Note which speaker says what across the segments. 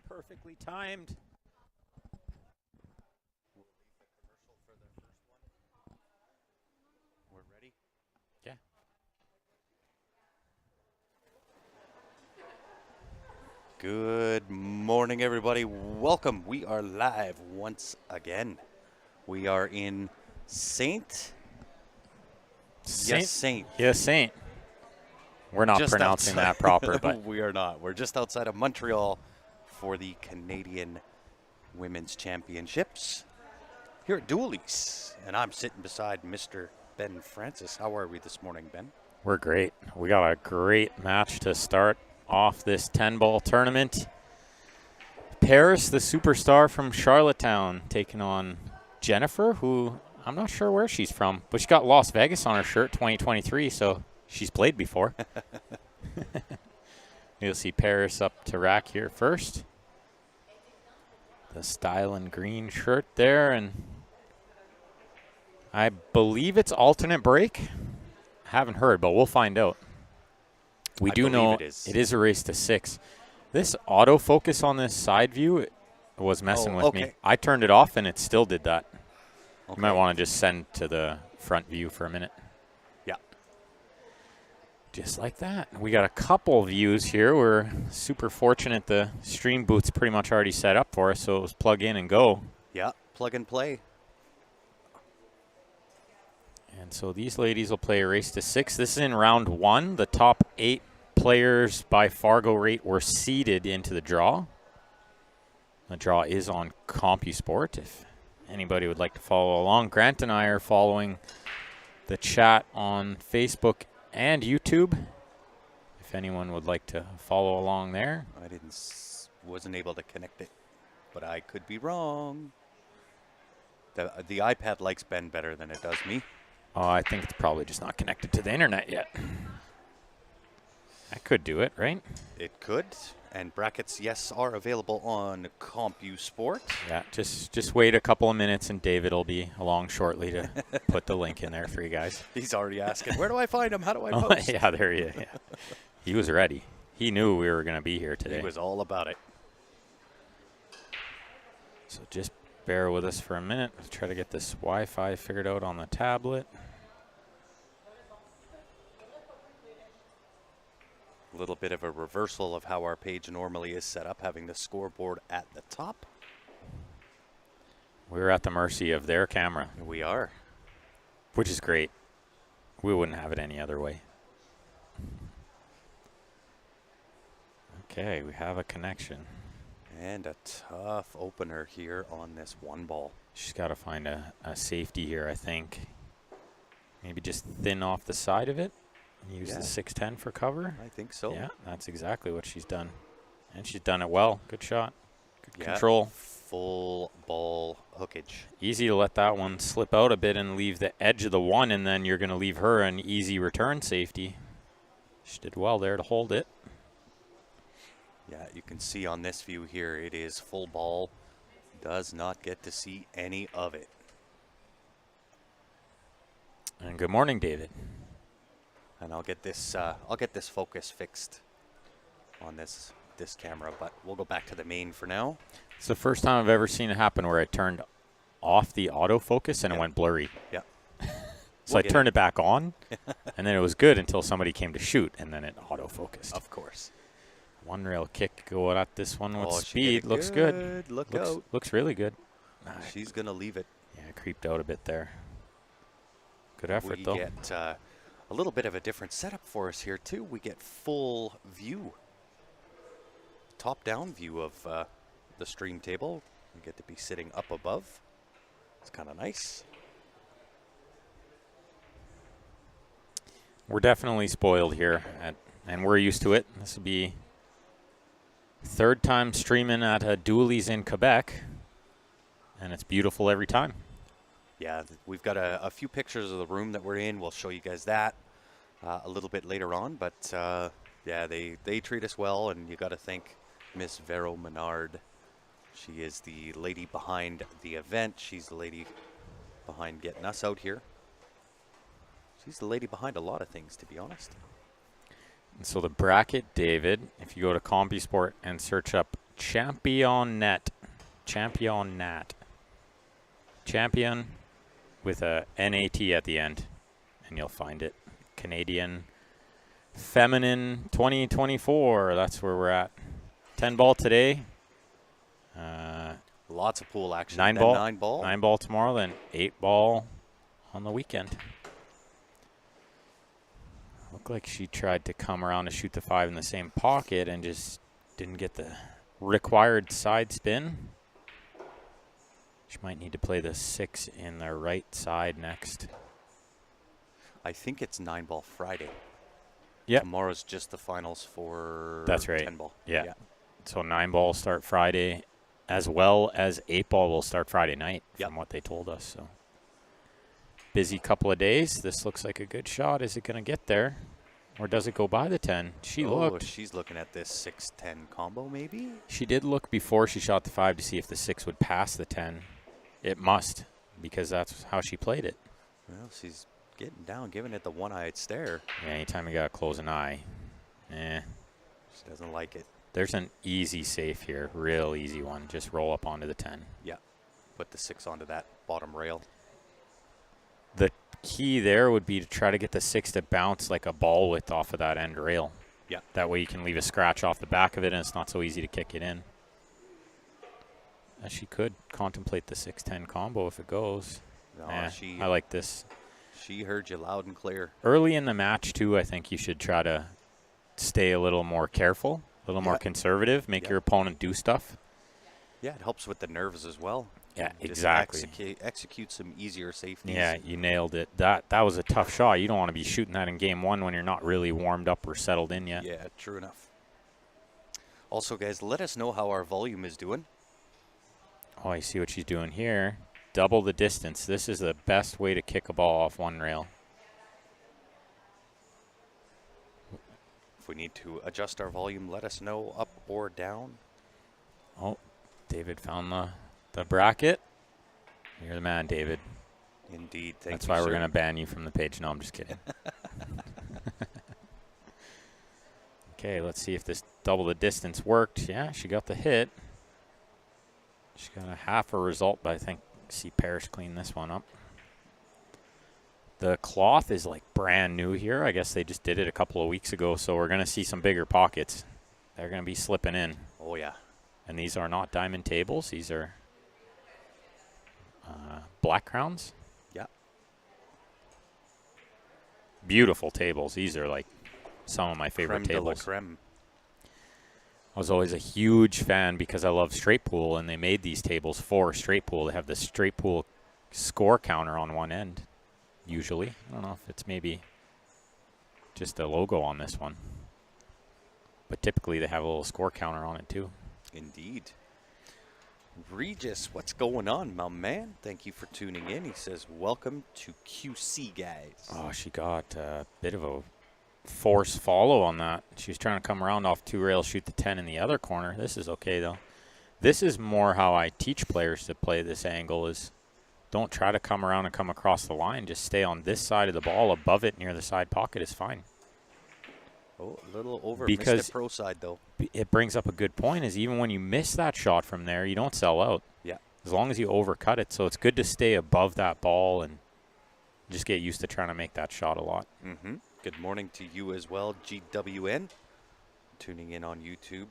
Speaker 1: Perfectly timed.
Speaker 2: We'll leave the commercial for the first one. We're ready?
Speaker 1: Yeah.
Speaker 2: Good morning, everybody. Welcome. We are live once again. We are in Saint. Yes, Saint.
Speaker 1: Yes, Saint. We're not
Speaker 2: Just
Speaker 1: pronouncing
Speaker 2: outside.
Speaker 1: that proper, but
Speaker 2: We are not. We're just outside of Montreal for the Canadian Women's Championships here at Dooley's. And I'm sitting beside Mr. Ben Francis. How are we this morning, Ben?
Speaker 1: we're great. We got a great match to start off this 10-ball tournament. Paris, the superstar from Charlottetown, taking on Jennifer, who I'm not sure where she's from, but she got Las Vegas on her shirt 2023, so she's played before. You'll see Paris up to rack here first. The style and green shirt there, and I believe it's alternate break. Haven't heard, but we'll find out. We do know it is a race to 6. This autofocus on this side view was messing with me. I turned it off and it still did that. Okay. You might want to just send to the front view for a minute.
Speaker 2: Yeah.
Speaker 1: Just like that. We got a couple views here. We're super fortunate the stream booth's pretty much already set up for us, so it was plug in and go.
Speaker 2: Yeah, plug and play.
Speaker 1: And so these ladies will play a race to 6. This is in round 1. The top 8 players by Fargo rate were seeded into the draw. The draw is on CompuSport if anybody would like to follow along. Grant and I are following the chat on Facebook and YouTube. If anyone would like to follow along there.
Speaker 2: I wasn't able to connect it, but I could be wrong. The iPad likes Ben better than it does me.
Speaker 1: Oh, I think it's probably just not connected to the internet yet. I could do it, right?
Speaker 2: It could. And brackets, yes, are available on CompuSport.
Speaker 1: Yeah, just wait a couple of minutes and David will be along shortly to put the link in there for you guys.
Speaker 2: He's already asking, where do I find him? How do I post?
Speaker 1: Yeah, there he is. Yeah. He was ready. He knew we were going to be here today.
Speaker 2: He was all about it.
Speaker 1: So just bear with us for a minute. Let's try to get this Wi-Fi figured out on the tablet.
Speaker 2: A little bit of a reversal of how our page normally is set up, having the scoreboard at the top.
Speaker 1: We're at the mercy of their camera.
Speaker 2: We are.
Speaker 1: Which is great. We wouldn't have it any other way. Okay, we have a connection.
Speaker 2: And a tough opener here on this one ball.
Speaker 1: She's got to find a safety here, I think. Maybe just thin off the side of it. Use the 610 for cover.
Speaker 2: I think so.
Speaker 1: Yeah, that's exactly what she's done. And she's done it well. Good shot. Good control.
Speaker 2: Full ball hookage.
Speaker 1: Easy to let that one slip out a bit and leave the edge of the one, and then you're going to leave her an easy return safety. She did well there to hold it.
Speaker 2: Yeah, you can see on this view here, it is full ball. Does not get to see any of it.
Speaker 1: And good morning, David.
Speaker 2: And I'll get this focus fixed on this camera, but we'll go back to the main for now.
Speaker 1: It's the first time I've ever seen it happen where I turned off the autofocus and it went blurry.
Speaker 2: Yeah.
Speaker 1: So I turned it back on, and then it was good until somebody came to shoot, and then it autofocused.
Speaker 2: Of course.
Speaker 1: One rail kick going at this one with speed. Looks good.
Speaker 2: Look out.
Speaker 1: Looks really good.
Speaker 2: She's going to leave it.
Speaker 1: Yeah, creeped out a bit there. Good effort, though.
Speaker 2: We get a little bit of a different setup for us here, too. We get full view, top-down view of the stream table. We get to be sitting up above. It's kind of nice.
Speaker 1: We're definitely spoiled here, and we're used to it. This will be third time streaming at Dooley's in Quebec, and it's beautiful every time.
Speaker 2: Yeah, we've got a few pictures of the room that we're in. We'll show you guys that a little bit later on. But, yeah, they treat us well, and you got to thank Miss Vero Menard. She is the lady behind the event. She's the lady behind getting us out here. She's the lady behind a lot of things, to be honest.
Speaker 1: And so the bracket, David, if you go to CompuSport and search up Championnet. Championat. Champion with a NAT at the end, and you'll find it. Canadian Feminine 2024. That's where we're at. 10 ball today.
Speaker 2: Lots of pool action.
Speaker 1: 9
Speaker 2: Then
Speaker 1: ball.
Speaker 2: 9 ball.
Speaker 1: 9 ball tomorrow, then 8 ball on the weekend. Looked like she tried to come around to shoot the 5 in the same pocket and just didn't get the required side spin. She might need to play the 6 in the right side next.
Speaker 2: I think it's 9 ball Friday.
Speaker 1: Yep.
Speaker 2: Tomorrow's just the finals for
Speaker 1: That's right.
Speaker 2: 10 ball.
Speaker 1: Yeah. So 9 ball will start Friday, as well as 8 ball will start Friday night, from what they told us. So busy couple of days. This looks like a good shot. Is it going to get there, or does it go by the 10? She looked.
Speaker 2: She's looking at this 6-10 combo, maybe.
Speaker 1: She did look before she shot the 5 to see if the 6 would pass the 10. It must, because that's how she played it.
Speaker 2: Well, she's getting down, giving it the one-eyed stare.
Speaker 1: Yeah, anytime you got to close an eye.
Speaker 2: She doesn't like it.
Speaker 1: There's an easy safe here, real easy one. Just roll up onto the 10.
Speaker 2: Yeah. Put the 6 onto that bottom rail.
Speaker 1: The key there would be to try to get the 6 to bounce like a ball width off of that end rail.
Speaker 2: Yeah.
Speaker 1: That way you can leave a scratch off the back of it, and it's not so easy to kick it in. She could contemplate the 6-10 combo if it goes.
Speaker 2: No,
Speaker 1: I like this.
Speaker 2: She heard you loud and clear.
Speaker 1: Early in the match, too, I think you should try to stay a little more careful, a little more conservative, make your opponent do stuff.
Speaker 2: Yeah, it helps with the nerves as well.
Speaker 1: Yeah,
Speaker 2: Just
Speaker 1: exactly.
Speaker 2: Execute some easier safeties.
Speaker 1: Yeah, you nailed it. That was a tough shot. You don't want to be shooting that in game 1 when you're not really warmed up or settled in yet.
Speaker 2: Yeah, true enough. Also, guys, let us know how our volume is doing.
Speaker 1: Oh, I see what she's doing here. Double the distance. This is the best way to kick a ball off one rail.
Speaker 2: If we need to adjust our volume, let us know, up or down.
Speaker 1: Oh, David found the bracket. You're the man, David.
Speaker 2: Indeed.
Speaker 1: That's why we're going to ban you from the page. No, I'm just kidding. Okay, let's see if this double the distance worked. Yeah, she got the hit. She got a half a result, but I think see Parrish clean this one up. The cloth is like brand new here. I guess they just did it a couple of weeks ago, so we're going to see some bigger pockets. They're going to be slipping in.
Speaker 2: Oh, yeah.
Speaker 1: And these are not diamond tables. These are black crowns.
Speaker 2: Yeah.
Speaker 1: Beautiful tables. These are like some of my favorite
Speaker 2: Creme de la
Speaker 1: tables.
Speaker 2: creme.
Speaker 1: I was always a huge fan because I love straight pool, and they made these tables for straight pool. They have the straight pool score counter on one end, usually. I don't know if it's maybe just a logo on this one. But typically they have a little score counter on it too.
Speaker 2: Indeed. Regis, what's going on, my man? Thank you for tuning in. He says, welcome to QC, guys.
Speaker 1: Oh, she got a bit of a force follow on that. She was trying to come around off 2 rails, shoot the 10 in the other corner. This is okay, though. This is more how I teach players to play this angle is don't try to come around and come across the line. Just stay on this side of the ball. Above it near the side pocket is fine.
Speaker 2: Oh, a little over.
Speaker 1: Because
Speaker 2: missed it pro side, though.
Speaker 1: It brings up a good point is even when you miss that shot from there, you don't sell out.
Speaker 2: Yeah.
Speaker 1: As long as you overcut it. So it's good to stay above that ball and just get used to trying to make that shot a lot.
Speaker 2: Mm-hmm. Good morning to you as well, GWN. Tuning in on YouTube.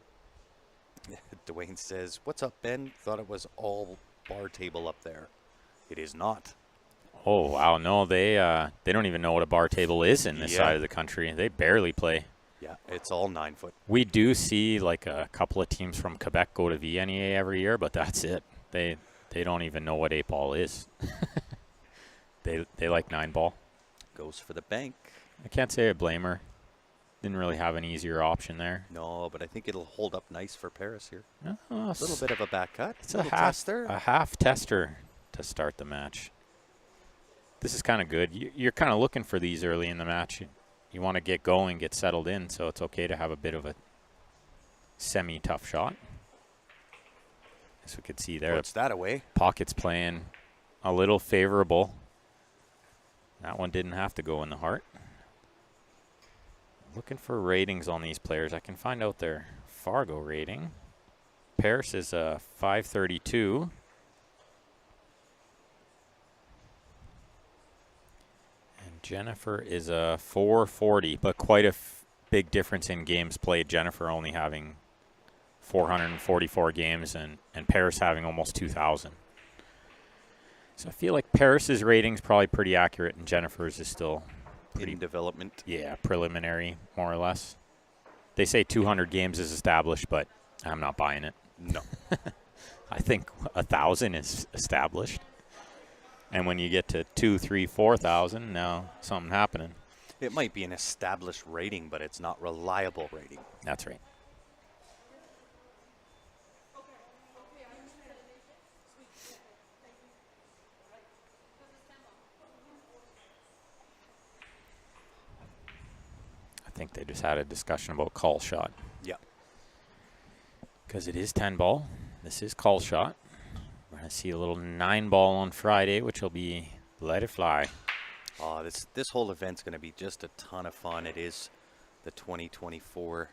Speaker 2: Dwayne says, what's up, Ben? Thought it was all bar table up there. It is not.
Speaker 1: Oh, wow. No, they don't even know what a bar table is in this side of the country. They barely play.
Speaker 2: Yeah, it's all 9 foot.
Speaker 1: We do see like a couple of teams from Quebec go to VNEA every year, but that's it. They don't even know what 8 ball is. They like 9 ball.
Speaker 2: Goes for the bank.
Speaker 1: I can't say I blame her. Didn't really have an easier option there.
Speaker 2: No, but I think it'll hold up nice for Paris here.
Speaker 1: A
Speaker 2: A little bit of a back cut.
Speaker 1: It's
Speaker 2: a tester.
Speaker 1: A half tester to start the match. This is kind of good. You're kind of looking for these early in the match. You want to get going, get settled in, so it's okay to have a bit of a semi-tough shot. As we could see there.
Speaker 2: Puts that away.
Speaker 1: Pocket's playing a little favorable. That one didn't have to go in the heart. Looking for ratings on these players. I can find out their Fargo rating. Paris is a 532. And Jennifer is a 440, but quite a big difference in games played. Jennifer only having 444 games and Paris having almost 2,000. So I feel like Paris's rating's probably pretty accurate, and Jennifer's is still pretty
Speaker 2: In development.
Speaker 1: Yeah, preliminary, more or less. They say 200 games is established, but I'm not buying it.
Speaker 2: No.
Speaker 1: I think 1,000 is established. And when you get to 2, 3, 4,000, now something happening.
Speaker 2: It might be an established rating, but it's not reliable rating.
Speaker 1: That's right. I think they just had a discussion about call shot.
Speaker 2: Yeah.
Speaker 1: Because it is 10 ball. This is call shot. We're going to see a little 9 ball on Friday, which will be let it fly.
Speaker 2: Oh, this whole event's going to be just a ton of fun. It is the 2024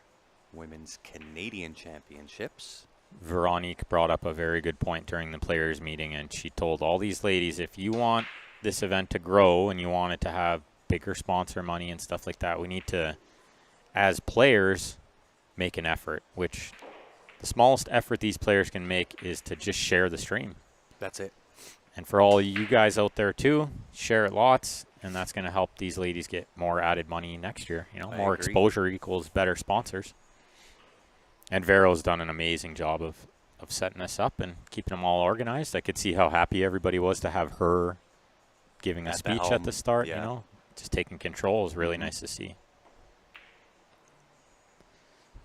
Speaker 2: Women's Canadian Championships.
Speaker 1: Veronique brought up a very good point during the players' meeting, and she told all these ladies, if you want this event to grow and you want it to have bigger sponsor money and stuff like that, we need to, as players, make an effort, which the smallest effort these players can make is to just share the stream.
Speaker 2: That's it.
Speaker 1: And for all you guys out there too, share it lots, and that's going to help these ladies get more added money next year. You know,
Speaker 2: I
Speaker 1: more
Speaker 2: agree.
Speaker 1: exposure equals better sponsors. And Vero's done an amazing job of setting this up and keeping them all organized. I could see how happy everybody was to have her giving a
Speaker 2: At the
Speaker 1: speech at
Speaker 2: helm,
Speaker 1: the start,
Speaker 2: yeah.
Speaker 1: you know. Just taking control is really nice to see.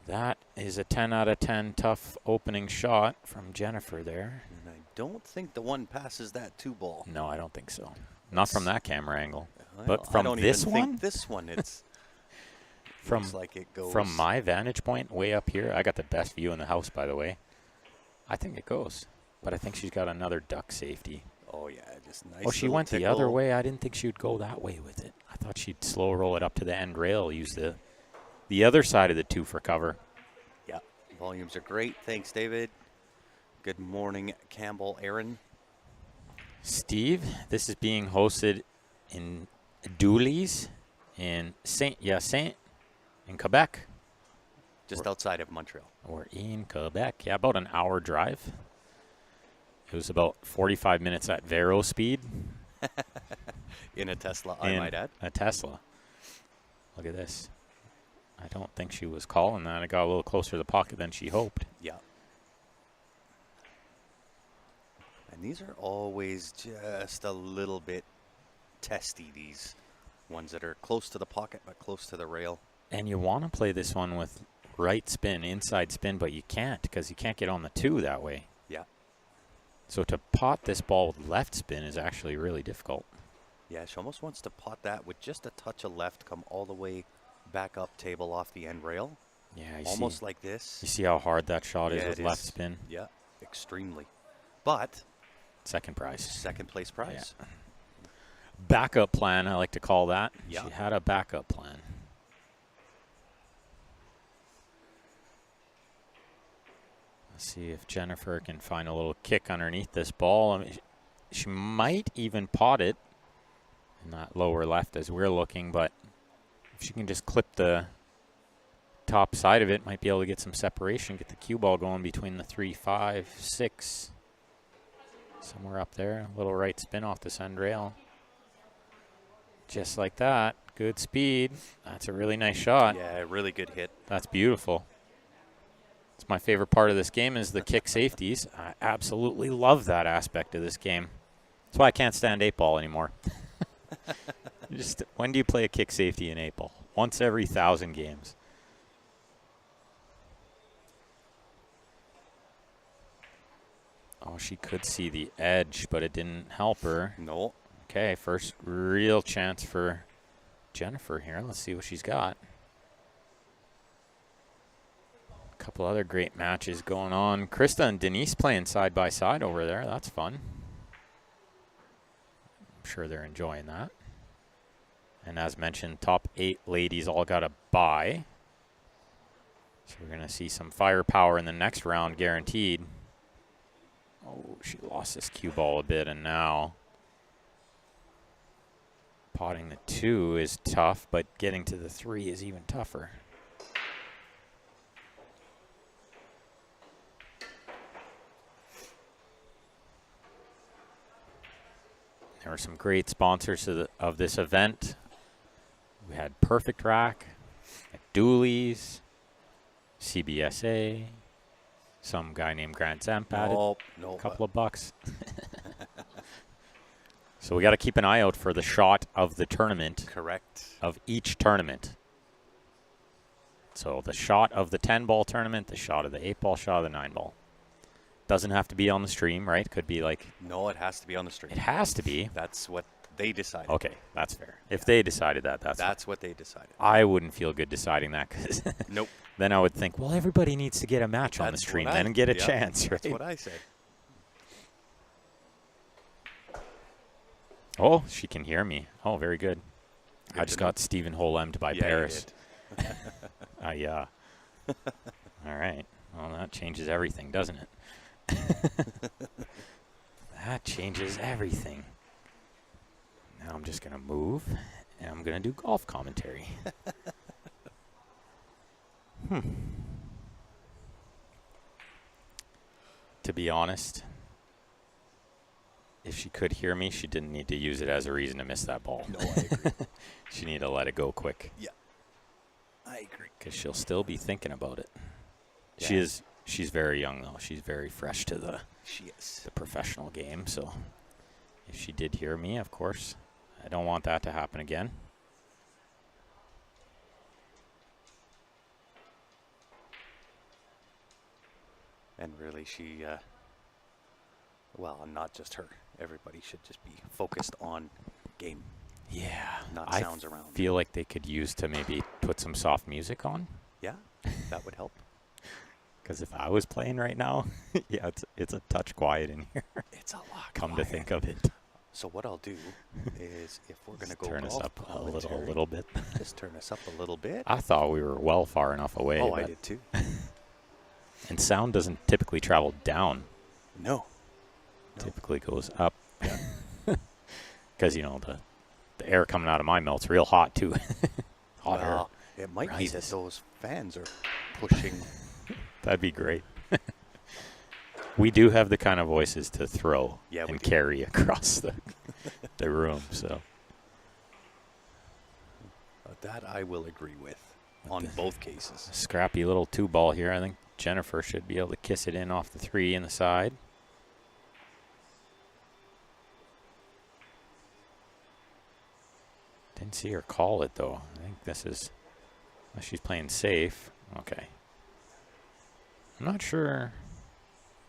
Speaker 1: That is a 10 out of 10 tough opening shot from Jennifer there.
Speaker 2: And I don't think the one passes that 2-ball.
Speaker 1: No, I don't think so. Not from that camera angle.
Speaker 2: Well,
Speaker 1: But
Speaker 2: I
Speaker 1: from
Speaker 2: don't
Speaker 1: this
Speaker 2: even
Speaker 1: one?
Speaker 2: think this one, it's
Speaker 1: From
Speaker 2: looks like it goes.
Speaker 1: From my vantage point way up here, I got the best view in the house, by the way. I think it goes. But I think she's got another duck safety.
Speaker 2: Oh, yeah, just nice.
Speaker 1: Oh, she
Speaker 2: little
Speaker 1: went the other
Speaker 2: tickle.
Speaker 1: way. I didn't think she would go that way with it. I thought she'd slow roll it up to the end rail, use the other side of the 2 for cover.
Speaker 2: Yeah, volumes are great. Thanks, David. Good morning, Campbell, Aaron.
Speaker 1: Steve, this is being hosted in Dooley's in Saint in Quebec.
Speaker 2: Just outside of Montreal.
Speaker 1: Or in Quebec. Yeah, about an hour drive. It was about 45 minutes at Vero speed.
Speaker 2: In a Tesla, I
Speaker 1: in
Speaker 2: might add.
Speaker 1: a Tesla. Look at this. I don't think she was calling that. It got a little closer to the pocket than she hoped.
Speaker 2: Yeah. And these are always just a little bit testy, these ones that are close to the pocket but close to the rail.
Speaker 1: And you want to play this one with right spin, inside spin, but you can't because you can't get on the 2 that way.
Speaker 2: Yeah.
Speaker 1: So to pot this ball with left spin is actually really difficult.
Speaker 2: Yeah, she almost wants to pot that with just a touch of left, come all the way back up table off the end rail.
Speaker 1: Yeah,
Speaker 2: Almost like this.
Speaker 1: You see how hard that shot is
Speaker 2: Yeah,
Speaker 1: with
Speaker 2: it
Speaker 1: left
Speaker 2: is.
Speaker 1: spin?
Speaker 2: Yeah, extremely. But
Speaker 1: Second prize.
Speaker 2: second place prize.
Speaker 1: Yeah. Backup plan, I like to call that.
Speaker 2: Yeah.
Speaker 1: She had a backup plan. Let's see if Jennifer can find a little kick underneath this ball. I mean, she might even pot it in that lower left as we're looking, but if she can just clip the top side of it, might be able to get some separation, get the cue ball going between the 3, 5, 6. Somewhere up there. A little right spin off this end rail. Just like that. Good speed. That's a really nice shot.
Speaker 2: Yeah, really good hit.
Speaker 1: That's beautiful. It's my favorite part of this game is the kick safeties. I absolutely love that aspect of this game. That's why I can't stand 8-ball anymore. Just when do you play a kick safety in 8-ball? Once every 1,000 games. Oh, she could see the edge, but it didn't help her.
Speaker 2: No.
Speaker 1: Okay, first real chance for Jennifer here. Let's see what she's got. A couple other great matches going on. Krista and Denise playing side by side over there. That's fun. I'm sure they're enjoying that. And as mentioned, top 8 ladies all got a bye. So we're going to see some firepower in the next round, guaranteed. Oh, she lost this cue ball a bit, and now potting the 2 is tough, but getting to the 3 is even tougher. There were some great sponsors of this event. We had Perfect Rack, Dooley's, CBSA, some guy named Grant Zemp added a couple of bucks. So we got to keep an eye out for the shot of the tournament.
Speaker 2: Correct.
Speaker 1: Of each tournament. So the shot of the 10-ball tournament, the shot of the 8-ball, shot of the 9-ball. Doesn't have to be on the stream, right? Could be like...
Speaker 2: No, it has to be on the stream.
Speaker 1: It has to be.
Speaker 2: That's what they decided.
Speaker 1: Okay, that's fair. If they decided that,
Speaker 2: that's what they decided.
Speaker 1: I wouldn't feel good deciding that because
Speaker 2: nope.
Speaker 1: Then I would think, well, everybody needs to get a match on the stream then and get a chance, right?
Speaker 2: That's what I said.
Speaker 1: Oh, she can hear me. Oh, very good. I just got Stephen Holem'd by Paris. Yeah. All right. Well, that changes everything, doesn't it? That changes everything. Now I'm just going to move, and I'm going to do golf commentary. To be honest, if she could hear me, she didn't need to use it as a reason to miss that ball.
Speaker 2: No, I agree.
Speaker 1: She needed to let it go quick.
Speaker 2: Yeah, I agree.
Speaker 1: Because she'll still be thinking about it. Yeah. She's very young, though. She's very fresh to the professional game. So if she did hear me, of course, I don't want that to happen again.
Speaker 2: And really, she, well, not just her. Everybody should just be focused on game.
Speaker 1: Yeah.
Speaker 2: Not sounds around.
Speaker 1: I feel like they could use to maybe put some soft music on.
Speaker 2: Yeah, that would help.
Speaker 1: Because if I was playing right now, yeah, it's a touch quiet in here.
Speaker 2: It's a lot.
Speaker 1: Come to think of it.
Speaker 2: So what I'll do is, if we're going to go
Speaker 1: turn us up a little bit,
Speaker 2: just turn us up a little bit.
Speaker 1: I thought we were well far enough away.
Speaker 2: Oh, I did too.
Speaker 1: And sound doesn't typically travel down.
Speaker 2: No.
Speaker 1: Typically goes up. Because you know the air coming out of my mouth's real hot too. Hot air.
Speaker 2: It might be that those fans are pushing.
Speaker 1: That'd be great. We do have the kind of voices to throw and carry across the room. So
Speaker 2: that I will agree with on both cases.
Speaker 1: Scrappy little 2-ball here. I think Jennifer should be able to kiss it in off the 3 in the side. Didn't see her call it, though. I think this is... she's playing safe. Okay. I'm not sure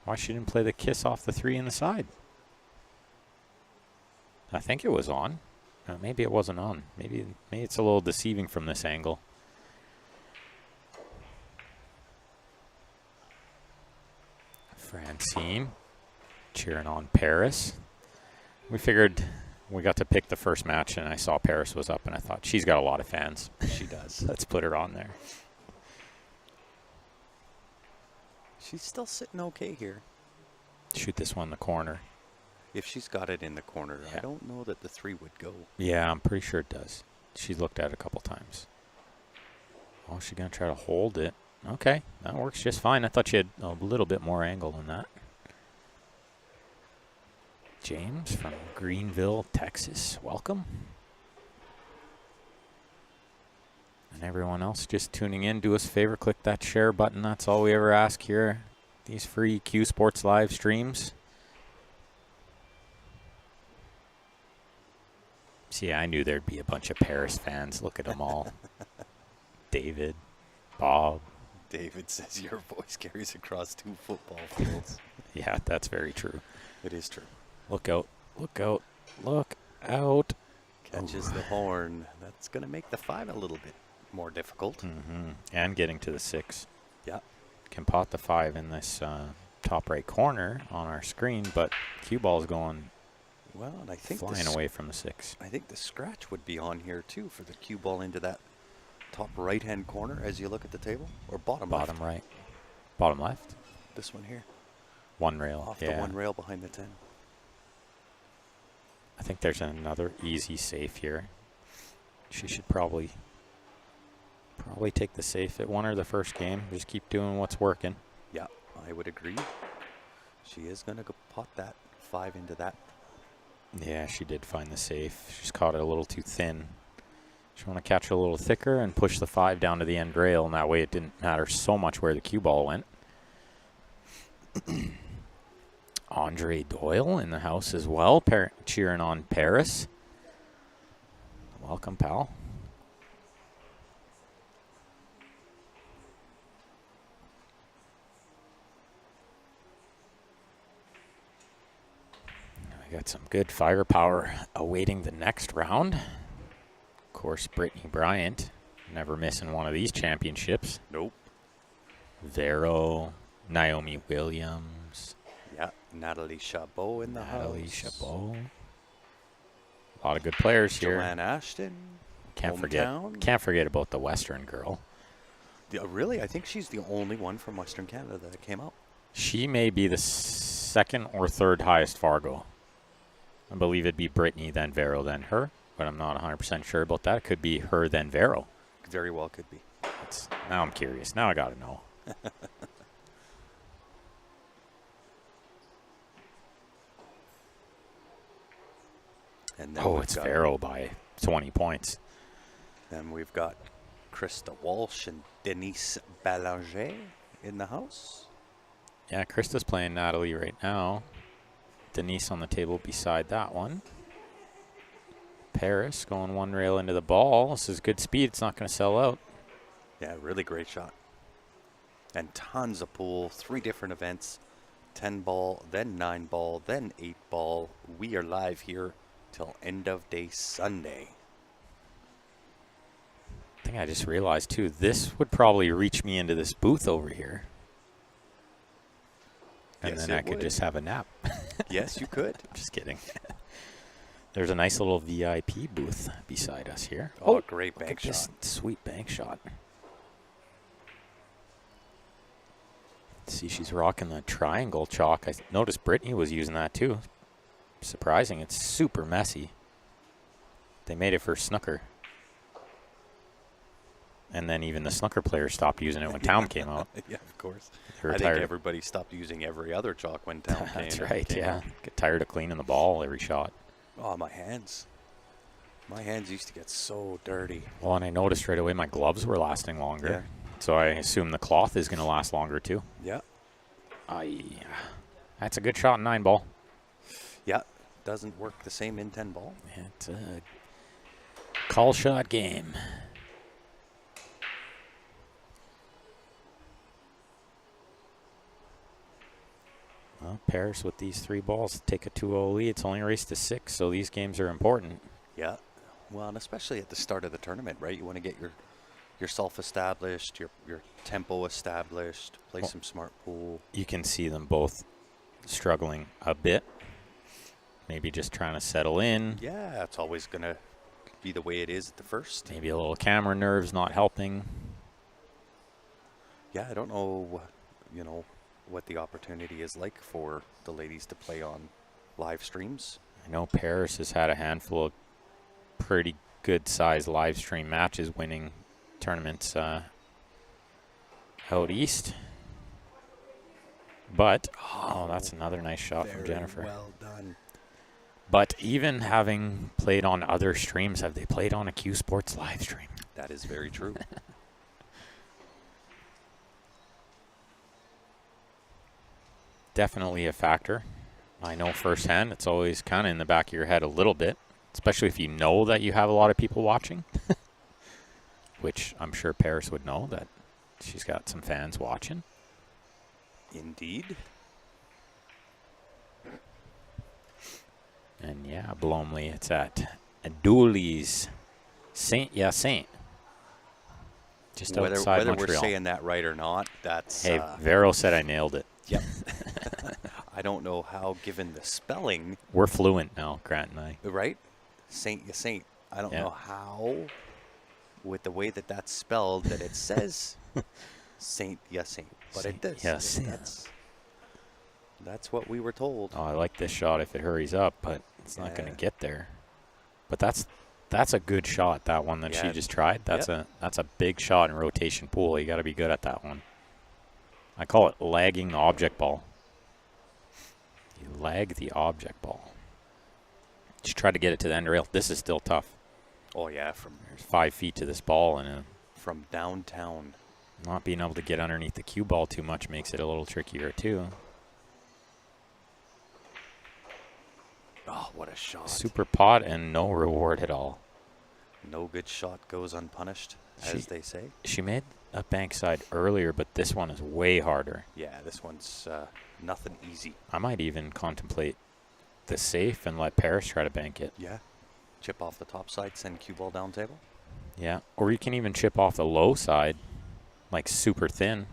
Speaker 1: why she didn't play the kiss off the 3 in the side. I think it was on. Maybe it wasn't on. Maybe it's a little deceiving from this angle. Francine cheering on Paris. We figured we got to pick the first match, and I saw Paris was up, and I thought, she's got a lot of fans.
Speaker 2: She does.
Speaker 1: Let's put her on there.
Speaker 2: She's still sitting okay here.
Speaker 1: Shoot this one in the corner.
Speaker 2: If she's got it in the corner, I don't know that the 3 would go.
Speaker 1: Yeah, I'm pretty sure it does. She's looked at it a couple times. Oh, she's going to try to hold it. Okay, that works just fine. I thought she had a little bit more angle than that. James from Greenville, Texas. Welcome. And everyone else just tuning in, do us a favor, click that share button. That's all we ever ask here. These free Q Sports live streams. See, I knew there'd be a bunch of Paris fans. Look at them all. David, Bob.
Speaker 2: David says your voice carries across 2 football fields.
Speaker 1: Yeah, that's very true.
Speaker 2: It is true.
Speaker 1: Look out. Look out. Look out.
Speaker 2: Catches the horn. That's going to make the 5 a little bit more difficult.
Speaker 1: Mm-hmm. And getting to the 6.
Speaker 2: Yeah.
Speaker 1: Can pot the 5 in this top right corner on our screen, but cue ball's going
Speaker 2: and I think
Speaker 1: flying away from the 6.
Speaker 2: I think the scratch would be on here too for the cue ball into that top right-hand corner as you look at the table, or bottom
Speaker 1: Bottom
Speaker 2: left?
Speaker 1: right. Bottom left.
Speaker 2: This one here,
Speaker 1: One rail.
Speaker 2: off
Speaker 1: yeah.
Speaker 2: the one rail behind the 10.
Speaker 1: I think there's another easy safe here. She should probably take the safe. It won her the first game. Just keep doing what's working.
Speaker 2: Yeah, I would agree. She is going to go pot that 5 into that.
Speaker 1: Yeah, she did find the safe. She's caught it a little too thin. She want to catch it a little thicker and push the 5 down to the end rail, and that way it didn't matter so much where the cue ball went. Andre Doyle in the house as well, cheering on Paris. Welcome, pal. We got some good firepower awaiting the next round. Of course, Brittany Bryant, never missing one of these championships.
Speaker 2: Nope.
Speaker 1: Vero, Naomi Williams.
Speaker 2: Yeah, Natalie Chabot in the
Speaker 1: Natalie
Speaker 2: house.
Speaker 1: Chabot. A lot of good players here.
Speaker 2: Joanne Ashton.
Speaker 1: Can't
Speaker 2: hometown.
Speaker 1: forget about the Western girl.
Speaker 2: Really? I think she's the only one from Western Canada that came out.
Speaker 1: She may be the second or third highest Fargo. I believe it'd be Brittany, then Vero, then her. But I'm not 100% sure about that. It could be her, then Vero.
Speaker 2: Very well could be.
Speaker 1: Now I'm curious. Now I got to know.
Speaker 2: And then
Speaker 1: Oh,
Speaker 2: we've
Speaker 1: it's
Speaker 2: got-
Speaker 1: Vero by 20 points.
Speaker 2: Then we've got Krista Walsh and Denise Ballanger in the house.
Speaker 1: Yeah, Krista's playing Natalie right now. Denise on the table beside that one. Paris going one rail into the ball. This is good speed. It's not going to sell out.
Speaker 2: Yeah, really great shot. And tons of pool, 3 different events. 10 ball, then 9 ball, then 8 ball. We are live here till end of day Sunday.
Speaker 1: I think I just realized, too, this would probably reach me into this booth over here. And
Speaker 2: Yes,
Speaker 1: then I
Speaker 2: it
Speaker 1: could
Speaker 2: would.
Speaker 1: just have a nap.
Speaker 2: Yes, you could.
Speaker 1: Just kidding. There's a nice little VIP booth beside us here.
Speaker 2: Oh, great
Speaker 1: Look
Speaker 2: bank
Speaker 1: at this
Speaker 2: shot.
Speaker 1: sweet bank shot. See, she's rocking the triangle chalk. I noticed Brittany was using that too. Surprising. It's super messy. They made it for snooker. And then even the snooker players stopped using it when Town came out.
Speaker 2: Yeah, of course.
Speaker 1: They were
Speaker 2: I think
Speaker 1: tired.
Speaker 2: everybody stopped using every other chalk when Town came.
Speaker 1: That's right,
Speaker 2: came
Speaker 1: yeah.
Speaker 2: out.
Speaker 1: Get tired of cleaning the ball every shot.
Speaker 2: Oh, my hands. My hands used to get so dirty.
Speaker 1: Well, and I noticed right away my gloves were lasting longer.
Speaker 2: Yeah.
Speaker 1: So I assume the cloth is going to last longer too.
Speaker 2: Yeah.
Speaker 1: That's a good shot in 9 ball.
Speaker 2: Yeah. Doesn't work the same in 10 ball.
Speaker 1: It's a call shot game. Well, Paris with these 3 balls take a 2-0 lead. It's only a race to 6, so these games are important.
Speaker 2: Yeah. Well, and especially at the start of the tournament, right? You want to get yourself established, your tempo established, play some smart pool.
Speaker 1: You can see them both struggling a bit. Maybe just trying to settle in.
Speaker 2: Yeah, it's always going to be the way it is at the first.
Speaker 1: Maybe a little camera nerves not helping.
Speaker 2: Yeah, I don't know, what the opportunity is like for the ladies to play on live streams.
Speaker 1: I know Paris has had a handful of pretty good sized live stream matches winning tournaments out east. But, that's another nice shot from Jennifer.
Speaker 2: Well done.
Speaker 1: But even having played on other streams, have they played on a Q Sports live stream?
Speaker 2: That is very true.
Speaker 1: Definitely a factor. I know firsthand it's always kind of in the back of your head a little bit, especially if you know that you have a lot of people watching, which I'm sure Paris would know that she's got some fans watching.
Speaker 2: Indeed.
Speaker 1: And yeah, Blomley, it's at Dooley's Saint. Just outside
Speaker 2: Whether
Speaker 1: Montreal.
Speaker 2: we're saying that right or not, that's...
Speaker 1: Hey, Vero said I nailed it.
Speaker 2: Yep. I don't know how, given the spelling,
Speaker 1: We're fluent now, Grant and I.
Speaker 2: right? Saint. I don't
Speaker 1: Yeah.
Speaker 2: know how with the way that that's spelled, that it says Saint Hyacinthe, but it does.
Speaker 1: Hyacinthe.
Speaker 2: That's what we were told.
Speaker 1: Oh, I like this shot if it hurries up, but it's not going to get there. But that's a good shot, that one that she just tried. That's a big shot in rotation pool. You got to be good at that one. I call it lagging the object ball. You lag the object ball. She tried to get it to the end rail. This is still tough.
Speaker 2: Oh yeah,
Speaker 1: There's 5 feet to this ball, and
Speaker 2: from downtown.
Speaker 1: not being able to get underneath the cue ball too much makes it a little trickier too.
Speaker 2: Oh, what a shot.
Speaker 1: Super pot and no reward at all.
Speaker 2: No good shot goes unpunished, as they say.
Speaker 1: She made a bankside earlier, but this one is way harder.
Speaker 2: Yeah, this one's nothing easy.
Speaker 1: I might even contemplate the safe and let Paris try to bank it.
Speaker 2: Yeah. Chip off the top side, send cue ball down table.
Speaker 1: Yeah, or you can even chip off the low side, like super thin.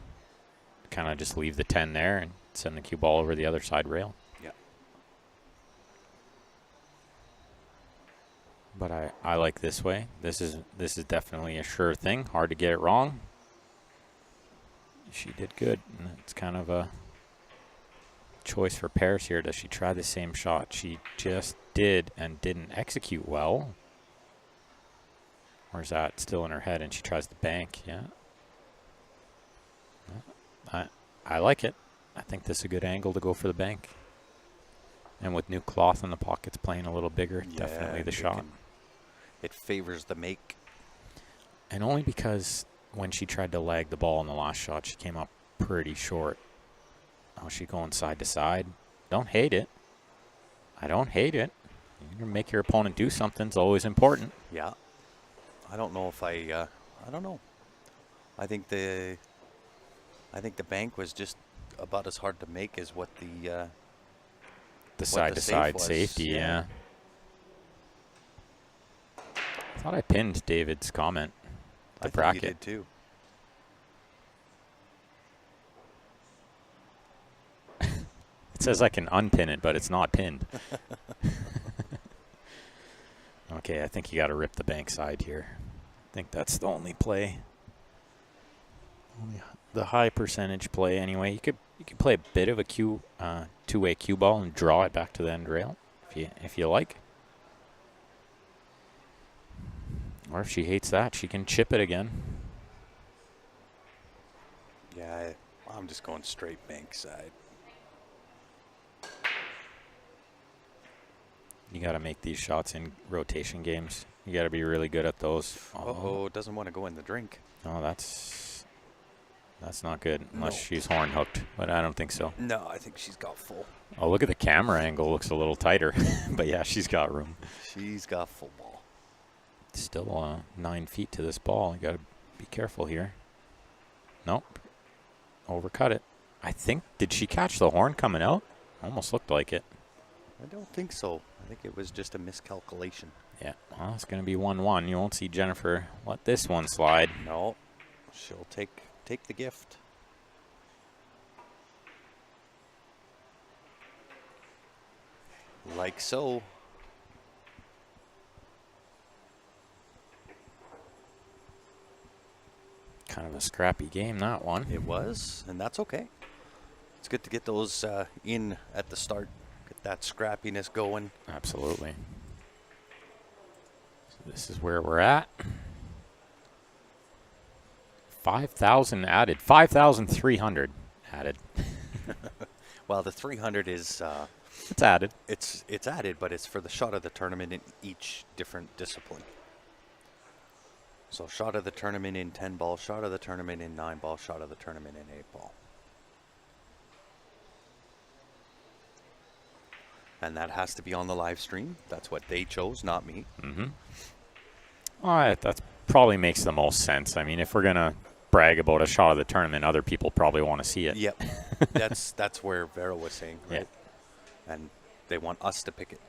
Speaker 1: Kind of just leave the 10 there and send the cue ball over the other side rail.
Speaker 2: Yeah.
Speaker 1: But I like this way. This is definitely a sure thing. Hard to get it wrong. She did good. And it's kind of a choice for Paris here. Does she try the same shot she just did and didn't execute well? Or is that still in her head and she tries to bank? Yeah. I like it. I think this is a good angle to go for the bank. And with new cloth in the pockets playing a little bigger, definitely the shot.
Speaker 2: It favors the make.
Speaker 1: And only because when she tried to lag the ball in the last shot, she came up pretty short. Oh, she's going side to side. Don't hate it. I don't hate it. You can make your opponent do something. It's always important.
Speaker 2: Yeah. I don't know if I don't know. I think the bank was just about as hard to make as what the
Speaker 1: side to side safety, yeah. I thought I pinned David's comment. The bracket.
Speaker 2: I think you did too.
Speaker 1: It says I can unpin it, but it's not pinned. Okay, I think you got to rip the bank side here. I think that's the only play. Only the high percentage play anyway. You could play a bit of a two-way cue ball and draw it back to the end rail if you like. Or if she hates that, she can chip it again.
Speaker 2: Yeah, I'm just going straight bank side.
Speaker 1: You got to make these shots in rotation games. You got to be really good at those.
Speaker 2: Oh, doesn't want to go in the drink.
Speaker 1: Oh, that's not good unless she's horn hooked, but I don't think so.
Speaker 2: No, I think she's got full.
Speaker 1: Oh, look at the camera angle. Looks a little tighter. But yeah, she's got room.
Speaker 2: She's got full ball.
Speaker 1: Still 9 feet to this ball. You got to be careful here. Nope. Overcut it. I think, did she catch the horn coming out? Almost looked like it.
Speaker 2: I don't think so. I think it was just a miscalculation.
Speaker 1: Yeah, well, it's going to be 1-1. You won't see Jennifer let this one slide.
Speaker 2: No, she'll take the gift. Like so.
Speaker 1: Kind of a scrappy game, that one.
Speaker 2: It was, and that's okay. It's good to get those in at the start. Get that scrappiness going.
Speaker 1: Absolutely. So this is where we're at. 5,000 added. 5,300 added.
Speaker 2: Well, the 300 is...
Speaker 1: it's added.
Speaker 2: It's added, but it's for the shot of the tournament in each different discipline. So shot of the tournament in 10 ball, shot of the tournament in 9 ball, shot of the tournament in 8 ball. And that has to be on the live stream. That's what they chose, not me.
Speaker 1: Mm-hmm. All right, that probably makes the most sense. I mean, if we're going to brag about a shot of the tournament, other people probably want to see it.
Speaker 2: Yep. That's where Vero was saying, right? Yeah. And they want us to pick it.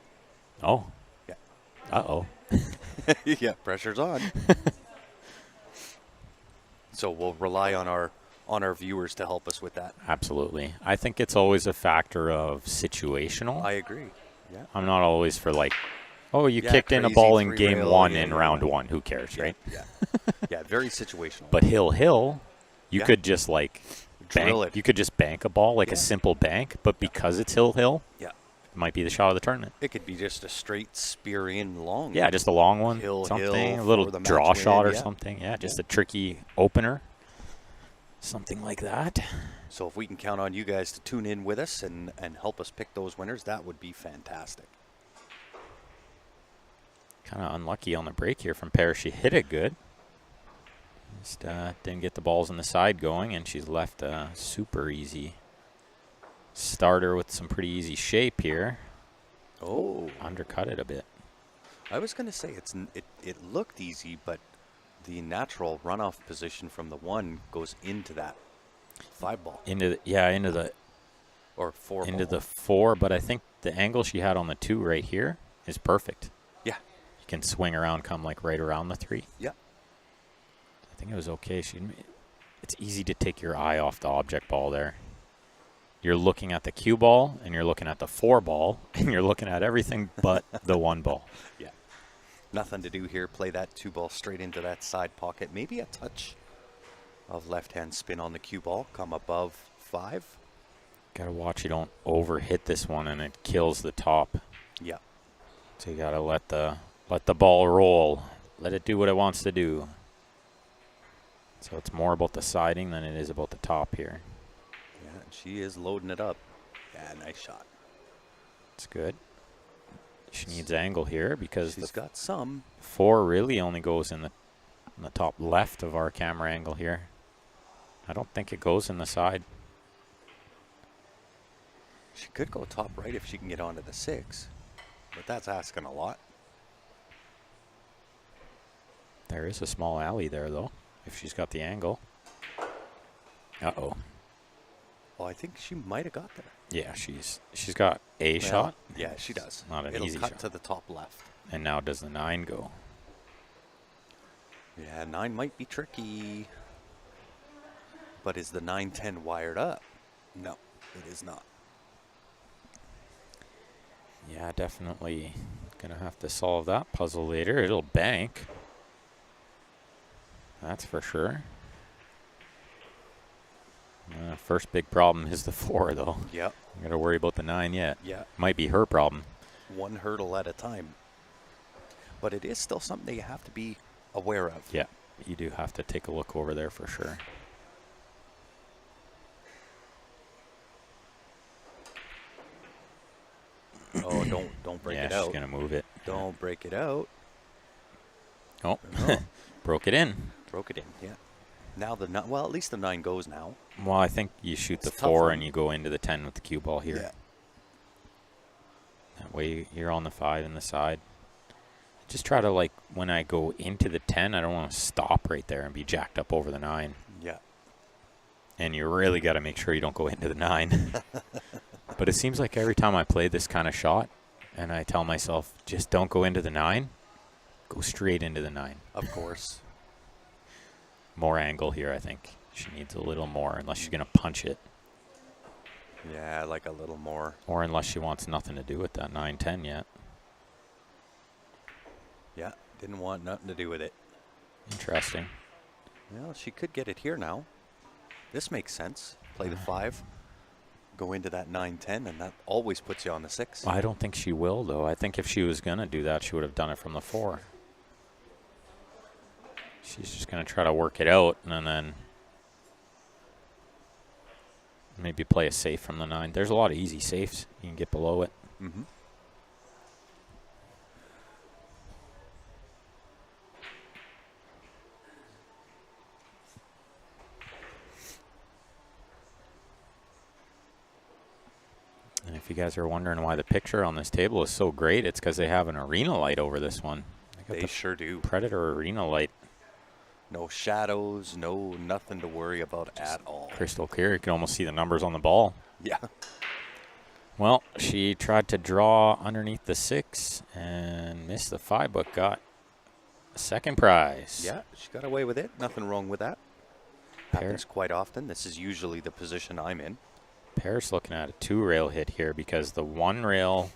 Speaker 1: Oh.
Speaker 2: Yeah.
Speaker 1: Uh-oh.
Speaker 2: Yeah, pressure's on. So we'll rely on our viewers to help us with that.
Speaker 1: Absolutely. I think it's always a factor of situational.
Speaker 2: I agree. Yeah.
Speaker 1: I'm not always for like Oh, you
Speaker 2: Yeah,
Speaker 1: kicked in a
Speaker 2: crazy
Speaker 1: ball in
Speaker 2: three
Speaker 1: game
Speaker 2: rail,
Speaker 1: one
Speaker 2: yeah,
Speaker 1: in
Speaker 2: yeah,
Speaker 1: round
Speaker 2: yeah.
Speaker 1: one. Who cares, right?
Speaker 2: Yeah. Yeah, very situational.
Speaker 1: But Hill, you
Speaker 2: Yeah.
Speaker 1: could just like
Speaker 2: Drill
Speaker 1: bank.
Speaker 2: it.
Speaker 1: You could just bank a ball like
Speaker 2: Yeah.
Speaker 1: a simple bank, but because it's Hill,
Speaker 2: Yeah.
Speaker 1: it might be the shot of the tournament.
Speaker 2: It could be just a straight spear in long.
Speaker 1: Yeah, just a long one,
Speaker 2: Hill
Speaker 1: something, a
Speaker 2: for
Speaker 1: little
Speaker 2: the match
Speaker 1: draw
Speaker 2: win,
Speaker 1: shot or
Speaker 2: yeah.
Speaker 1: something. Yeah, just a tricky opener, something like that.
Speaker 2: So if we can count on you guys to tune in with us and help us pick those winners, that would be fantastic.
Speaker 1: Kind of unlucky on the break here from Paris. She hit it good. Just didn't get the balls on the side going, and she's left a super easy starter with some pretty easy shape here.
Speaker 2: Oh,
Speaker 1: Undercut it a bit.
Speaker 2: I was going to say it looked easy, but the natural runoff position from the 1 goes into that 5 ball
Speaker 1: Into the
Speaker 2: or 4
Speaker 1: into
Speaker 2: ball.
Speaker 1: the 4, but I think the angle she had on the 2 right here is perfect.
Speaker 2: Yeah.
Speaker 1: You can swing around, come like right around the 3.
Speaker 2: Yeah.
Speaker 1: I think it was okay. It's easy to take your eye off the object ball there. You're looking at the cue ball, and you're looking at the 4 ball, and you're looking at everything but the 1 ball.
Speaker 2: Yeah. Nothing to do here. Play that 2 ball straight into that side pocket. Maybe a touch of left-hand spin on the cue ball. Come above 5.
Speaker 1: Gotta watch you don't overhit this one, and it kills the top.
Speaker 2: Yeah.
Speaker 1: So you gotta let the ball roll. Let it do what it wants to do. So it's more about the siding than it is about the top here.
Speaker 2: Yeah, and she is loading it up. Yeah, nice shot.
Speaker 1: It's good. She needs angle here because
Speaker 2: She's
Speaker 1: the
Speaker 2: got some.
Speaker 1: 4 really only goes in the top left of our camera angle here. I don't think it goes in the side.
Speaker 2: She could go top right if she can get onto the 6, but that's asking a lot.
Speaker 1: There is a small alley there, though, if she's got the angle. Uh-oh.
Speaker 2: Well, I think she might have got there.
Speaker 1: Yeah, she's got a shot.
Speaker 2: Yeah, she does.
Speaker 1: Not an
Speaker 2: It'll
Speaker 1: easy
Speaker 2: cut
Speaker 1: shot.
Speaker 2: to the top left.
Speaker 1: And now does the 9 go?
Speaker 2: Yeah, 9 might be tricky. But is the 9-10 wired up? No, it is not.
Speaker 1: Yeah, definitely gonna have to solve that puzzle later. It'll bank. That's for sure. First big problem is the 4, though.
Speaker 2: Yep.
Speaker 1: I gotta worry about the 9 yet.
Speaker 2: Yeah.
Speaker 1: Might be her problem.
Speaker 2: One hurdle at a time. But it is still something you have to be aware of.
Speaker 1: Yeah, you do have to take a look over there for sure.
Speaker 2: Oh, don't break it
Speaker 1: Yeah,
Speaker 2: out.
Speaker 1: she's gonna move it.
Speaker 2: Don't break it out.
Speaker 1: Oh,
Speaker 2: No.
Speaker 1: broke it in.
Speaker 2: Broke it in, yeah. Now the 9, well, at least the 9 goes now.
Speaker 1: Well, I think you shoot
Speaker 2: It's
Speaker 1: the
Speaker 2: a tough
Speaker 1: 4
Speaker 2: one.
Speaker 1: and you go into the 10 with the cue ball here.
Speaker 2: Yeah.
Speaker 1: That way you're on the 5 in the side. Just try to, like, when I go into the 10, I don't want to stop right there and be jacked up over the 9.
Speaker 2: Yeah.
Speaker 1: And you really got to make sure you don't go into the 9. But it seems like every time I play this kind of shot and I tell myself, just don't go into the 9, go straight into the 9.
Speaker 2: Of course.
Speaker 1: More angle here, I think. She needs a little more unless she's going to punch it.
Speaker 2: Yeah, like a little more.
Speaker 1: Or unless she wants nothing to do with that 9-10 yet.
Speaker 2: Yeah, didn't want nothing to do with it.
Speaker 1: Interesting.
Speaker 2: Well, she could get it here now. This makes sense. Play the 5, go into that 9-10, and that always puts you on the 6.
Speaker 1: I don't think she will, though. I think if she was going to do that, she would have done it from the 4. She's just going to try to work it out and then maybe play a safe from the 9. There's a lot of easy safes. You can get below it.
Speaker 2: Mm-hmm.
Speaker 1: And if you guys are wondering why the picture on this table is so great, it's because they have an arena light over this one. They got
Speaker 2: They
Speaker 1: the
Speaker 2: sure do.
Speaker 1: Predator arena light.
Speaker 2: No shadows, no nothing to worry about at all.
Speaker 1: Crystal clear. You can almost see the numbers on the ball.
Speaker 2: Yeah.
Speaker 1: Well, she tried to draw underneath the 6 and missed the 5, but got a second prize.
Speaker 2: Yeah, she got away with it. Nothing wrong with that. Happens quite often. This is usually the position I'm in.
Speaker 1: Paris looking at a 2-rail hit here because the 1 rail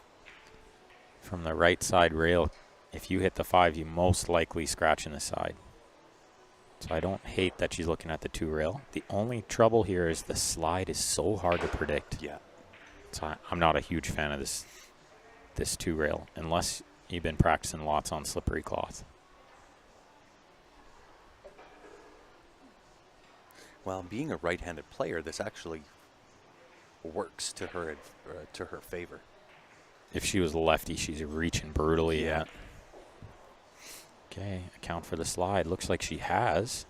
Speaker 1: from the right side rail, if you hit the 5, you most likely scratch in the side. So I don't hate that she's looking at the 2 rail. The only trouble here is the slide is so hard to predict.
Speaker 2: Yeah.
Speaker 1: So I'm not a huge fan of this 2 rail unless you've been practicing lots on slippery cloth.
Speaker 2: Well, being a right-handed player, this actually works to her favor.
Speaker 1: If she was a lefty, she's reaching brutally.
Speaker 2: Yeah.
Speaker 1: Okay, account for the slide. Looks like she has.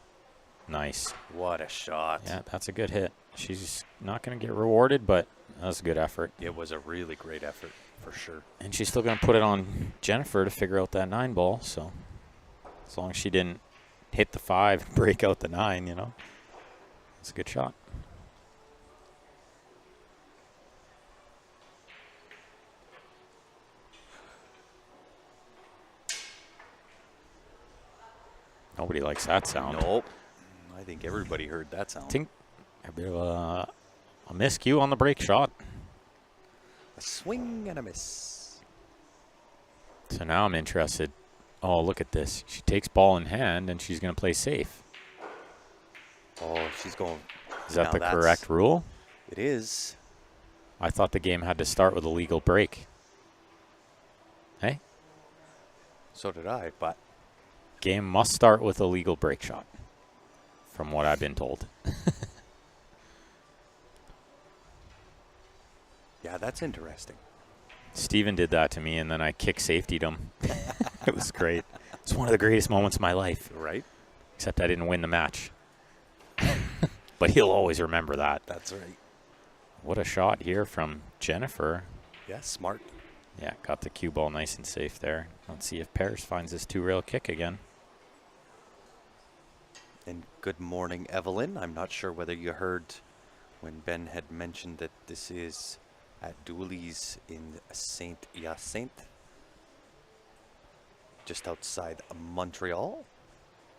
Speaker 1: Nice.
Speaker 2: What a shot.
Speaker 1: Yeah, that's a good hit. She's not going to get rewarded, but that was a good effort.
Speaker 2: It was a really great effort, for sure.
Speaker 1: And she's still going to put it on Jennifer to figure out that 9 ball. So as long as she didn't hit the 5 and break out the 9, you know, it's a good shot. Nobody likes that sound.
Speaker 2: Nope. I think everybody heard that sound.
Speaker 1: I think a bit of a miscue on the break shot.
Speaker 2: A swing and a miss.
Speaker 1: So now I'm interested. Oh, look at this. She takes ball in hand, and she's going to play safe.
Speaker 2: Oh, she's going.
Speaker 1: Is that
Speaker 2: now
Speaker 1: the
Speaker 2: that's-
Speaker 1: correct rule?
Speaker 2: It is.
Speaker 1: I thought the game had to start with a legal break. Hey?
Speaker 2: So did I, but
Speaker 1: Game must start with a legal break shot, from what I've been told.
Speaker 2: yeah, that's interesting.
Speaker 1: Steven did that to me, and then I kick safetied him. It was great. It's one of the greatest moments of my life,
Speaker 2: Right?
Speaker 1: except I didn't win the match. But he'll always remember that.
Speaker 2: That's right.
Speaker 1: What a shot here from Jennifer.
Speaker 2: Yeah, smart.
Speaker 1: Yeah, got the cue ball nice and safe there. Let's see if Paris finds this 2-rail kick again.
Speaker 2: And good morning, Evelyn. I'm not sure whether you heard when Ben had mentioned that this is at Dooley's in Saint Hyacinthe, just outside Montreal,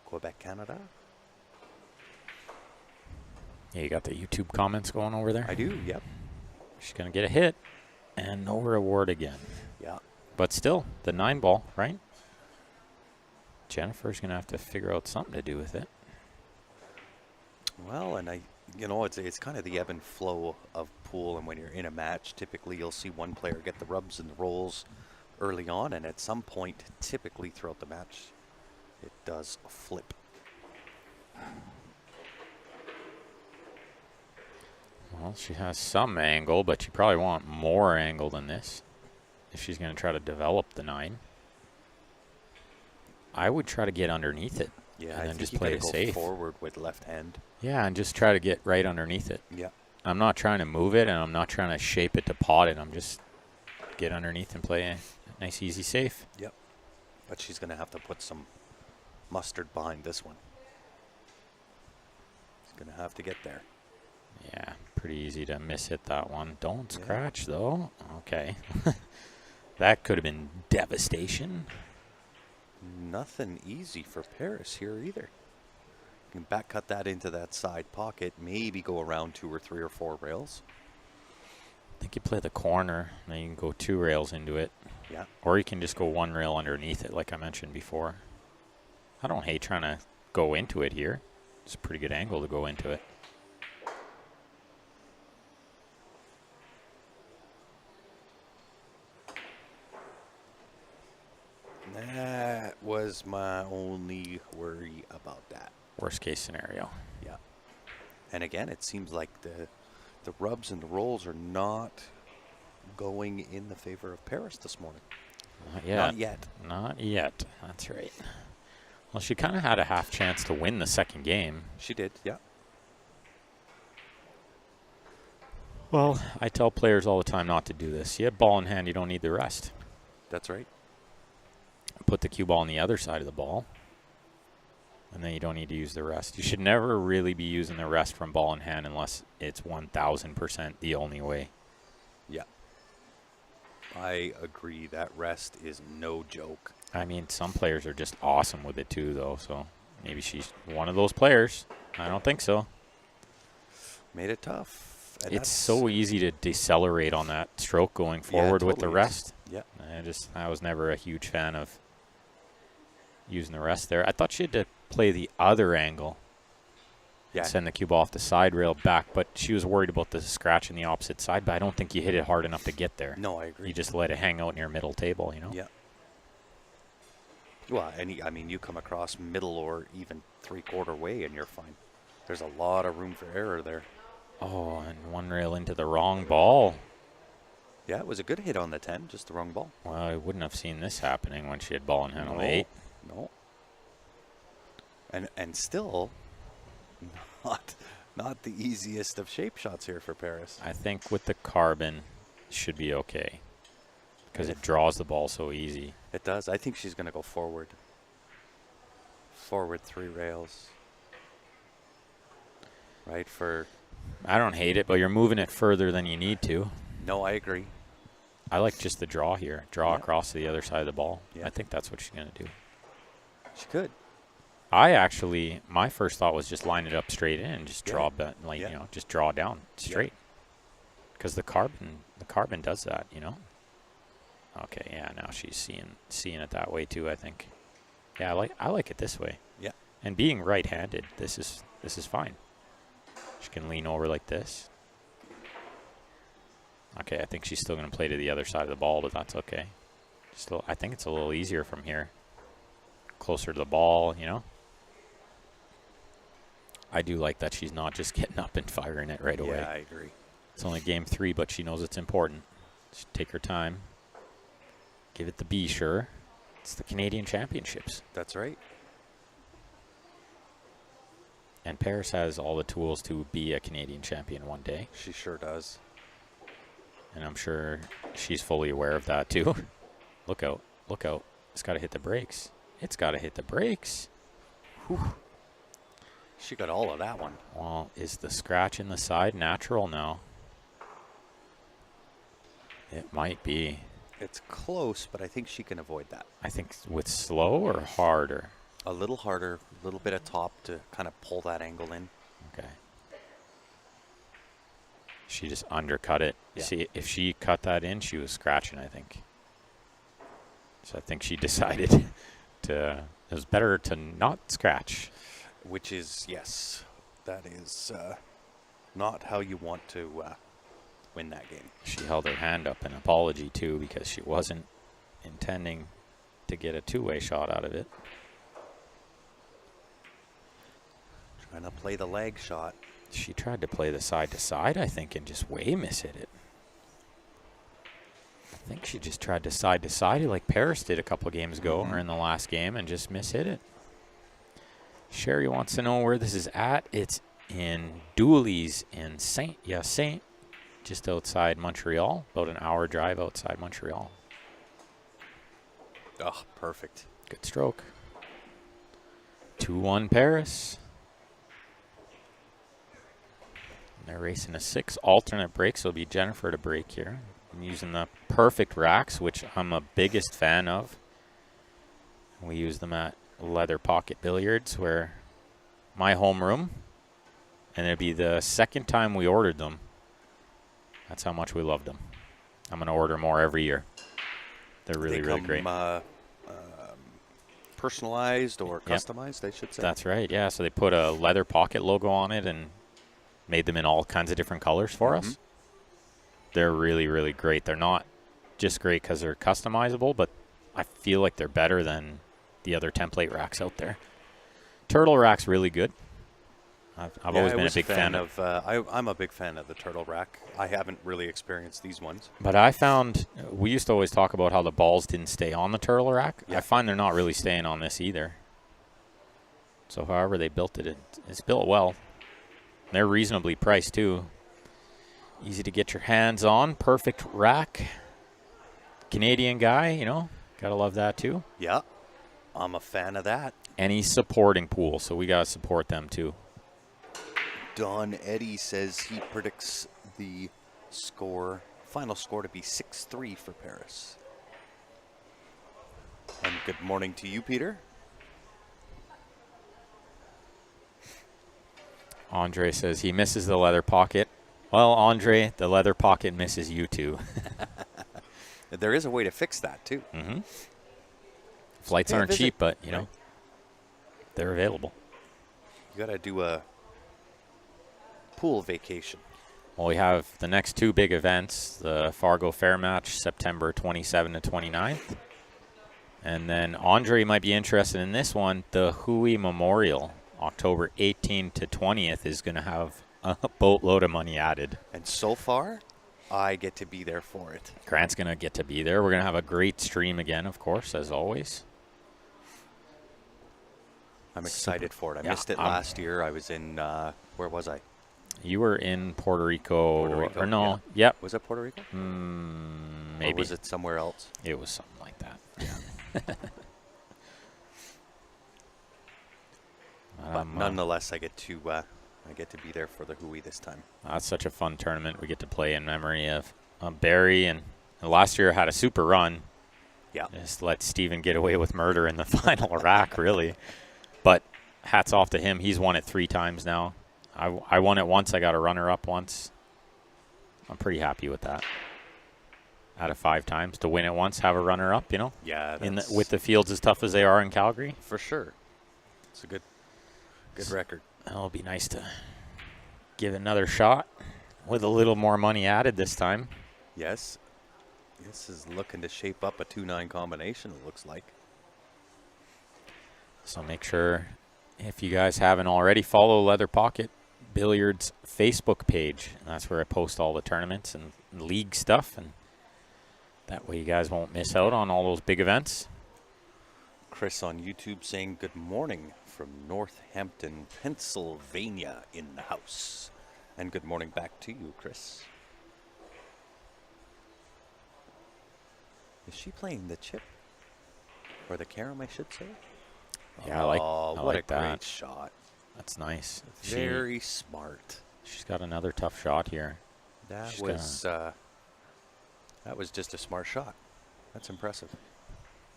Speaker 2: Quebec, Canada.
Speaker 1: Yeah, you got the YouTube comments going over there?
Speaker 2: I do, yep.
Speaker 1: She's going to get a hit and no reward again.
Speaker 2: Yeah.
Speaker 1: But still, the 9 ball, right? Jennifer's going to have to figure out something to do with it.
Speaker 2: Well, and it's kind of the ebb and flow of pool, and when you're in a match, typically you'll see one player get the rubs and the rolls early on, and at some point, typically throughout the match, it does flip.
Speaker 1: Well, she has some angle, but you probably want more angle than this if she's going to try to develop the 9. I would try to get underneath it.
Speaker 2: Yeah,
Speaker 1: and
Speaker 2: I
Speaker 1: then
Speaker 2: think
Speaker 1: just
Speaker 2: you
Speaker 1: play
Speaker 2: gotta
Speaker 1: it
Speaker 2: go
Speaker 1: safe.
Speaker 2: forward with left hand.
Speaker 1: Yeah, and just try to get right underneath it.
Speaker 2: Yeah.
Speaker 1: I'm not trying to move it, and I'm not trying to shape it to pot it. I'm just get underneath and play a nice, easy safe.
Speaker 2: Yep. But she's going to have to put some mustard behind this one. She's going to have to get there.
Speaker 1: Yeah, pretty easy to miss-hit that one. Don't
Speaker 2: Yeah.
Speaker 1: scratch, though. Okay. That could have been devastation.
Speaker 2: Nothing easy for Paris here either. You can back cut that into that side pocket, maybe go around 2 or 3 or 4 rails.
Speaker 1: I think you play the corner, and then you can go 2 rails into it.
Speaker 2: Yeah.
Speaker 1: Or you can just go 1 rail underneath it, like I mentioned before. I don't hate trying to go into it here. It's a pretty good angle to go into it.
Speaker 2: That was my only worry about that.
Speaker 1: Worst case scenario.
Speaker 2: Yeah. And again, it seems like the rubs and the rolls are not going in the favor of Paris this morning.
Speaker 1: Not yet.
Speaker 2: Not yet.
Speaker 1: Not yet. That's right. Well, she kind of had a half chance to win the second game.
Speaker 2: She did, yeah.
Speaker 1: Well, I tell players all the time not to do this. You have ball in hand, you don't need the rest.
Speaker 2: That's right.
Speaker 1: Put the cue ball on the other side of the ball, and then you don't need to use the rest. You should never really be using the rest from ball in hand unless it's 1,000% the only way.
Speaker 2: Yeah. I agree. That rest is no joke.
Speaker 1: I mean, some players are just awesome with it too, though, so maybe she's one of those players. I don't think so.
Speaker 2: Made it tough. And
Speaker 1: It's so easy to decelerate on that stroke going forward with the
Speaker 2: totally is.
Speaker 1: rest.
Speaker 2: Yeah.
Speaker 1: I was never a huge fan of using the rest there. I thought she had to play the other angle.
Speaker 2: Yeah.
Speaker 1: Send the cue ball off the side rail back, but she was worried about the scratch in the opposite side, but I don't think you hit it hard enough to get there.
Speaker 2: No, I agree.
Speaker 1: You just let it hang out near middle table, you know?
Speaker 2: Yeah. Well, I mean, you come across middle or even three-quarter way and you're fine. There's a lot of room for error there.
Speaker 1: Oh, and one rail into the wrong ball.
Speaker 2: Yeah, it was a good hit on the 10, just the wrong ball.
Speaker 1: Well, I wouldn't have seen this happening when she had ball in hand on the 8.
Speaker 2: No. And still not the easiest of shape shots here for Paris.
Speaker 1: I think with the carbon should be okay because it draws the ball so easy.
Speaker 2: It does. I think she's going to go forward. Forward 3 rails. Right for...
Speaker 1: I don't hate it, but you're moving it further than you need to.
Speaker 2: No, I agree.
Speaker 1: I like just the draw here. Draw across to the other side of the ball.
Speaker 2: Yeah.
Speaker 1: I think that's what she's going to do.
Speaker 2: She could.
Speaker 1: My first thought was just line it up straight in and just draw, just draw down straight. Because the carbon does that, you know. Okay, yeah, now she's seeing it that way too, I think. Yeah, I like it this way.
Speaker 2: Yeah.
Speaker 1: And being right-handed, this is fine. She can lean over like this. Okay, I think she's still going to play to the other side of the ball, but that's okay. I think it's a little easier from here. Closer to the ball, you know. I do like that she's not just getting up and firing it right away.
Speaker 2: Yeah, I agree.
Speaker 1: It's only game 3, but she knows it's important. Just take her time. Give it the B, sure. It's the Canadian Championships.
Speaker 2: That's right.
Speaker 1: And Paris has all the tools to be a Canadian champion one day.
Speaker 2: She sure does.
Speaker 1: And I'm sure she's fully aware of that too. Look out. Look out. It's got to hit the brakes. It's got to hit the brakes.
Speaker 2: Whew. She got all of that one.
Speaker 1: Well, is the scratch in the side natural now? It might be.
Speaker 2: It's close, but I think she can avoid that.
Speaker 1: I think with slow or harder?
Speaker 2: A little harder, a little bit of top to kind of pull that angle in.
Speaker 1: Okay. She just undercut it.
Speaker 2: Yeah.
Speaker 1: See, if she cut that in, she was scratching, I think. So I think she decided it was better to not scratch.
Speaker 2: Which is, yes, that is not how you want to win that game.
Speaker 1: She held her hand up in apology, too, because she wasn't intending to get a two-way shot out of it.
Speaker 2: Trying to play the leg shot.
Speaker 1: She tried to play the side-to-side, I think, and just way miss-hit it. I think she just tried to side-to-side it like Paris did a couple games ago or in the last game and just miss-hit it. Sherry wants to know where this is at. It's in Dooley's in Saint, just outside Montreal, about an hour drive outside Montreal.
Speaker 2: Oh, perfect.
Speaker 1: Good stroke. 2-1 Paris. And they're racing a 6 alternate break, so it'll be Jennifer to break here. I'm using the perfect racks, which I'm a biggest fan of. We use them at Leather Pocket Billiards, where my homeroom, and it'd be the second time we ordered them. That's how much we love them. I'm going to order more every year. They're really, really great.
Speaker 2: Personalized or customized, I should say.
Speaker 1: That's right, yeah. So they put a Leather Pocket logo on it and made them in all kinds of different colors for us. They're really, really great. They're not just great because they're customizable, but I feel like they're better than the other template racks out there. Turtle rack's really good. I've always been a big fan of.
Speaker 2: I'm a big fan of the turtle rack. I haven't really experienced these ones.
Speaker 1: But I found we used to always talk about how the balls didn't stay on the turtle rack.
Speaker 2: Yeah.
Speaker 1: I find they're not really staying on this either. So however they built it, it's built well. They're reasonably priced too. Easy to get your hands on. Perfect rack. Canadian guy, you know, gotta love that too.
Speaker 2: Yeah, I'm a fan of that.
Speaker 1: And he's supporting Pool, so we gotta support them too.
Speaker 2: Don Eddy says he predicts the final score to be 6-3 for Paris. And good morning to you, Peter.
Speaker 1: Andre says he misses the leather pocket. Well, Andre, the leather pocket misses you too.
Speaker 2: There is a way to fix that too.
Speaker 1: Mm-hmm. Flights
Speaker 2: Pay a
Speaker 1: aren't
Speaker 2: visit,
Speaker 1: cheap, but, you know,
Speaker 2: right?
Speaker 1: they're available.
Speaker 2: You got to do a pool vacation.
Speaker 1: Well, we have the next two big events, the Fargo Fair match, September 27 to 29th. And then Andre might be interested in this one, the Hui Memorial, October 18 to 20th, is going to have a boatload of money added.
Speaker 2: And so far, I get to be there for it.
Speaker 1: Grant's going to get to be there. We're going to have a great stream again, of course, as always.
Speaker 2: I'm excited for it. I
Speaker 1: Yeah,
Speaker 2: missed it last year. I was in, where was I?
Speaker 1: You were in Puerto Rico.
Speaker 2: Puerto Rico,
Speaker 1: Or no,
Speaker 2: yeah.
Speaker 1: yep.
Speaker 2: Was it Puerto Rico?
Speaker 1: Maybe.
Speaker 2: Or was it somewhere else?
Speaker 1: It was something like that.
Speaker 2: But nonetheless, I get to be there for the Hui this time.
Speaker 1: That's such a fun tournament. We get to play in memory of Barry. And last year had a super run.
Speaker 2: Yeah.
Speaker 1: Just let Steven get away with murder in the final rack, really. But hats off to him. He's won it 3 times now. I won it once. I got a runner-up once. I'm pretty happy with that. Out of 5 times. To win it once, have a runner-up, you know?
Speaker 2: Yeah.
Speaker 1: With the fields as tough as they are in Calgary.
Speaker 2: For sure. It's a good record.
Speaker 1: It'll be nice to give it another shot with a little more money added this time.
Speaker 2: Yes. This is looking to shape up a 2-9 combination, it looks like.
Speaker 1: So make sure, if you guys haven't already, follow Leather Pocket Billiards Facebook page. And that's where I post all the tournaments and league stuff. And that way you guys won't miss out on all those big events.
Speaker 2: Chris on YouTube saying good morning from Northampton, Pennsylvania in the house. And good morning back to you, Chris. Is she playing the chip? Or the carom, I should say?
Speaker 1: Yeah, I
Speaker 2: what
Speaker 1: like
Speaker 2: a great
Speaker 1: that.
Speaker 2: shot.
Speaker 1: That's nice.
Speaker 2: Very smart.
Speaker 1: She's got another tough shot here.
Speaker 2: That
Speaker 1: She's
Speaker 2: was just a smart shot. That's impressive.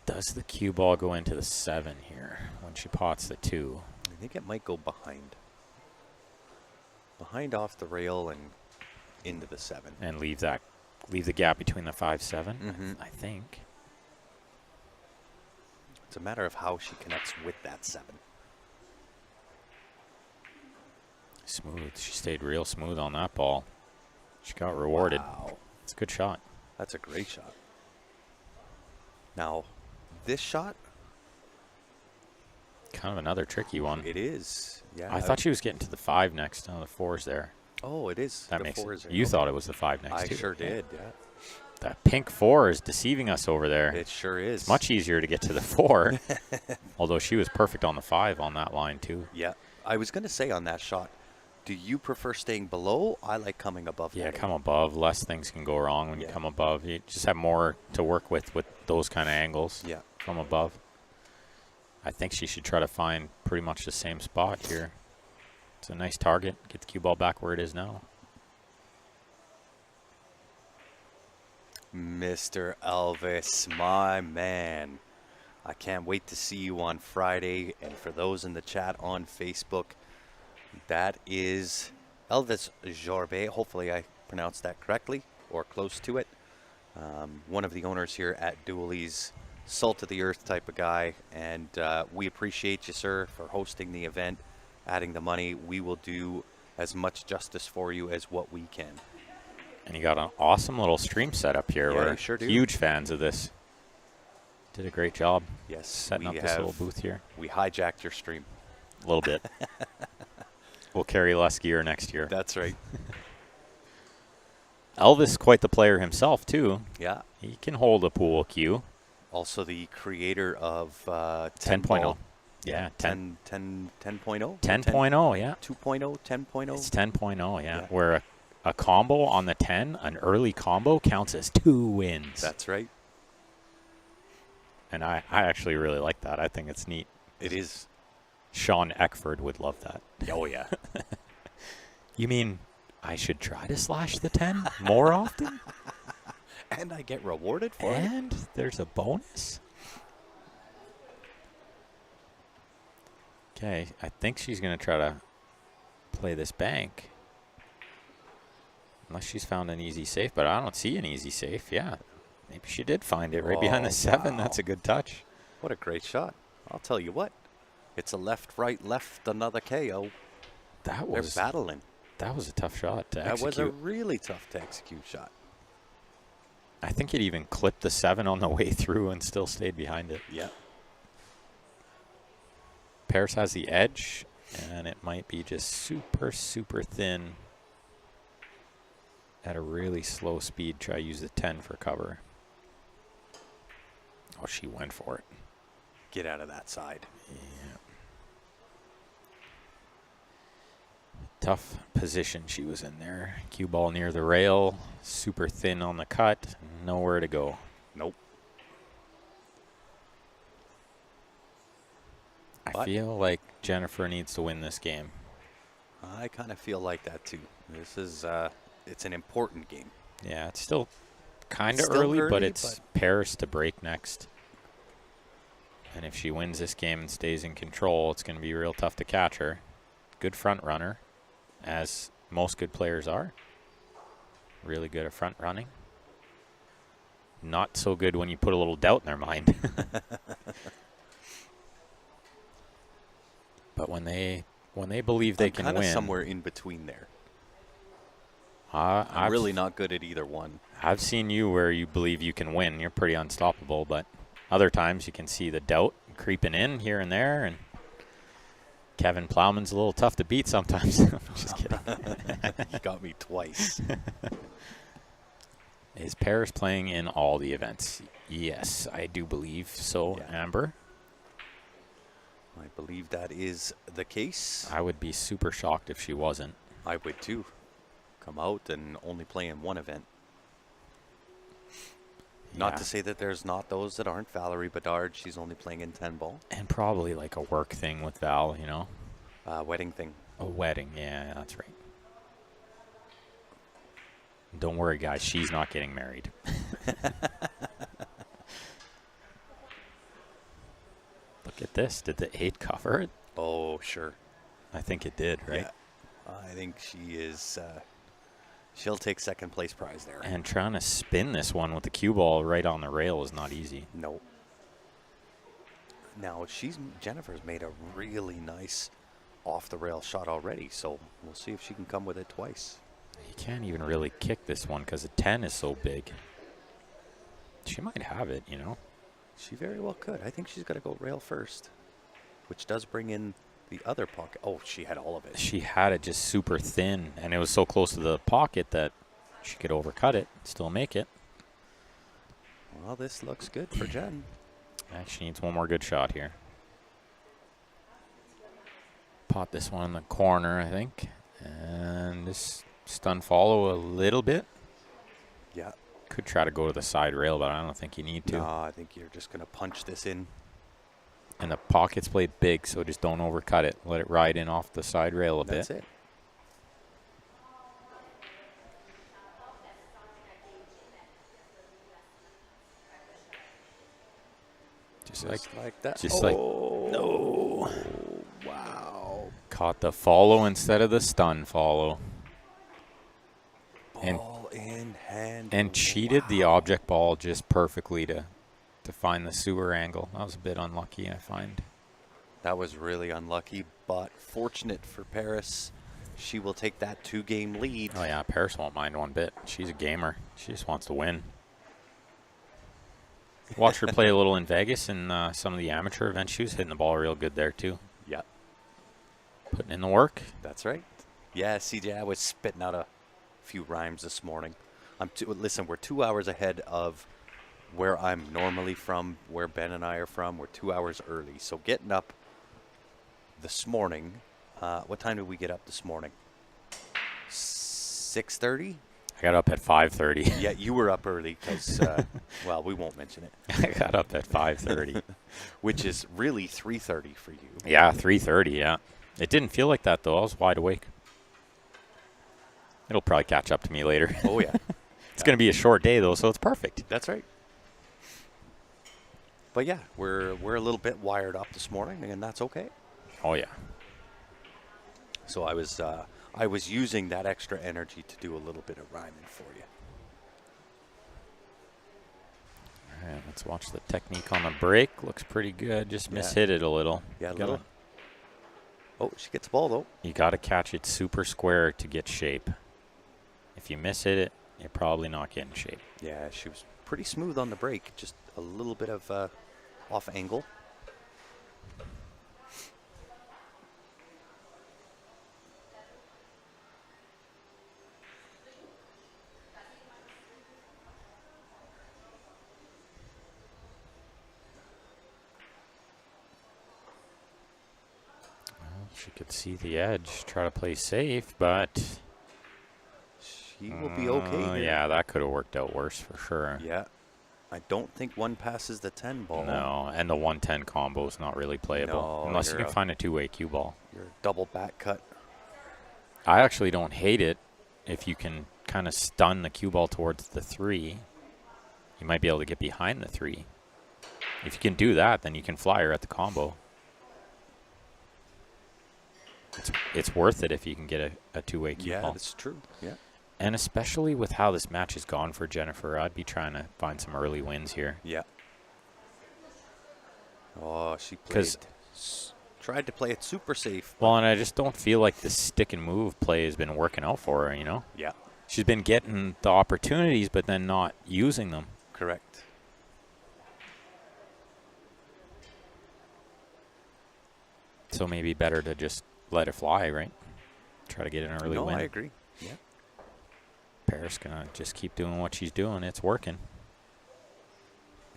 Speaker 1: Does the cue ball go into the 7 here when she pots the 2?
Speaker 2: I think it might go behind. Behind off the rail and into the 7.
Speaker 1: And leave the gap between the 5-7,
Speaker 2: Mhm.
Speaker 1: I think.
Speaker 2: It's a matter of how she connects with that 7.
Speaker 1: Smooth. She stayed real smooth on that ball. She got rewarded.
Speaker 2: Wow.
Speaker 1: It's a good shot.
Speaker 2: That's a great shot. Now, this shot,
Speaker 1: Kind of another tricky one.
Speaker 2: it is. Yeah.
Speaker 1: I thought she was getting to the 5 next. Oh, the 4's there.
Speaker 2: Oh, it is.
Speaker 1: That
Speaker 2: the
Speaker 1: makes
Speaker 2: 4
Speaker 1: sense.
Speaker 2: is
Speaker 1: You thought it was the 5 next.
Speaker 2: I
Speaker 1: too.
Speaker 2: sure
Speaker 1: Yeah.
Speaker 2: did, yeah.
Speaker 1: That pink 4 is deceiving us over there.
Speaker 2: It sure is.
Speaker 1: It's much easier to get to the 4. Although she was perfect on the 5 on that line, too.
Speaker 2: Yeah. I was going to say on that shot, do you prefer staying below? I like coming above.
Speaker 1: Yeah,
Speaker 2: the
Speaker 1: come above. Less things can go wrong when you
Speaker 2: Yeah.
Speaker 1: come above. You just have more to work with those kind of angles
Speaker 2: Yeah.
Speaker 1: from above. I think she should try to find pretty much the same spot here. It's a nice target. Get the cue ball back where it is now.
Speaker 2: Mr. Elvis, my man. I can't wait to see you on Friday. And for those in the chat on Facebook, that is Elvis Jorbet. Hopefully I pronounced that correctly or close to it. One of the owners here at Dooley's, salt of the earth type of guy. And we appreciate you, sir, for hosting the event, adding the money. We will do as much justice for you as what we can.
Speaker 1: And you got an awesome little stream set up here.
Speaker 2: Yeah,
Speaker 1: We're
Speaker 2: you sure do.
Speaker 1: huge fans of this. Did a great job
Speaker 2: Yes,
Speaker 1: setting up
Speaker 2: we
Speaker 1: this
Speaker 2: have.
Speaker 1: little booth here.
Speaker 2: We hijacked your stream.
Speaker 1: A little bit. We'll carry less gear next year.
Speaker 2: That's right.
Speaker 1: Elvis, quite the player himself, too.
Speaker 2: Yeah.
Speaker 1: He can hold a pool cue.
Speaker 2: Also the creator of
Speaker 1: 10.0. Yeah,
Speaker 2: 10, 10.0?
Speaker 1: 10.0, yeah.
Speaker 2: 2.0, 10.0?
Speaker 1: It's 10.0, yeah.
Speaker 2: Yeah.
Speaker 1: Where a combo on the 10, an early combo, counts as 2 wins.
Speaker 2: That's right.
Speaker 1: And I actually really like that. I think it's neat.
Speaker 2: It is.
Speaker 1: Sean Eckford would love that.
Speaker 2: Oh, yeah.
Speaker 1: You mean I should try to slash the 10 more often?
Speaker 2: And I get rewarded for it.
Speaker 1: And there's a bonus? Okay, I think she's going to try to play this bank. Unless she's found an easy safe, but I don't see an easy safe. Yeah. Maybe she did find it right behind the 7.
Speaker 2: Wow.
Speaker 1: That's a good touch.
Speaker 2: What a great shot. I'll tell you what. It's a left, right, left, another KO.
Speaker 1: That
Speaker 2: They're
Speaker 1: was
Speaker 2: battling.
Speaker 1: that was a tough shot to
Speaker 2: That
Speaker 1: execute.
Speaker 2: was a really tough to execute shot.
Speaker 1: I think it even clipped the 7 on the way through and still stayed behind it.
Speaker 2: Yeah.
Speaker 1: Paris has the edge, and it might be just super, super thin at a really slow speed. Try to use the 10 for cover. Oh, she went for it.
Speaker 2: Get out of that side.
Speaker 1: Yeah. Tough position she was in there. Cue ball near the rail, super thin on the cut, nowhere to go.
Speaker 2: Nope.
Speaker 1: I feel like Jennifer needs to win this game.
Speaker 2: I kind of feel like that too. This is, it's an important game.
Speaker 1: Yeah, it's still kind of
Speaker 2: Still
Speaker 1: early, but
Speaker 2: early,
Speaker 1: it's Paris to break next. And if she wins this game and stays in control, it's going to be real tough to catch her. Good front runner, as most good players are. Really good at front running. Not so good when you put a little doubt in their mind. But when they believe they can
Speaker 2: kind of
Speaker 1: win,
Speaker 2: somewhere in between there.
Speaker 1: I'm
Speaker 2: I'm really not good at either one.
Speaker 1: I've seen you where you believe you can win. You're pretty unstoppable, but other times you can see the doubt creeping in here and there. And Kevin Plowman's a little tough to beat sometimes. I'm just kidding.
Speaker 2: He got me twice.
Speaker 1: Is Paris playing in all the events? Yes, I do believe so,
Speaker 2: Yeah.
Speaker 1: Amber.
Speaker 2: I believe that is the case.
Speaker 1: I would be super shocked if she wasn't.
Speaker 2: I would too. Come out and only play in one event. Not
Speaker 1: Yeah.
Speaker 2: to say that there's not those that aren't. Valerie Bedard, she's only playing in 10 ball.
Speaker 1: And probably like a work thing with Val, you know?
Speaker 2: Wedding thing.
Speaker 1: A wedding, yeah, that's right. Don't worry, guys, she's not getting married. Look at this. Did the 8 cover it?
Speaker 2: Oh, sure.
Speaker 1: I think it did, right?
Speaker 2: Yeah. I think she is. She'll take second place prize there.
Speaker 1: And trying to spin this one with the cue ball right on the rail is not easy.
Speaker 2: No. Now Jennifer's made a really nice off the rail shot already, so we'll see if she can come with it twice.
Speaker 1: You can't even really kick this one because the 10 is so big. She might have it, you know?
Speaker 2: She very well could. I think she's got to go rail first, which does bring in the other pocket. Oh, she had all of it.
Speaker 1: She had it just super thin, and it was so close to the pocket that she could overcut it, still make it.
Speaker 2: Well, this looks good for Jen.
Speaker 1: She needs one more good shot here. Pot this one in the corner, I think. And this stun follow a little bit.
Speaker 2: Yeah.
Speaker 1: Could try to go to the side rail, but I don't think you need to.
Speaker 2: No, I think you're just going to punch this in.
Speaker 1: And the pocket's played big, so just don't overcut it. Let it ride in off the side rail a bit.
Speaker 2: That's it.
Speaker 1: Just
Speaker 2: like that.
Speaker 1: Just like,
Speaker 2: no. Wow.
Speaker 1: Caught the follow instead of the stun follow.
Speaker 2: Ball in hand.
Speaker 1: And cheated the object ball just perfectly to find the sewer angle. That was a bit unlucky, I find.
Speaker 2: That was really unlucky, but fortunate for Paris. She will take that 2-game lead.
Speaker 1: Oh, yeah, Paris won't mind one bit. She's a gamer. She just wants to win. Watched her play a little in Vegas and some of the amateur events. She was hitting the ball real good there, too.
Speaker 2: Yeah.
Speaker 1: Putting in the work.
Speaker 2: That's right. Yeah, CJ, I was spitting out a few rhymes this morning. Listen, we're 2 hours ahead of where I'm normally from, where Ben and I are from. We're 2 hours early. So getting up this morning, what time did we get up this morning? 6:30?
Speaker 1: I got up at 5:30.
Speaker 2: Yeah, you were up early because, well, we won't mention it.
Speaker 1: I got up at 5:30.
Speaker 2: Which is really 3:30 for you.
Speaker 1: Yeah, 3:30, yeah. It didn't feel like that, though. I was wide awake. It'll probably catch up to me later.
Speaker 2: Oh, yeah.
Speaker 1: It's going to be a short day, though, so it's perfect.
Speaker 2: That's right. But, yeah, we're a little bit wired up this morning, and that's okay.
Speaker 1: Oh, yeah.
Speaker 2: So I was using that extra energy to do a little bit of rhyming for you.
Speaker 1: Let's watch the technique on the break. Looks pretty good. Just mishit it a little.
Speaker 2: Yeah, a little. Oh, she gets the ball, though.
Speaker 1: You got to catch it super square to get shape. If you miss it, you're probably not getting shape.
Speaker 2: Yeah, she was pretty smooth on the break. Just a little bit of off angle.
Speaker 1: She could see the edge, try to play safe, but
Speaker 2: she will be okay here.
Speaker 1: Yeah, that could have worked out worse for sure.
Speaker 2: Yeah. I don't think one passes the 10 ball.
Speaker 1: No, and the 110 combo is not really playable.
Speaker 2: No,
Speaker 1: unless you can find a two-way cue ball.
Speaker 2: Your double back cut.
Speaker 1: I actually don't hate it if you can kind of stun the cue ball towards the 3. You might be able to get behind the 3. If you can do that, then you can fly her at the combo. It's worth it if you can get a two-way cue ball.
Speaker 2: Yeah, that's true. Yeah.
Speaker 1: And especially with how this match has gone for Jennifer, I'd be trying to find some early wins here.
Speaker 2: Yeah. Oh, she tried to play it super safe.
Speaker 1: Well, and I just don't feel like the stick and move play has been working out for her, you know?
Speaker 2: Yeah.
Speaker 1: She's been getting the opportunities, but then not using them.
Speaker 2: Correct.
Speaker 1: So maybe better to just let it fly, right? Try to get an early win.
Speaker 2: No, I agree. Yeah.
Speaker 1: Paris gonna just keep doing what she's doing. It's working.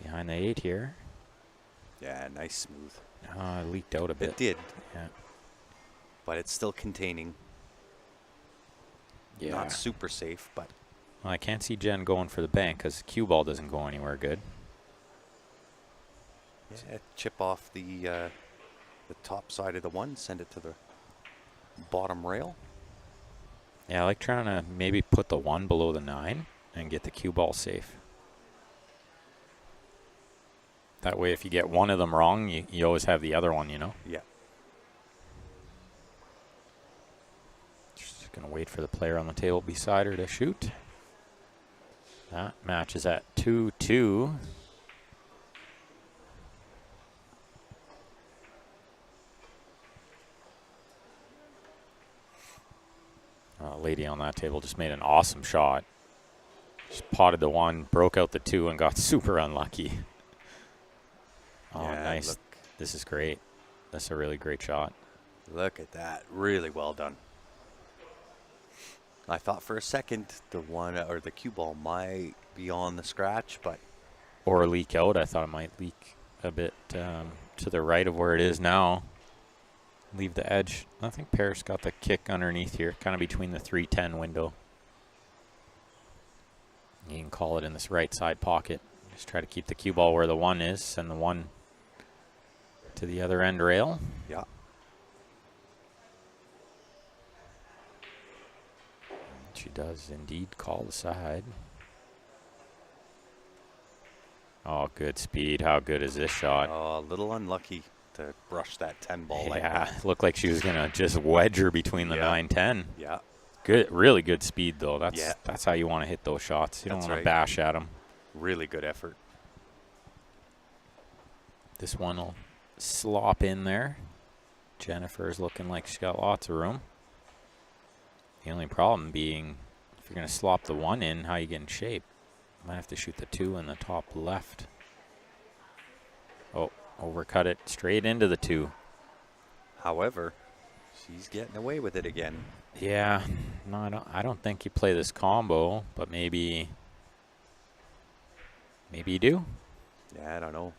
Speaker 1: Behind the 8 here.
Speaker 2: Yeah, nice smooth.
Speaker 1: It leaked out a bit.
Speaker 2: It did.
Speaker 1: Yeah.
Speaker 2: But it's still containing.
Speaker 1: Yeah.
Speaker 2: Not super safe, but.
Speaker 1: Well, I can't see Jen going for the bank because cue ball doesn't go anywhere good.
Speaker 2: Yeah, chip off the top side of the 1, send it to the bottom rail.
Speaker 1: Yeah, I like trying to maybe put the 1 below the 9 and get the cue ball safe. That way, if you get one of them wrong, you always have the other one, you know?
Speaker 2: Yeah.
Speaker 1: Just going to wait for the player on the table beside her to shoot. That match is at 2-2. Lady on that table just made an awesome shot. Just potted the 1, broke out the 2, and got super unlucky. Oh,
Speaker 2: yeah,
Speaker 1: nice.
Speaker 2: Look.
Speaker 1: This is great. That's a really great shot.
Speaker 2: Look at that. Really well done. I thought for a second the 1 or the cue ball might be on the scratch, but.
Speaker 1: Or leak out. I thought it might leak a bit to the right of where it is now. Leave the edge. I think Paris got the kick underneath here, kind of between the 310 window. You can call it in this right side pocket. Just try to keep the cue ball where the 1 is, send the 1 to the other end rail.
Speaker 2: Yeah.
Speaker 1: She does indeed call the side. Oh, good speed. How good is this shot?
Speaker 2: Oh, a little unlucky to brush that 10 ball like
Speaker 1: Yeah,
Speaker 2: that.
Speaker 1: looked like she was going to just wedge her between the
Speaker 2: Yeah.
Speaker 1: 9-10.
Speaker 2: Yeah.
Speaker 1: Good, really good speed, though. That's how you want to hit those shots. You don't
Speaker 2: That's
Speaker 1: want to
Speaker 2: right.
Speaker 1: bash at them.
Speaker 2: Really good effort.
Speaker 1: This one will slop in there. Jennifer's looking like she's got lots of room. The only problem being, if you're going to slop the 1 in, how you get in shape? Might have to shoot the 2 in the top left. Oh, overcut it straight into the 2.
Speaker 2: However, she's getting away with it again.
Speaker 1: Yeah, no, I don't think you play this combo, but maybe you do.
Speaker 2: Yeah, I don't know.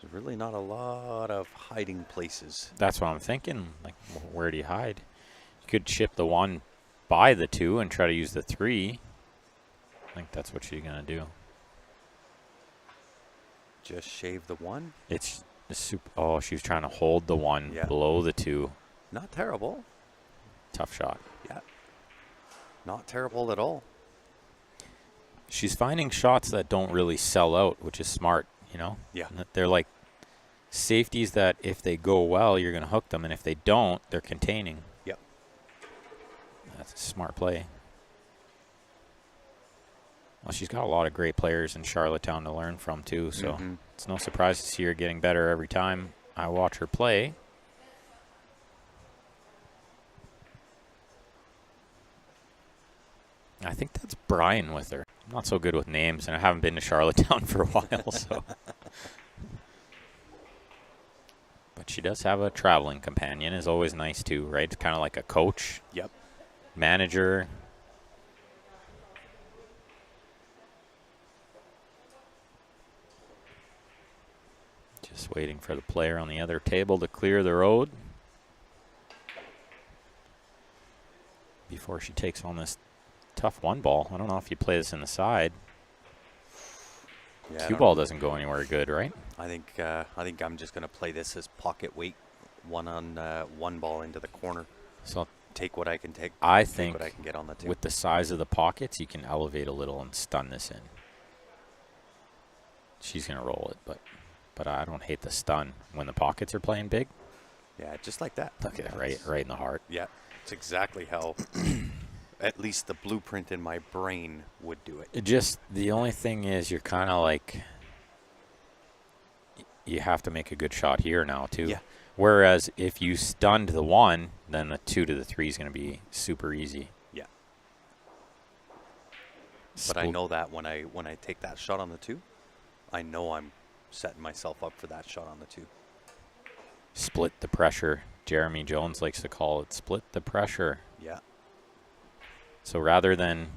Speaker 2: There's really not a lot of hiding places.
Speaker 1: That's what I'm thinking. Like, where do you hide? You could chip the 1 by the 2 and try to use the 3. I think that's what she's gonna do.
Speaker 2: Just shave the 1.
Speaker 1: It's super. Oh, she was trying to hold the 1
Speaker 2: Yeah.
Speaker 1: below the 2.
Speaker 2: Not terrible.
Speaker 1: Tough shot.
Speaker 2: Yeah. Not terrible at all.
Speaker 1: She's finding shots that don't really sell out, which is smart, you know?
Speaker 2: Yeah.
Speaker 1: They're like safeties that if they go well, you're going to hook them, and if they don't, they're containing.
Speaker 2: Yep.
Speaker 1: That's a smart play. Well, she's got a lot of great players in Charlottetown to learn from, too. So it's no surprise to see her getting better every time I watch her play. I think that's Brian with her. I'm not so good with names, and I haven't been to Charlottetown for a while, so. But she does have a traveling companion. Is always nice, too, right? It's kind of like a coach.
Speaker 2: Yep.
Speaker 1: Manager. Just waiting for the player on the other table to clear the road before she takes on this tough one ball. I don't know if you play this in the side.
Speaker 2: Yeah,
Speaker 1: Cue ball doesn't go anywhere good, right?
Speaker 2: I think I'm just going to play this as pocket weight, one ball into the corner.
Speaker 1: So
Speaker 2: Take what I can take.
Speaker 1: I
Speaker 2: take
Speaker 1: think
Speaker 2: what I can get on the two.
Speaker 1: with the size of the pockets, you can elevate a little and stun this in. She's going to roll it, but I don't hate the stun when the pockets are playing big.
Speaker 2: Yeah, just like that.
Speaker 1: Look at it, right in the heart.
Speaker 2: Yeah, it's exactly how at least the blueprint in my brain would do it.
Speaker 1: It just, the only thing is you're kind of like, you have to make a good shot here now, too.
Speaker 2: Yeah.
Speaker 1: Whereas if you stunned the 1, then the 2 to the 3 is going to be super easy.
Speaker 2: Yeah. But I know that when I take that shot on the 2, I know I'm setting myself up for that shot on the 2.
Speaker 1: Split the pressure. Jeremy Jones likes to call it split the pressure.
Speaker 2: Yeah.
Speaker 1: So rather than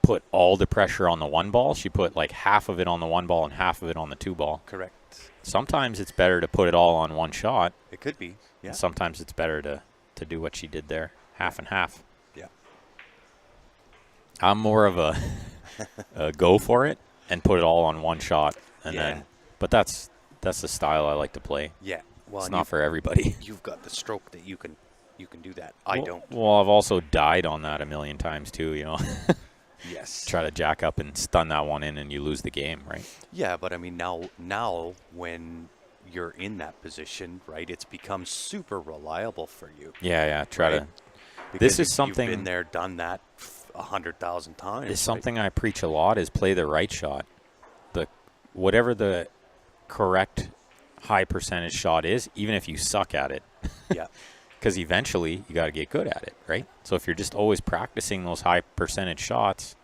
Speaker 1: put all the pressure on the 1 ball, she put like half of it on the 1 ball and half of it on the 2 ball.
Speaker 2: Correct.
Speaker 1: Sometimes it's better to put it all on one shot.
Speaker 2: It could be. Yeah.
Speaker 1: And sometimes it's better to do what she did there, half and half.
Speaker 2: Yeah.
Speaker 1: I'm more of a go for it and put it all on one shot, and then. But that's the style I like to play.
Speaker 2: Yeah. Well,
Speaker 1: It's not for everybody.
Speaker 2: You've got the stroke that you can do that. I don't.
Speaker 1: Well, I've also died on that a million times too. You know.
Speaker 2: Yes.
Speaker 1: Try to jack up and stun that one in, and you lose the game, right?
Speaker 2: Yeah, but I mean now when you're in that position, right, it's become super reliable for you.
Speaker 1: Yeah. Try
Speaker 2: Right.
Speaker 1: to.
Speaker 2: Because
Speaker 1: This is something.
Speaker 2: You've been there, done that 100,000 times.
Speaker 1: Is something I preach a lot is play the right shot. Whatever the correct high percentage shot is, even if you suck at it.
Speaker 2: Yeah.
Speaker 1: Because eventually you got to get good at it, right? So if you're just always practicing those high percentage shots,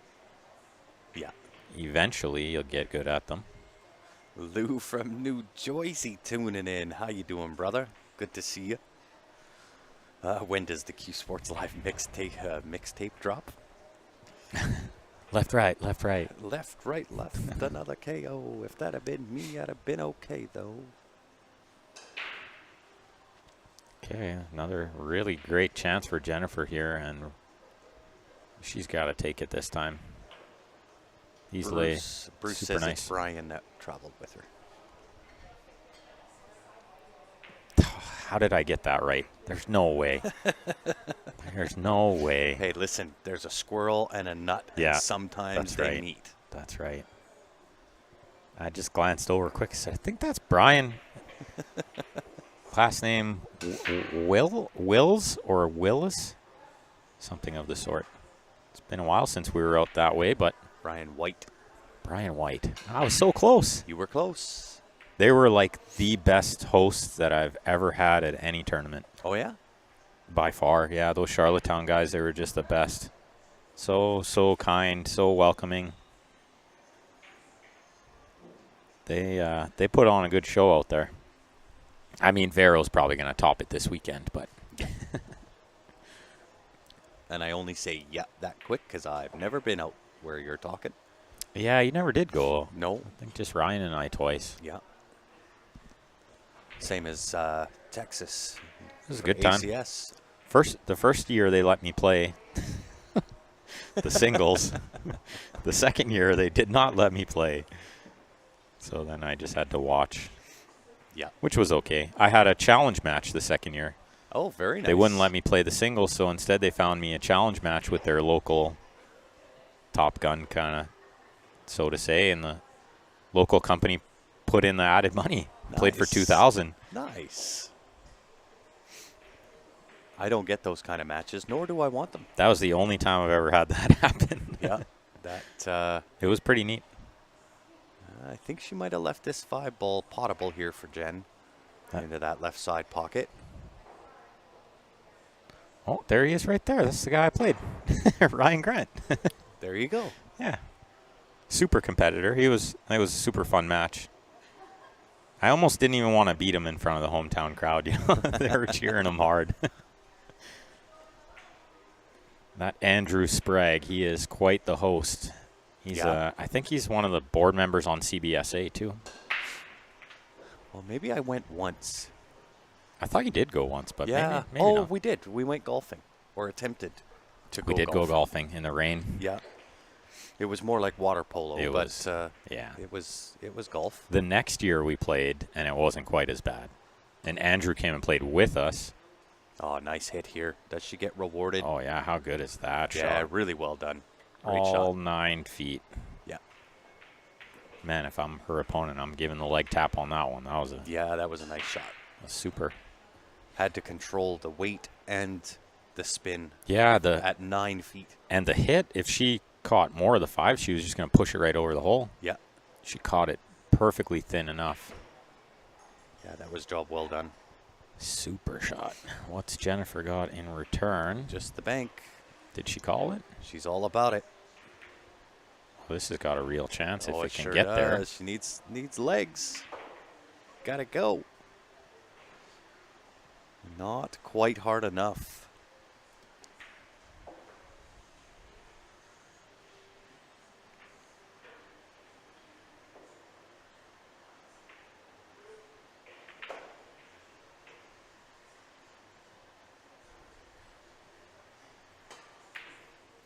Speaker 2: Yeah.
Speaker 1: eventually you'll get good at them.
Speaker 2: Lou from New Jersey tuning in. How you doing, brother? Good to see you. When does the Q Sports Live mixtape drop?
Speaker 1: Left, right, left, right.
Speaker 2: Left, right, left. Another KO. If that had been me, I'd have been okay, though.
Speaker 1: Okay, another really great chance for Jennifer here, and she's got to take it this time. Easily.
Speaker 2: Bruce
Speaker 1: super
Speaker 2: says
Speaker 1: nice.
Speaker 2: it's Brian that traveled with her.
Speaker 1: How did I get that right? There's no way. There's no way.
Speaker 2: Hey, listen, there's a squirrel and a nut,
Speaker 1: Yeah,
Speaker 2: and sometimes
Speaker 1: that's
Speaker 2: they
Speaker 1: right.
Speaker 2: meet.
Speaker 1: That's right. I just glanced over quick and said, I think that's Brian. Last name Wills or Willis? Something of the sort. It's been a while since we were out that way, but
Speaker 2: Brian White.
Speaker 1: Brian White. I was so close.
Speaker 2: You were close.
Speaker 1: They were like the best hosts that I've ever had at any tournament.
Speaker 2: Oh, yeah?
Speaker 1: By far. Yeah, those Charlottetown guys, they were just the best. So kind, so welcoming. They put on a good show out there. I mean, Vero's probably going to top it this weekend, but
Speaker 2: And I only say yeah that quick because I've never been out where you're talking.
Speaker 1: yeah, you never did go.
Speaker 2: No.
Speaker 1: I think just Ryan and I twice.
Speaker 2: Yeah. Same as Texas.
Speaker 1: It was a good time.
Speaker 2: ACS.
Speaker 1: The first year they let me play the singles. The second year they did not let me play. So then I just had to watch.
Speaker 2: Yeah.
Speaker 1: Which was okay. I had a challenge match the second year.
Speaker 2: Oh, very nice.
Speaker 1: They wouldn't let me play the singles, so instead they found me a challenge match with their local Top Gun, kind of, so to say, and the local company put in the added money. Played for
Speaker 2: Nice.
Speaker 1: $2,000.
Speaker 2: Nice. I don't get those kind of matches, nor do I want them.
Speaker 1: That was the only time I've ever had that happen.
Speaker 2: Yeah. That
Speaker 1: It was pretty neat.
Speaker 2: I think she might have left this 5-ball potable here for Jen into that left side pocket.
Speaker 1: Oh, there he is right there. That's the guy I played. Ryan Grant.
Speaker 2: There you go.
Speaker 1: Yeah. Super competitor. It was a super fun match. I almost didn't even want to beat him in front of the hometown crowd. You know, they were cheering him hard. That Andrew Sprague, he is quite the host. He's I think he's one of the board members on CBSA too.
Speaker 2: Well, maybe I went once.
Speaker 1: I thought you did go once, but
Speaker 2: Yeah.
Speaker 1: maybe
Speaker 2: Oh,
Speaker 1: not.
Speaker 2: we did. We went golfing, or attempted to go.
Speaker 1: We did
Speaker 2: golfing.
Speaker 1: go golfing in the rain.
Speaker 2: Yeah. It was more like water polo,
Speaker 1: It
Speaker 2: but
Speaker 1: was, yeah.
Speaker 2: it was golf.
Speaker 1: The next year we played, and it wasn't quite as bad. And Andrew came and played with us.
Speaker 2: Oh, nice hit here. Does she get rewarded?
Speaker 1: Oh, yeah. How good is that
Speaker 2: yeah,
Speaker 1: shot?
Speaker 2: really well done. Great
Speaker 1: All
Speaker 2: shot.
Speaker 1: 9 feet.
Speaker 2: Yeah.
Speaker 1: Man, if I'm her opponent, I'm giving the leg tap on that one. That was
Speaker 2: Yeah, that was a nice shot.
Speaker 1: a super.
Speaker 2: Had to control the weight and the spin
Speaker 1: Yeah,
Speaker 2: at 9 feet.
Speaker 1: and the hit, if she caught more of the 5, she was just going to push it right over the hole.
Speaker 2: Yeah.
Speaker 1: She caught it perfectly thin enough.
Speaker 2: Yeah, that was job well done.
Speaker 1: Super shot. What's Jennifer got in return?
Speaker 2: Just the bank.
Speaker 1: Did she call it?
Speaker 2: She's all about it.
Speaker 1: Well, this has got a real chance if
Speaker 2: Oh,
Speaker 1: it can
Speaker 2: sure
Speaker 1: get there.
Speaker 2: does. She needs legs. Gotta go. Not quite hard enough.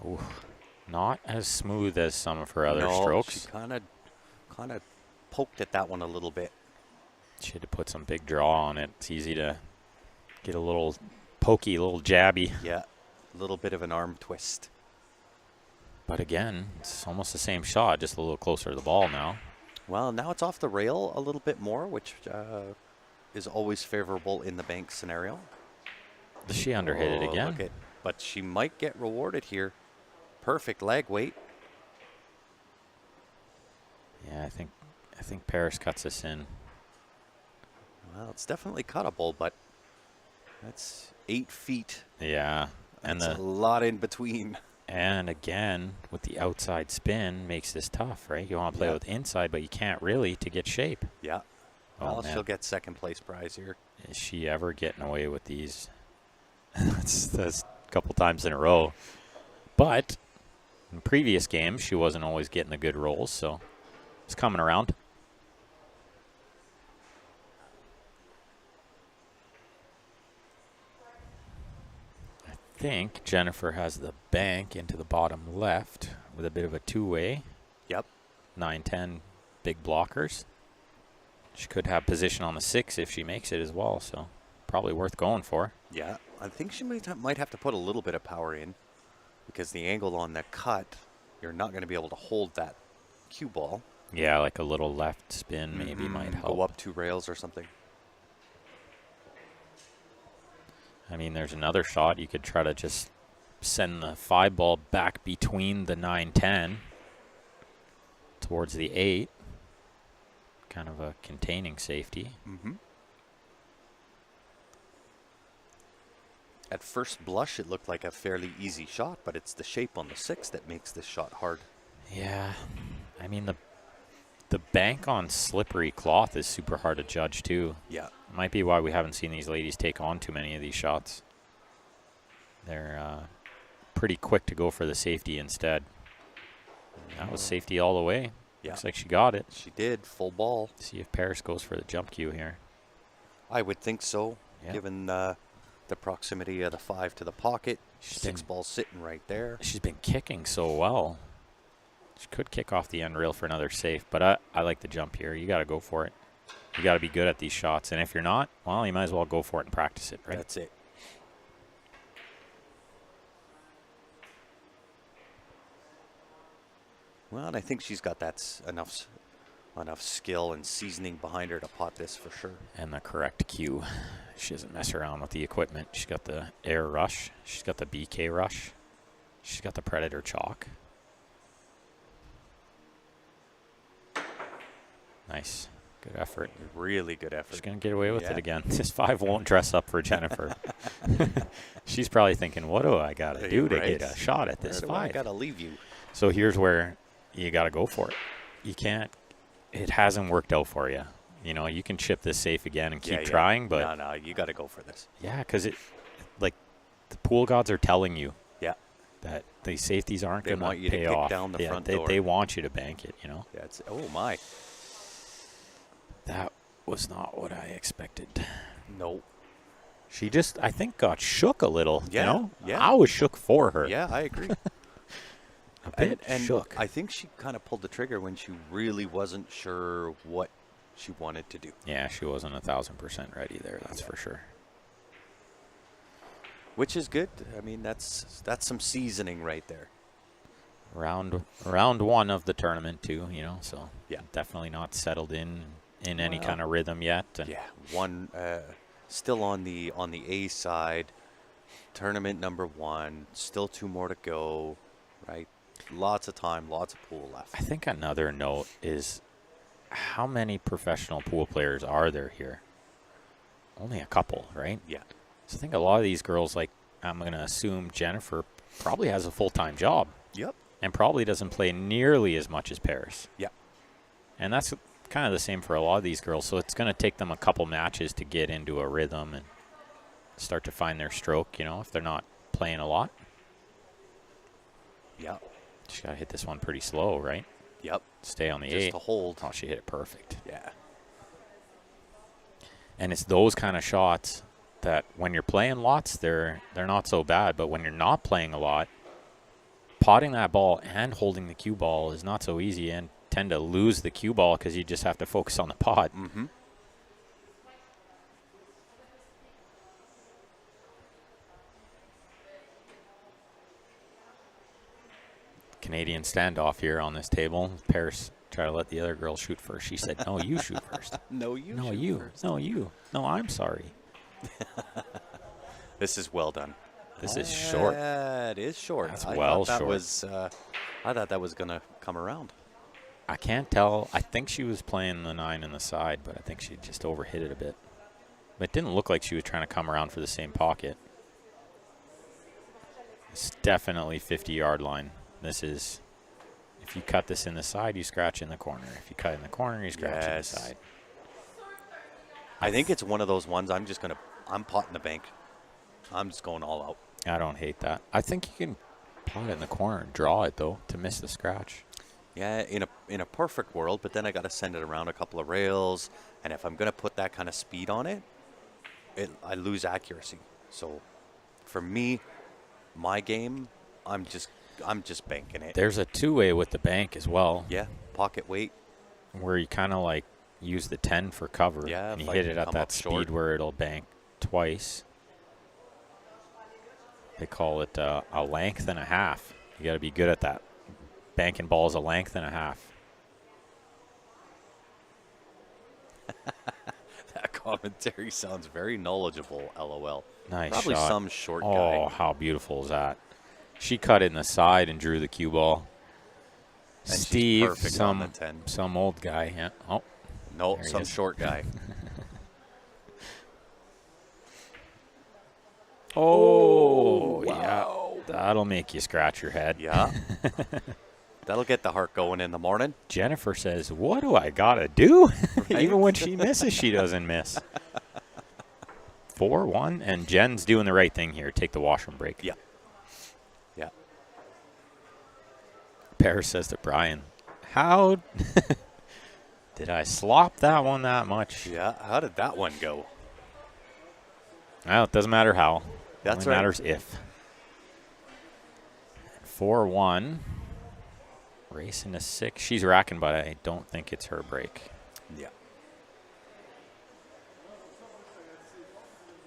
Speaker 1: Ooh, not as smooth as some of her other
Speaker 2: No,
Speaker 1: strokes.
Speaker 2: she kind of poked at that one a little bit.
Speaker 1: She had to put some big draw on it. It's easy to get a little pokey, a little jabby.
Speaker 2: Yeah, a little bit of an arm twist.
Speaker 1: But again, it's almost the same shot, just a little closer to the ball now.
Speaker 2: Well, now it's off the rail a little bit more, which is always favorable in the bank scenario.
Speaker 1: Does she underhit it again?
Speaker 2: But she might get rewarded here. Perfect leg weight.
Speaker 1: Yeah, I think Paris cuts this in.
Speaker 2: Well, it's definitely cuttable, but that's 8 feet.
Speaker 1: Yeah,
Speaker 2: That's a lot in between.
Speaker 1: and again with the outside spin makes this tough, right? You want to play with inside, but you can't really to get shape.
Speaker 2: Yeah.
Speaker 1: Oh,
Speaker 2: Well,
Speaker 1: man.
Speaker 2: she'll get second place prize here.
Speaker 1: Is she ever getting away with these? that's a couple times in a row. But in previous games, she wasn't always getting the good rolls, so it's coming around. I think Jennifer has the bank into the bottom left with a bit of a two-way.
Speaker 2: Yep.
Speaker 1: 9-10 big blockers. She could have position on the 6 if she makes it as well, so probably worth going for.
Speaker 2: Yeah. I think she might have to put a little bit of power in because the angle on the cut, you're not going to be able to hold that cue ball.
Speaker 1: Yeah, like a little left spin maybe might help.
Speaker 2: Go up 2 rails or something.
Speaker 1: I mean, there's another shot. You could try to just send the 5 ball back between the 9-10 towards the 8. Kind of a containing safety.
Speaker 2: Mm-hmm. At first blush, it looked like a fairly easy shot, but it's the shape on the 6 that makes this shot hard.
Speaker 1: Yeah, I mean, the bank on slippery cloth is super hard to judge, too.
Speaker 2: Yeah.
Speaker 1: Might be why we haven't seen these ladies take on too many of these shots. They're pretty quick to go for the safety instead. That was safety all the way.
Speaker 2: Yeah.
Speaker 1: Looks like she got it.
Speaker 2: She did, full ball.
Speaker 1: See if Paris goes for the jump cue here.
Speaker 2: I would think so,
Speaker 1: Yeah.
Speaker 2: given the proximity of the 5 to the pocket.
Speaker 1: She's
Speaker 2: 6
Speaker 1: been-
Speaker 2: ball sitting right there.
Speaker 1: She's been kicking so well. She could kick off the end rail for another safe, but I like the jump here. You got to go for it. You got to be good at these shots, and if you're not, well, you might as well go for it and practice it, right?
Speaker 2: That's it. Well, and I think she's got enough skill and seasoning behind her to pot this for sure.
Speaker 1: And the correct cue. She doesn't mess around with the equipment. She's got the Air Rush. She's got the BK Rush. She's got the Predator Chalk. Nice. Good effort.
Speaker 2: Really good effort.
Speaker 1: She's going to get away with
Speaker 2: Yeah.
Speaker 1: it again. This 5 won't dress up for Jennifer. She's probably thinking, what do I got to do to
Speaker 2: Right.
Speaker 1: get a shot at this
Speaker 2: Where do I
Speaker 1: 5?
Speaker 2: got to leave you.
Speaker 1: So here's where you got to go for it. You can't. It hasn't worked out for you. You know, you can chip this safe again and keep trying, but
Speaker 2: no, you got to go for this.
Speaker 1: yeah, because like the pool gods are telling you
Speaker 2: Yeah.
Speaker 1: that the safeties aren't
Speaker 2: They
Speaker 1: going
Speaker 2: want you to
Speaker 1: pay
Speaker 2: kick
Speaker 1: off.
Speaker 2: down the
Speaker 1: Yeah,
Speaker 2: front
Speaker 1: they,
Speaker 2: door.
Speaker 1: they want you to bank it. You know,
Speaker 2: Yeah. It's, oh my.
Speaker 1: that was not what I expected.
Speaker 2: No.
Speaker 1: She just, I think, got shook a little.
Speaker 2: Yeah,
Speaker 1: You know,
Speaker 2: yeah.
Speaker 1: I was shook for her.
Speaker 2: Yeah, I agree.
Speaker 1: A bit
Speaker 2: and
Speaker 1: shook.
Speaker 2: I think she kind of pulled the trigger when she really wasn't sure what she wanted to do.
Speaker 1: Yeah, she wasn't 1,000% ready there. That's for sure.
Speaker 2: Which is good. I mean, that's some seasoning right there.
Speaker 1: Round 1 of the tournament too. You know, so
Speaker 2: Yeah.
Speaker 1: definitely not settled in any
Speaker 2: Well,
Speaker 1: kind of rhythm yet. And
Speaker 2: Yeah, one still on the A side. Tournament number 1. Still 2 more to go. Right. Lots of time. Lots of pool left.
Speaker 1: I think another note is how many professional pool players are there here? Only a couple, right?
Speaker 2: Yeah.
Speaker 1: So I think a lot of these girls, like I'm going to assume Jennifer, probably has a full-time job
Speaker 2: Yep.
Speaker 1: and probably doesn't play nearly as much as Paris.
Speaker 2: Yeah.
Speaker 1: And that's kind of the same for a lot of these girls. So it's going to take them a couple matches to get into a rhythm and start to find their stroke, you know, if they're not playing a lot.
Speaker 2: Yeah.
Speaker 1: She got to hit this one pretty slow, right?
Speaker 2: Yep.
Speaker 1: Stay on the
Speaker 2: Just
Speaker 1: 8.
Speaker 2: to hold.
Speaker 1: Oh, she hit it perfect.
Speaker 2: Yeah.
Speaker 1: And it's those kind of shots that when you're playing lots, they're not so bad. But when you're not playing a lot, potting that ball and holding the cue ball is not so easy, and tend to lose the cue ball because you just have to focus on the pot.
Speaker 2: Mm-hmm.
Speaker 1: Canadian standoff here on this table. Paris tried to let the other girl shoot first. She said, "No, you shoot first."
Speaker 2: No, you.
Speaker 1: No,
Speaker 2: shoot
Speaker 1: you.
Speaker 2: first.
Speaker 1: No, you. No, I'm sorry.
Speaker 2: This is well done.
Speaker 1: This is short.
Speaker 2: It is short.
Speaker 1: That's
Speaker 2: I
Speaker 1: well
Speaker 2: thought that
Speaker 1: short.
Speaker 2: was. I thought that was gonna come around.
Speaker 1: I can't tell. I think she was playing the 9 in the side, but I think she just overhit it a bit. But it didn't look like she was trying to come around for the same pocket. It's definitely 50-yard line. This is, if you cut this in the side, you scratch in the corner. If you cut in the corner, you scratch in the
Speaker 2: Yes.
Speaker 1: side.
Speaker 2: I think it's one of those ones. I'm potting the bank. I'm just going all out.
Speaker 1: I don't hate that. I think you can pot it in the corner and draw it, though, to miss the scratch.
Speaker 2: Yeah, in a perfect world, but then I got to send it around a couple of rails, and if I'm gonna put that kind of speed on it, I lose accuracy. So, for me, my game, I'm just banking it.
Speaker 1: There's a two-way with the bank as well,
Speaker 2: Yeah, pocket weight.
Speaker 1: where you kind of like use the 10 for cover.
Speaker 2: Yeah,
Speaker 1: and you
Speaker 2: if I
Speaker 1: hit
Speaker 2: can
Speaker 1: it at
Speaker 2: come
Speaker 1: that
Speaker 2: up
Speaker 1: speed
Speaker 2: short.
Speaker 1: where it'll bank twice. They call it a length and a half. You got to be good at that. Banking balls a length and a half.
Speaker 2: That commentary sounds very knowledgeable. LOL.
Speaker 1: Nice
Speaker 2: Probably
Speaker 1: shot.
Speaker 2: some short
Speaker 1: Oh,
Speaker 2: guy.
Speaker 1: how beautiful is that? She cut it in the side and drew the cue ball.
Speaker 2: And she's
Speaker 1: Steve,
Speaker 2: perfect on the 10.
Speaker 1: some old guy. Yeah. Oh,
Speaker 2: No,
Speaker 1: There he
Speaker 2: some
Speaker 1: is.
Speaker 2: short guy.
Speaker 1: oh,
Speaker 2: wow.
Speaker 1: yeah. That'll make you scratch your head.
Speaker 2: Yeah. That'll get the heart going in the morning.
Speaker 1: Jennifer says, "What do I gotta do?"
Speaker 2: Right?
Speaker 1: Even when she misses, she doesn't miss. 4-1, and Jen's doing the right thing here. Take the washroom break.
Speaker 2: Yeah. Yeah.
Speaker 1: Paris says to Brian, "How did I slop that one that much?"
Speaker 2: Yeah. How did that one go?
Speaker 1: Well, it doesn't matter how.
Speaker 2: That's
Speaker 1: Only
Speaker 2: right.
Speaker 1: matters if. 4-1. Racing to 6. She's racking, but I don't think it's her break.
Speaker 2: Yeah.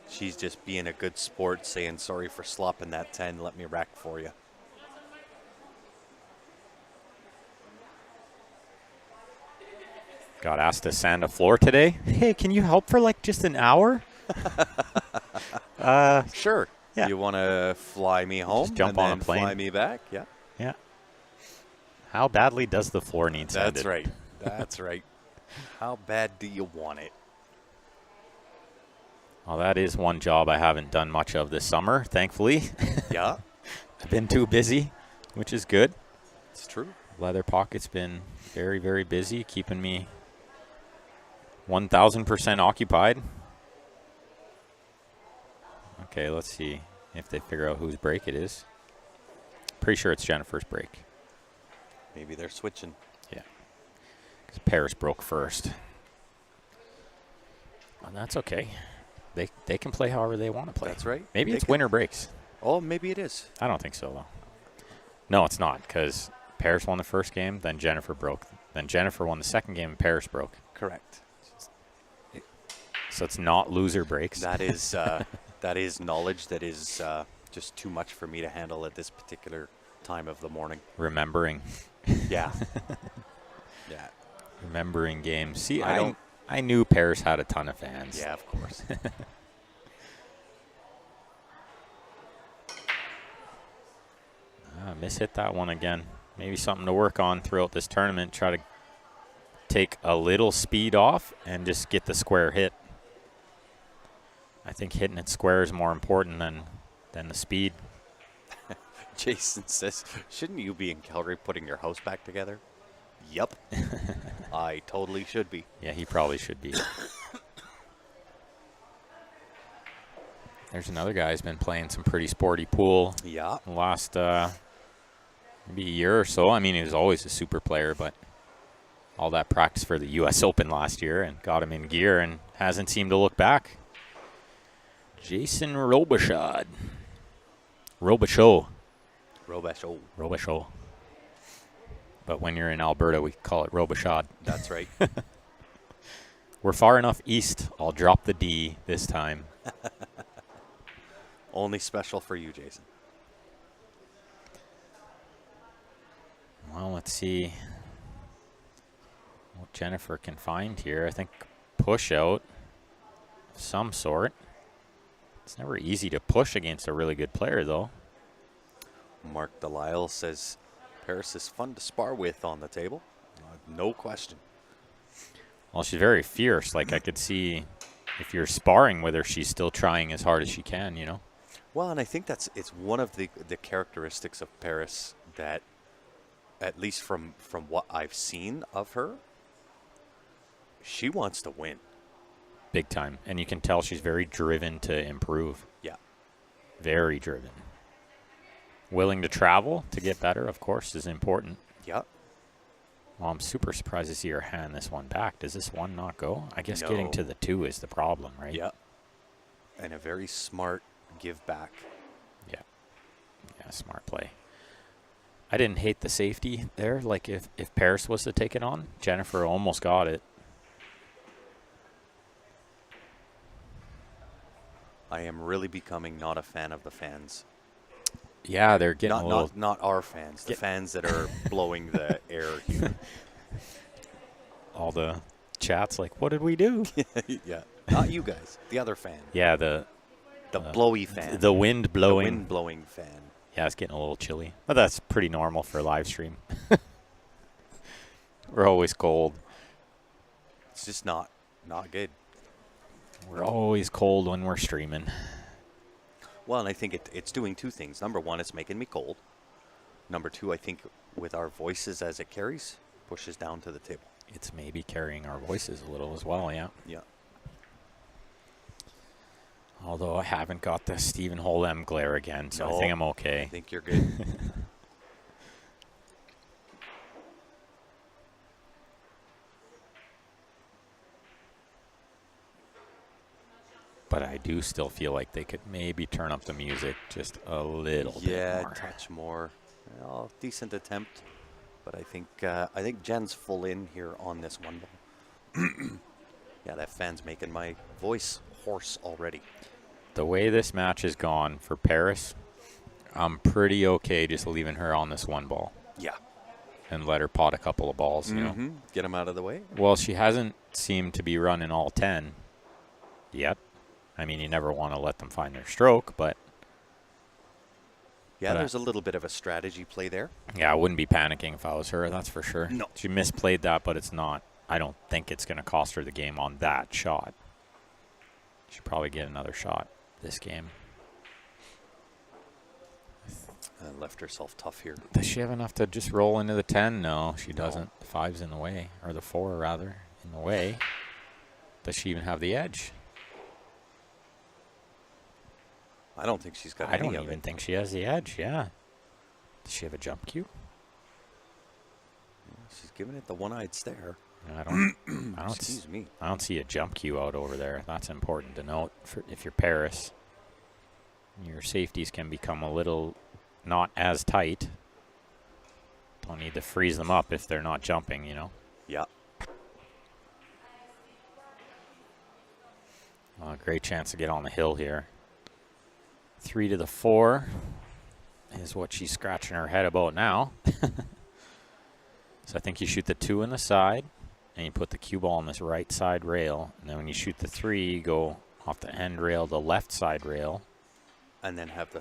Speaker 2: She's just being a good sport, saying sorry for slopping that 10. Let me rack for you.
Speaker 1: Got asked to sand a floor today. Hey, can you help for like just an hour?
Speaker 2: Sure.
Speaker 1: Yeah.
Speaker 2: You want to fly me home
Speaker 1: jump
Speaker 2: and
Speaker 1: on a
Speaker 2: then
Speaker 1: plane.
Speaker 2: fly me back? Yeah.
Speaker 1: Yeah. How badly does the floor need sanded?
Speaker 2: That's right. That's right. How bad do you want it?
Speaker 1: Well, that is one job I haven't done much of this summer, thankfully.
Speaker 2: Yeah,
Speaker 1: I've been too busy, which is good.
Speaker 2: it's true.
Speaker 1: Leather Pocket's been very, very busy, keeping me 1,000% occupied. Okay, let's see if they figure out whose break it is. Pretty sure it's Jennifer's break.
Speaker 2: Maybe they're switching.
Speaker 1: Yeah. Because Paris broke first. And that's okay. They can play however they want to play.
Speaker 2: That's right.
Speaker 1: Maybe
Speaker 2: They
Speaker 1: it's
Speaker 2: can-
Speaker 1: winner breaks.
Speaker 2: Oh, maybe it is.
Speaker 1: I don't think so, though. No, it's not, because Paris won the first game, then Jennifer broke. Then Jennifer won the second game, and Paris broke.
Speaker 2: Correct.
Speaker 1: So it's not loser breaks.
Speaker 2: That is that is knowledge that is just too much for me to handle at this particular time of the morning.
Speaker 1: Remembering.
Speaker 2: Yeah. Yeah.
Speaker 1: Remembering games. See,
Speaker 2: I don't-
Speaker 1: I knew Paris had a ton of fans.
Speaker 2: Yeah, of course.
Speaker 1: Mishit that one again. Maybe something to work on throughout this tournament. Try to take a little speed off and just get the square hit. I think hitting it square is more important than the speed.
Speaker 2: Jason says, shouldn't you be in Calgary putting your house back together? Yup. I totally should be.
Speaker 1: Yeah, he probably should be. There's another guy who's been playing some pretty sporty pool
Speaker 2: Yeah.
Speaker 1: the last maybe a year or so. I mean, he was always a super player, but all that practice for the U.S. Open last year and got him in gear and hasn't seemed to look back. Jason Robichaud. Robichaud. But when you're in Alberta, we call it Robichaud.
Speaker 2: That's right.
Speaker 1: We're far enough east. I'll drop the D this time.
Speaker 2: Only special for you, Jason.
Speaker 1: Well, let's see what Jennifer can find here. I think push out of some sort. It's never easy to push against a really good player, though.
Speaker 2: Mark Delisle says Paris is fun to spar with on the table. No question.
Speaker 1: Well, she's very fierce. Like, I could see if you're sparring with her, she's still trying as hard as she can, you know?
Speaker 2: Well, and I think it's one of the characteristics of Paris that, at least from what I've seen of her, she wants to win.
Speaker 1: Big time. And you can tell she's very driven to improve.
Speaker 2: Yeah.
Speaker 1: Very driven. Willing to travel to get better, of course, is important.
Speaker 2: Yeah.
Speaker 1: Well, I'm super surprised to see her hand this one back. Does this one not go? I guess
Speaker 2: No.
Speaker 1: getting to the 2 is the problem, right?
Speaker 2: Yeah. And a very smart give back.
Speaker 1: Yeah. Yeah, smart play. I didn't hate the safety there. Like, if Paris was to take it on, Jennifer almost got it.
Speaker 2: I am really becoming not a fan of the fans.
Speaker 1: Yeah, they're getting a little...
Speaker 2: Not our fans. The fans that are blowing the air here.
Speaker 1: All the chats like, what did we do?
Speaker 2: Yeah. Not you guys. The other fan.
Speaker 1: Yeah, the
Speaker 2: blowy fan.
Speaker 1: the wind blowing.
Speaker 2: The wind blowing fan.
Speaker 1: Yeah, it's getting a little chilly. But that's pretty normal for a live stream. We're always cold.
Speaker 2: It's just not good.
Speaker 1: We're always cold when we're streaming.
Speaker 2: Well, and I think it's doing two things. Number one, it's making me cold. Number two, I think with our voices as it carries, pushes down to the table.
Speaker 1: It's maybe carrying our voices a little as well, yeah.
Speaker 2: Yeah.
Speaker 1: Although I haven't got the Stephen Holm glare again, so
Speaker 2: No,
Speaker 1: I think I'm okay.
Speaker 2: I think you're good.
Speaker 1: But I do still feel like they could maybe turn up the music just a little bit
Speaker 2: Yeah,
Speaker 1: more.
Speaker 2: touch more. Well, decent attempt, but I think Jen's full in here on this one. Yeah, that fan's making my voice hoarse already.
Speaker 1: The way this match has gone for Paris, I'm pretty okay just leaving her on this one ball
Speaker 2: Yeah.
Speaker 1: and let her pot a couple of balls, you know.
Speaker 2: Get them out of the way.
Speaker 1: Well, she hasn't seemed to be running all 10 yet. I mean, you never want to let them find their stroke, but
Speaker 2: Yeah,
Speaker 1: But,
Speaker 2: there's a little bit of a strategy play there.
Speaker 1: yeah, I wouldn't be panicking if I was her, that's for sure.
Speaker 2: No.
Speaker 1: She misplayed that, but it's not I don't think it's going to cost her the game on that shot. She'll probably get another shot this game.
Speaker 2: Left herself tough here.
Speaker 1: Does she have enough to just roll into the 10? No, she doesn't. The 5's in the way, or the 4 rather, in the way. Does she even have the edge?
Speaker 2: I don't think she's got
Speaker 1: I
Speaker 2: any
Speaker 1: don't
Speaker 2: of
Speaker 1: even
Speaker 2: it.
Speaker 1: think she has the edge, yeah. Does she have a jump cue?
Speaker 2: She's giving it the one-eyed stare.
Speaker 1: I don't
Speaker 2: Excuse me.
Speaker 1: I don't see a jump cue out over there. That's important to note for if you're Paris. Your safeties can become a little not as tight. Don't need to freeze them up if they're not jumping, you know.
Speaker 2: Yeah.
Speaker 1: Great chance to get on the hill here. 3 to the 4 is what she's scratching her head about now. So I think you shoot the 2 in the side, and you put the cue ball on this right side rail. And then when you shoot the 3, you go off the end rail, the left side rail.
Speaker 2: And then have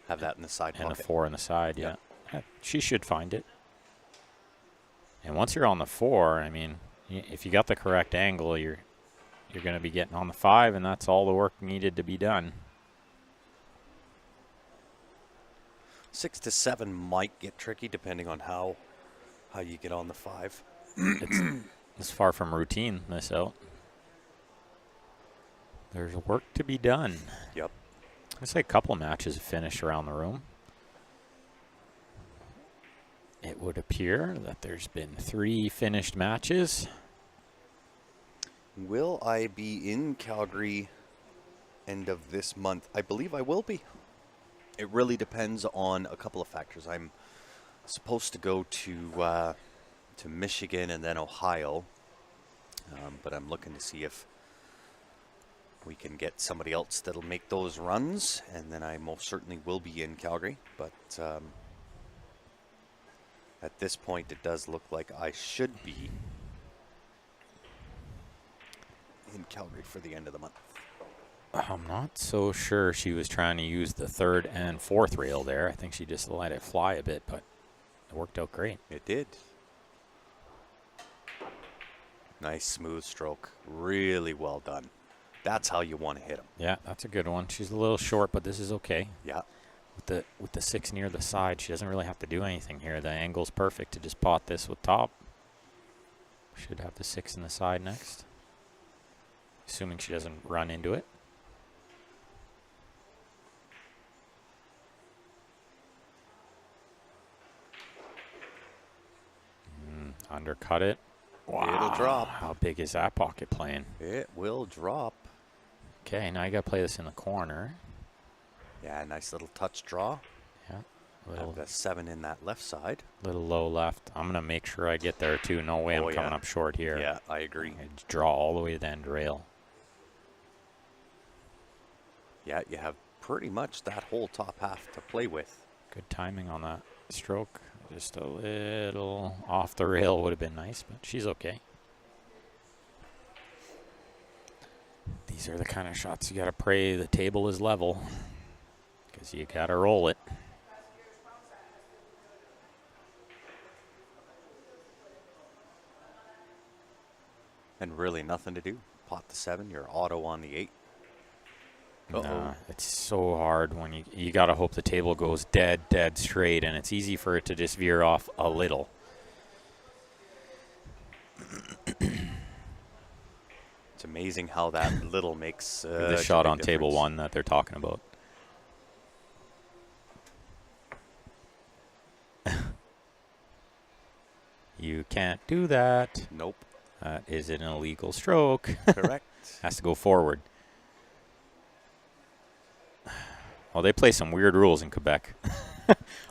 Speaker 2: that in the side
Speaker 1: And
Speaker 2: pocket.
Speaker 1: the 4 in the side,
Speaker 2: Yep.
Speaker 1: yeah. She should find it. And once you're on the 4, I mean, if you got the correct angle, you're going to be getting on the 5, and that's all the work needed to be done.
Speaker 2: 6 to 7 might get tricky depending on how you get on the 5.
Speaker 1: It's far from routine, this out. There's work to be done.
Speaker 2: Yep.
Speaker 1: Looks like a couple of matches have finished around the room. It would appear that there's been 3 finished matches.
Speaker 2: Will I be in Calgary end of this month? I believe I will be. It really depends on a couple of factors. I'm supposed to go to Michigan and then Ohio, but I'm looking to see if we can get somebody else that'll make those runs, and then I most certainly will be in Calgary. But at this point, it does look like I should be in Calgary for the end of the month.
Speaker 1: I'm not so sure she was trying to use the 3rd and 4th rail there. I think she just let it fly a bit, but it worked out great.
Speaker 2: It did. Nice smooth stroke. Really well done. That's how you want to hit them.
Speaker 1: Yeah, that's a good one. She's a little short, but this is okay.
Speaker 2: Yeah.
Speaker 1: With the 6 near the side, she doesn't really have to do anything here. The angle's perfect to just pot this with top. Should have the 6 in the side next. Assuming she doesn't run into it. Undercut it. Wow.
Speaker 2: It'll drop.
Speaker 1: How big is that pocket playing?
Speaker 2: It will drop.
Speaker 1: Okay, now you got to play this in the corner.
Speaker 2: Yeah, nice little touch draw.
Speaker 1: Yeah.
Speaker 2: Have the 7 in that left side.
Speaker 1: Little low left. I'm going to make sure I get there too. No way I'm coming up short here.
Speaker 2: Yeah, I agree.
Speaker 1: I draw all the way to the end rail.
Speaker 2: Yeah, you have pretty much that whole top half to play with.
Speaker 1: Good timing on that stroke. Just a little off the rail would have been nice, but she's okay. These are the kind of shots you got to pray the table is level, because you got to roll it.
Speaker 2: And really nothing to do. Pot the 7, you're auto on the 8.
Speaker 1: Nah, it's so hard when you got to hope the table goes dead straight, and it's easy for it to just veer off a little.
Speaker 2: It's amazing how that little makes
Speaker 1: The shot on table 1 that they're talking about. You can't do that.
Speaker 2: Nope.
Speaker 1: That is an illegal stroke.
Speaker 2: Correct.
Speaker 1: Has to go forward. Well, they play some weird rules in Quebec.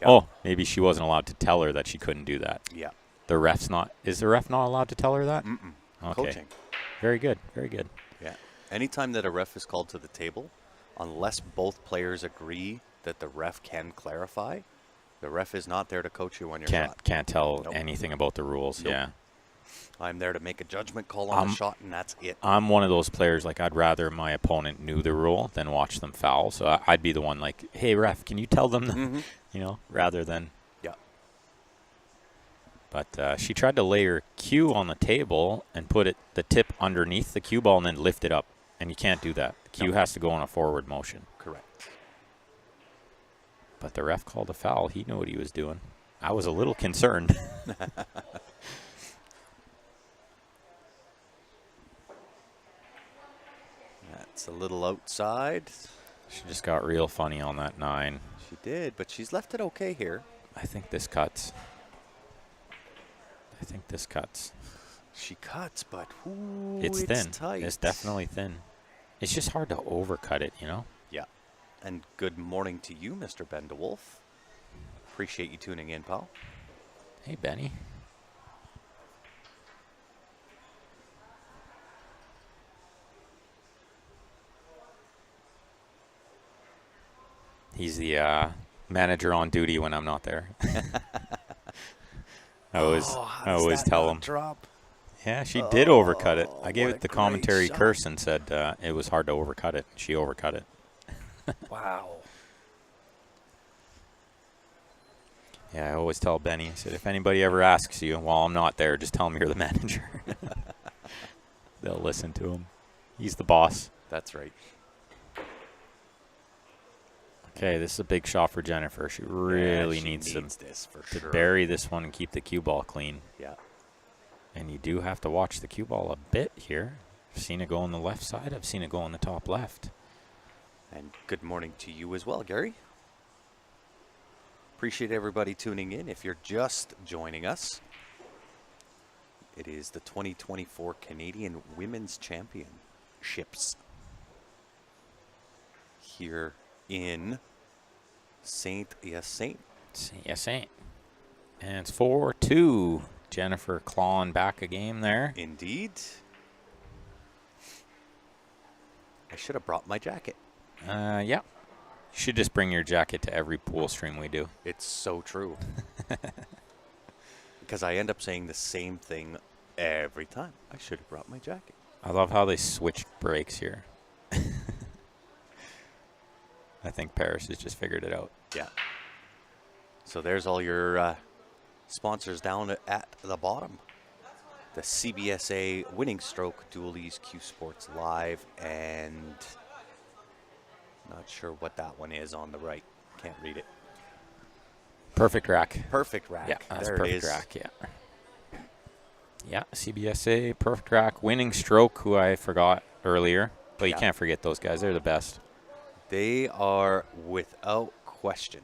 Speaker 1: Oh, maybe she wasn't allowed to tell her that she couldn't do that.
Speaker 2: Yeah.
Speaker 1: The ref's not. Is the ref not allowed to tell her that?
Speaker 2: Mm-mm.
Speaker 1: Okay.
Speaker 2: Coaching.
Speaker 1: Very good. Very good.
Speaker 2: Yeah. Anytime that a ref is called to the table, unless both players agree that the ref can clarify, the ref is not there to coach you on your shot.
Speaker 1: Can't tell
Speaker 2: Nope.
Speaker 1: anything about the rules.
Speaker 2: Nope.
Speaker 1: Yeah.
Speaker 2: I'm there to make a judgment call on the shot, and that's it.
Speaker 1: I'm one of those players, like, I'd rather my opponent knew the rule than watch them foul. So I'd be the one like, hey, ref, can you tell them, you know, rather than.
Speaker 2: Yeah.
Speaker 1: But she tried to lay her cue on the table and put the tip underneath the cue ball and then lift it up. And you can't do that. The cue has to go in a forward motion.
Speaker 2: Correct.
Speaker 1: But the ref called a foul. He knew what he was doing. I was a little concerned.
Speaker 2: That's a little outside.
Speaker 1: She just got real funny on that 9.
Speaker 2: She did, but she's left it okay here.
Speaker 1: I think this cuts.
Speaker 2: She cuts, but ooh,
Speaker 1: It's thin.
Speaker 2: tight.
Speaker 1: It's definitely thin. It's just hard to overcut it, you know?
Speaker 2: Yeah. And good morning to you, Mr. Ben DeWolf. Appreciate you tuning in, pal.
Speaker 1: Hey, Benny. He's the manager on duty when I'm not there. I always tell him.
Speaker 2: Drop.
Speaker 1: Yeah, she did overcut it. I gave
Speaker 2: what
Speaker 1: it
Speaker 2: a
Speaker 1: the
Speaker 2: great
Speaker 1: commentary
Speaker 2: shot.
Speaker 1: curse and said it was hard to overcut it. She overcut it.
Speaker 2: Wow.
Speaker 1: Yeah, I always tell Benny, I said, if anybody ever asks you while I'm not there, just tell them you're the manager. They'll listen to him. He's the boss.
Speaker 2: That's right.
Speaker 1: Okay, this is a big shot for Jennifer. She really
Speaker 2: she
Speaker 1: needs
Speaker 2: this for
Speaker 1: to
Speaker 2: sure.
Speaker 1: bury this one and keep the cue ball clean.
Speaker 2: Yeah.
Speaker 1: And you do have to watch the cue ball a bit here. I've seen it go on the left side. I've seen it go on the top left.
Speaker 2: And good morning to you as well, Gary. Appreciate everybody tuning in. If you're just joining us, it is the 2024 Canadian Women's Championships here in Saint-Hyacinthe.
Speaker 1: Yes, ain't. And it's 4-2. Jennifer clawing back a game there.
Speaker 2: Indeed. I should have brought my jacket.
Speaker 1: Yeah. You should just bring your jacket to every pool stream we do.
Speaker 2: It's so true. Because I end up saying the same thing every time. I should have brought my jacket.
Speaker 1: I love how they switched breaks here. I think Paris has just figured it out.
Speaker 2: Yeah. So there's all your sponsors down at the bottom. The CBSA Winning Stroke, Dualies, Q Sports Live, and not sure what that one is on the right. Can't read it.
Speaker 1: Perfect rack.
Speaker 2: Perfect Rack.
Speaker 1: Yeah, that's
Speaker 2: there
Speaker 1: Perfect
Speaker 2: it is.
Speaker 1: Rack, yeah. Yeah, CBSA, Perfect Rack, Winning Stroke, who I forgot earlier. But you
Speaker 2: Yeah.
Speaker 1: can't forget those guys. They're the best.
Speaker 2: They are, without question,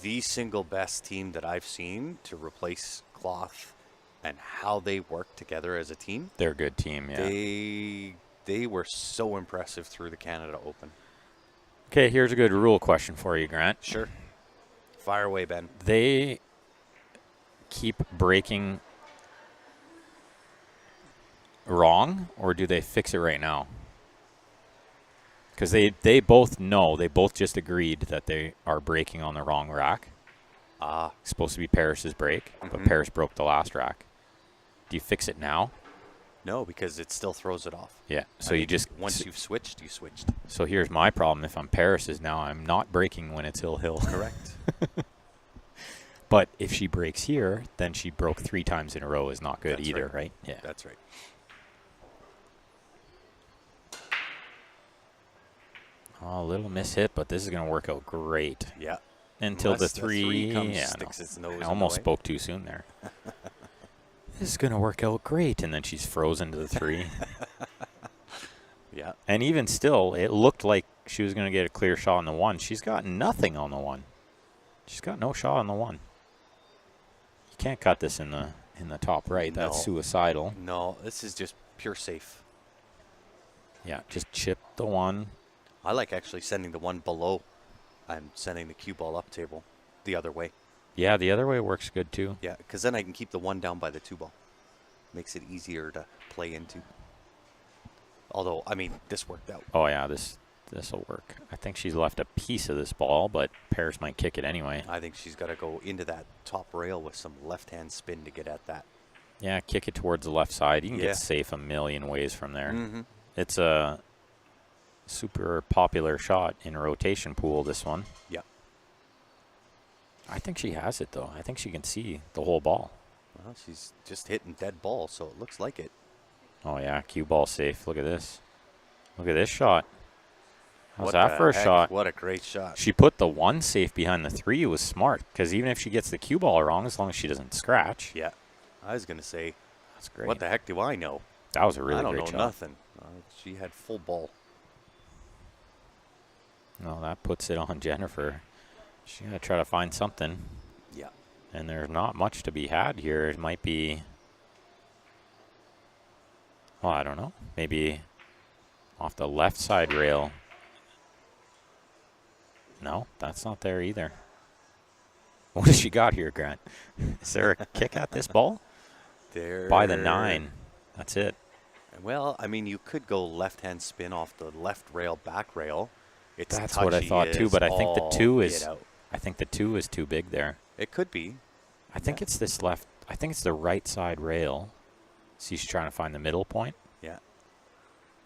Speaker 2: the single best team that I've seen to replace Cloth, and how they work together as a team.
Speaker 1: They're a good team, yeah.
Speaker 2: They were so impressive through the Canada Open.
Speaker 1: Okay, here's a good rule question for you, Grant.
Speaker 2: Sure. Fire away, Ben.
Speaker 1: They keep breaking wrong, or do they fix it right now? Because they both know, they both just agreed that they are breaking on the wrong rack. It's supposed to be Paris's break, but Paris broke the last rack. Do you fix it now?
Speaker 2: No, because it still throws it off.
Speaker 1: Yeah. So
Speaker 2: I
Speaker 1: you
Speaker 2: think
Speaker 1: just
Speaker 2: once you've switched, you switched.
Speaker 1: So here's my problem. If I'm Paris's now, I'm not breaking when it's hill.
Speaker 2: Correct.
Speaker 1: But if she breaks here, then she broke 3 times in a row is not good
Speaker 2: That's
Speaker 1: either,
Speaker 2: right.
Speaker 1: right? Yeah.
Speaker 2: That's right.
Speaker 1: Oh, a little mishit, but this is going to work out great.
Speaker 2: Yeah.
Speaker 1: Until
Speaker 2: Unless
Speaker 1: the three
Speaker 2: comes,
Speaker 1: yeah,
Speaker 2: sticks
Speaker 1: no.
Speaker 2: its nose in
Speaker 1: I
Speaker 2: the
Speaker 1: almost
Speaker 2: way.
Speaker 1: spoke too soon there. This is going to work out great. And then she's frozen to the 3.
Speaker 2: Yeah.
Speaker 1: And even still, it looked like she was going to get a clear shot on the 1. She's got nothing on the 1. She's got no shot on the 1. You can't cut this in the top right. That's
Speaker 2: No.
Speaker 1: suicidal.
Speaker 2: No, this is just pure safe.
Speaker 1: Yeah, just chip the 1.
Speaker 2: I like actually sending the one below and sending the cue ball up table the other way.
Speaker 1: Yeah, the other way works good too.
Speaker 2: Yeah, because then I can keep the one down by the 2 ball. Makes it easier to play into. Although, I mean, this worked out.
Speaker 1: Oh yeah, this will work. I think she's left a piece of this ball, but Paris might kick it anyway.
Speaker 2: I think she's got to go into that top rail with some left-hand spin to get at that.
Speaker 1: Yeah, kick it towards the left side. You can
Speaker 2: Yeah.
Speaker 1: get safe a million ways from there.
Speaker 2: Mm-hmm.
Speaker 1: It's a super popular shot in a rotation pool, this one.
Speaker 2: Yeah.
Speaker 1: I think she has it, though. I think she can see the whole ball.
Speaker 2: Well, she's just hitting dead ball, so it looks like it.
Speaker 1: Oh, yeah. Cue ball safe. Look at this. Look at this shot. How's
Speaker 2: What
Speaker 1: that
Speaker 2: the
Speaker 1: for a
Speaker 2: heck?
Speaker 1: shot?
Speaker 2: What a great shot.
Speaker 1: She put the 1 safe behind the 3. It was smart, because even if she gets the cue ball wrong, as long as she doesn't scratch.
Speaker 2: Yeah. I was going to say,
Speaker 1: That's great.
Speaker 2: what the heck do I know?
Speaker 1: That was a really
Speaker 2: I don't
Speaker 1: great
Speaker 2: know
Speaker 1: shot.
Speaker 2: nothing. She had full ball.
Speaker 1: No, that puts it on Jennifer. She got to try to find something.
Speaker 2: Yeah.
Speaker 1: And there's not much to be had here. It might be, well, I don't know. Maybe off the left side rail. No, that's not there either. What has she got here, Grant? Is there a kick at this ball?
Speaker 2: There.
Speaker 1: By the 9. That's it.
Speaker 2: Well, I mean, you could go left-hand spin off the left rail, back rail. It's
Speaker 1: That's what I
Speaker 2: touchy
Speaker 1: thought too,
Speaker 2: as
Speaker 1: but I think the
Speaker 2: all
Speaker 1: 2
Speaker 2: get
Speaker 1: is,
Speaker 2: out.
Speaker 1: I think the 2 is too big there.
Speaker 2: It could be.
Speaker 1: I think it's this left. I think it's the right side rail. See, she's trying to find the middle point.
Speaker 2: Yeah.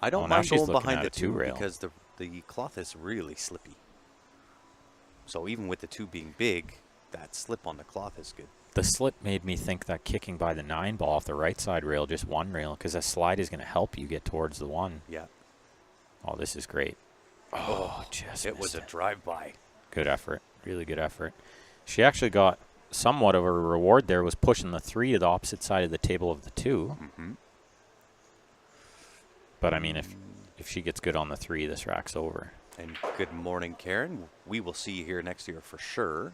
Speaker 2: I don't
Speaker 1: now
Speaker 2: mind
Speaker 1: she's
Speaker 2: going
Speaker 1: looking
Speaker 2: behind
Speaker 1: at
Speaker 2: the
Speaker 1: a 2
Speaker 2: 2
Speaker 1: rail.
Speaker 2: because the cloth is really slippy. So even with the 2 being big, that slip on the cloth is good.
Speaker 1: The slip made me think that kicking by the 9 ball off the right side rail, just 1 rail, because that slide is going to help you get towards the 1.
Speaker 2: Yeah.
Speaker 1: Oh, this is great. Oh, just
Speaker 2: It was
Speaker 1: missed
Speaker 2: a drive-by.
Speaker 1: Good effort. Really good effort. She actually got somewhat of a reward there, was pushing the 3 to the opposite side of the table of the 2.
Speaker 2: Mm-hmm.
Speaker 1: But, I mean, if she gets good on the 3, this rack's over.
Speaker 2: And good morning, Karen. We will see you here next year for sure.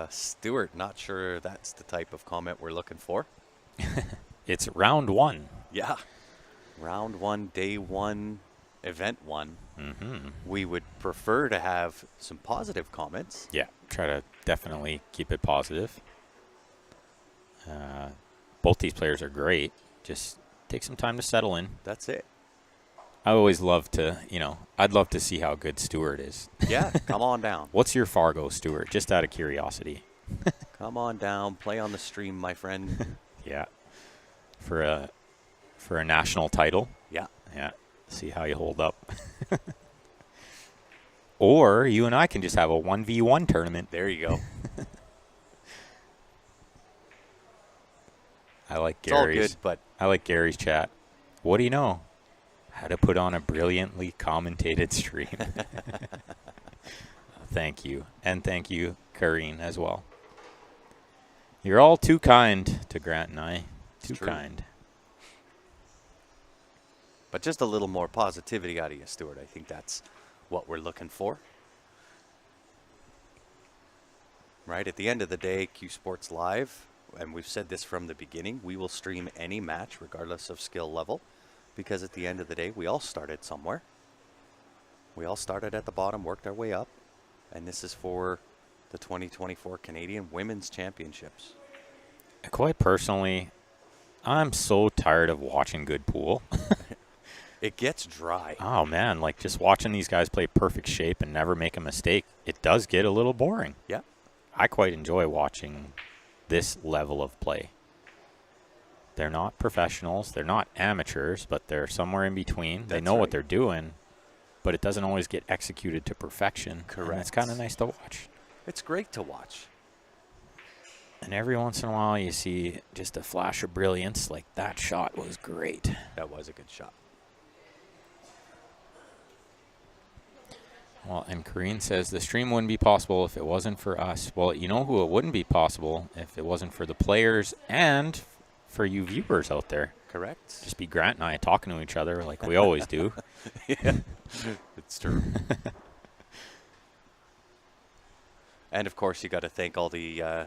Speaker 2: Stuart, not sure that's the type of comment we're looking for.
Speaker 1: It's round 1.
Speaker 2: Yeah. Round 1, day 1, event 1.
Speaker 1: Mm-hmm.
Speaker 2: We would prefer to have some positive comments.
Speaker 1: Yeah, try to definitely keep it positive. Both these players are great. Just take some time to settle in.
Speaker 2: That's it.
Speaker 1: I always love to, I'd love to see how good Stewart is.
Speaker 2: Yeah, come on down.
Speaker 1: What's your Fargo, Stewart? Just out of curiosity.
Speaker 2: Come on down. Play on the stream, my friend.
Speaker 1: Yeah. For a national title.
Speaker 2: Yeah.
Speaker 1: Yeah. See how you hold up. Or you and I can just have a 1v1 tournament.
Speaker 2: There you go.
Speaker 1: I like
Speaker 2: It's all
Speaker 1: Gary's.
Speaker 2: good, but
Speaker 1: I like Gary's chat. What do you know? How to put on a brilliantly commentated stream. Thank you. And thank you, Karine, as well. You're all too kind to Grant and I. Too
Speaker 2: true.
Speaker 1: kind.
Speaker 2: But just a little more positivity out of you, Stuart. I think that's what we're looking for. Right? At the end of the day, Q Sports Live, and we've said this from the beginning, we will stream any match regardless of skill level, because at the end of the day, we all started somewhere. We all started at the bottom, worked our way up, and this is for the 2024 Canadian Women's Championships.
Speaker 1: Quite personally, I'm so tired of watching good pool.
Speaker 2: It gets dry.
Speaker 1: Oh, man, like just watching these guys play perfect shape and never make a mistake, it does get a little boring.
Speaker 2: Yeah.
Speaker 1: I quite enjoy watching this level of play. They're not professionals. They're not amateurs, but they're somewhere in between. They
Speaker 2: That's
Speaker 1: know what
Speaker 2: right.
Speaker 1: they're doing, but it doesn't always get executed to perfection. And
Speaker 2: Correct.
Speaker 1: it's kind of nice to watch.
Speaker 2: It's great to watch.
Speaker 1: And every once in a while, you see just a flash of brilliance. Like that shot was great.
Speaker 2: That was a good shot.
Speaker 1: Well, and Karine says the stream wouldn't be possible if it wasn't for us. Well, you know who it wouldn't be possible if it wasn't for the players and for you viewers out there.
Speaker 2: Correct.
Speaker 1: Just be Grant and I talking to each other like we always do.
Speaker 2: Yeah, it's true. And of course, you got to thank all the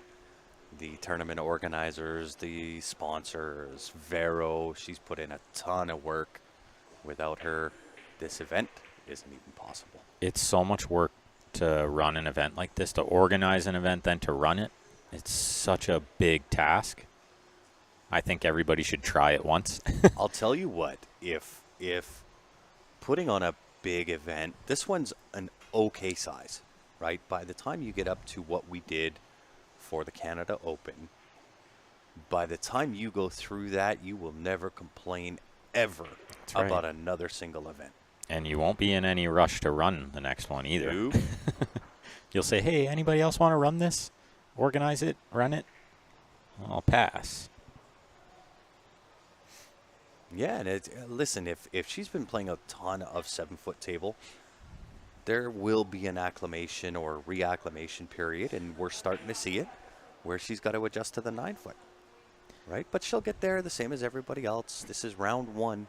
Speaker 2: tournament organizers, the sponsors, Vero. She's put in a ton of work. Without her, this event isn't even possible.
Speaker 1: It's so much work to run an event like this, to organize an event, then to run it. It's such a big task. I think everybody should try it once.
Speaker 2: I'll tell you what, if putting on a big event, this one's an okay size, right? By the time you get up to what we did for the Canada Open, by the time you go through that, you will never complain ever about another single event.
Speaker 1: And you won't be in any rush to run the next one either.
Speaker 2: Nope.
Speaker 1: You'll say, hey, anybody else want to run this? Organize it? Run it? I'll pass.
Speaker 2: Yeah, and listen, if she's been playing a ton of 7-foot table, there will be an acclimation or reacclimation period, and we're starting to see it, where she's got to adjust to the 9-foot, right? But she'll get there the same as everybody else. This is round 1.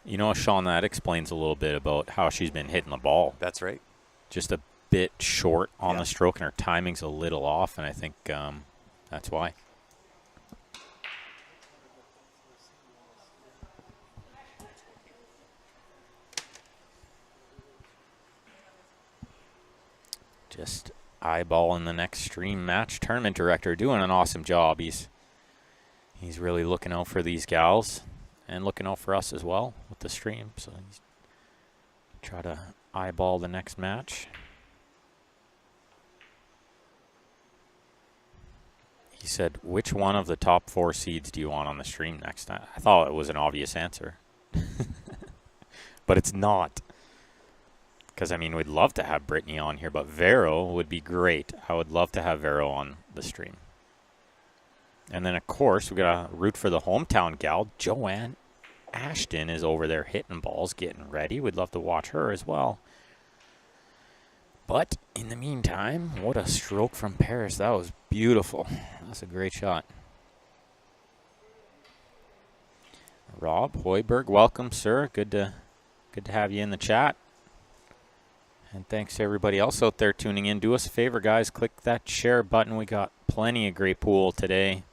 Speaker 1: You know, Sean, that explains a little bit about how she's been hitting the ball.
Speaker 2: That's right.
Speaker 1: Just a bit short on the stroke, and her timing's a little off, and I think that's why. Just eyeballing the next stream match. Tournament director doing an awesome job. He's really looking out for these gals and looking out for us as well with the stream. So he's try to eyeball the next match. He said, which one of the top 4 seeds do you want on the stream next? I thought it was an obvious answer. But it's not. Because, I mean, we'd love to have Brittany on here, but Vero would be great. I would love to have Vero on the stream. And then, of course, we got to root for the hometown gal. Joanne Ashton is over there hitting balls, getting ready. We'd love to watch her as well. But in the meantime, what a stroke from Paris. That was beautiful. That's a great shot. Rob Hoiberg, welcome, sir. Good to have you in the chat. And thanks to everybody else out there tuning in. Do us a favor, guys. Click that share button. We got plenty of great pool today.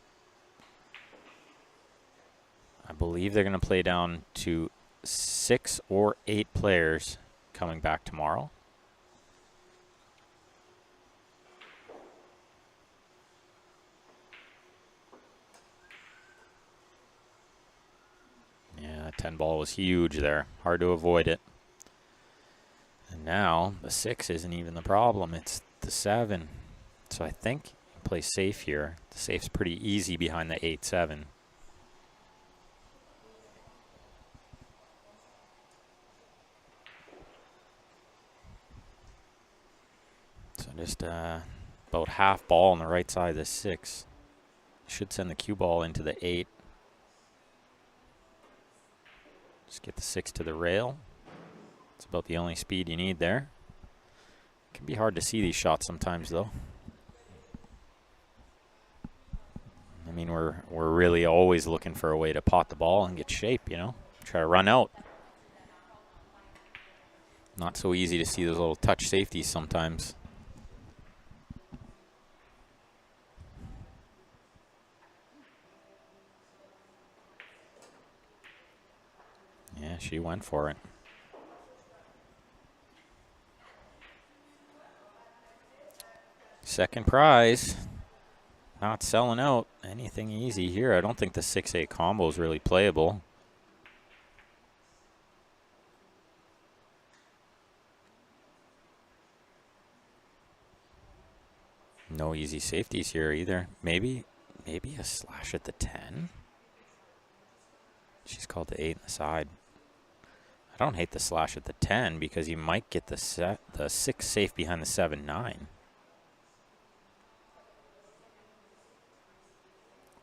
Speaker 1: I believe they're going to play down to 6 or 8 players coming back tomorrow. Yeah, 10 ball was huge there. Hard to avoid it. And now the 6 isn't even the problem. It's the 7. So I think you play safe here. The safe's pretty easy behind the 8-7. So just about half ball on the right side of the 6. Should send the cue ball into the 8. Just get the 6 to the rail. It's about the only speed you need there. It can be hard to see these shots sometimes, though. I mean, we're really always looking for a way to pot the ball and get shape, you know? Try to run out. Not so easy to see those little touch safeties sometimes. Yeah, she went for it. Second prize. Not selling out anything easy here. I don't think the 6-8 combo is really playable. No easy safeties here either. Maybe a slash at the 10. She's called the 8 on the side. I don't hate the slash at the 10 because you might get the 6 safe behind the 7-9.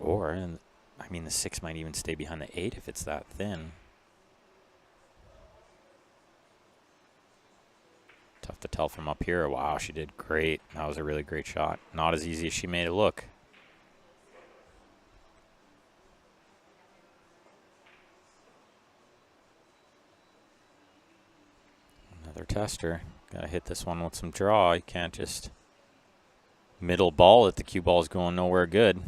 Speaker 1: Or, I mean, the 6 might even stay behind the 8 if it's that thin. Tough to tell from up here. Wow, she did great. That was a really great shot. Not as easy as she made it look. Another tester. Gotta hit this one with some draw. You can't just middle ball it. The cue ball's going nowhere good.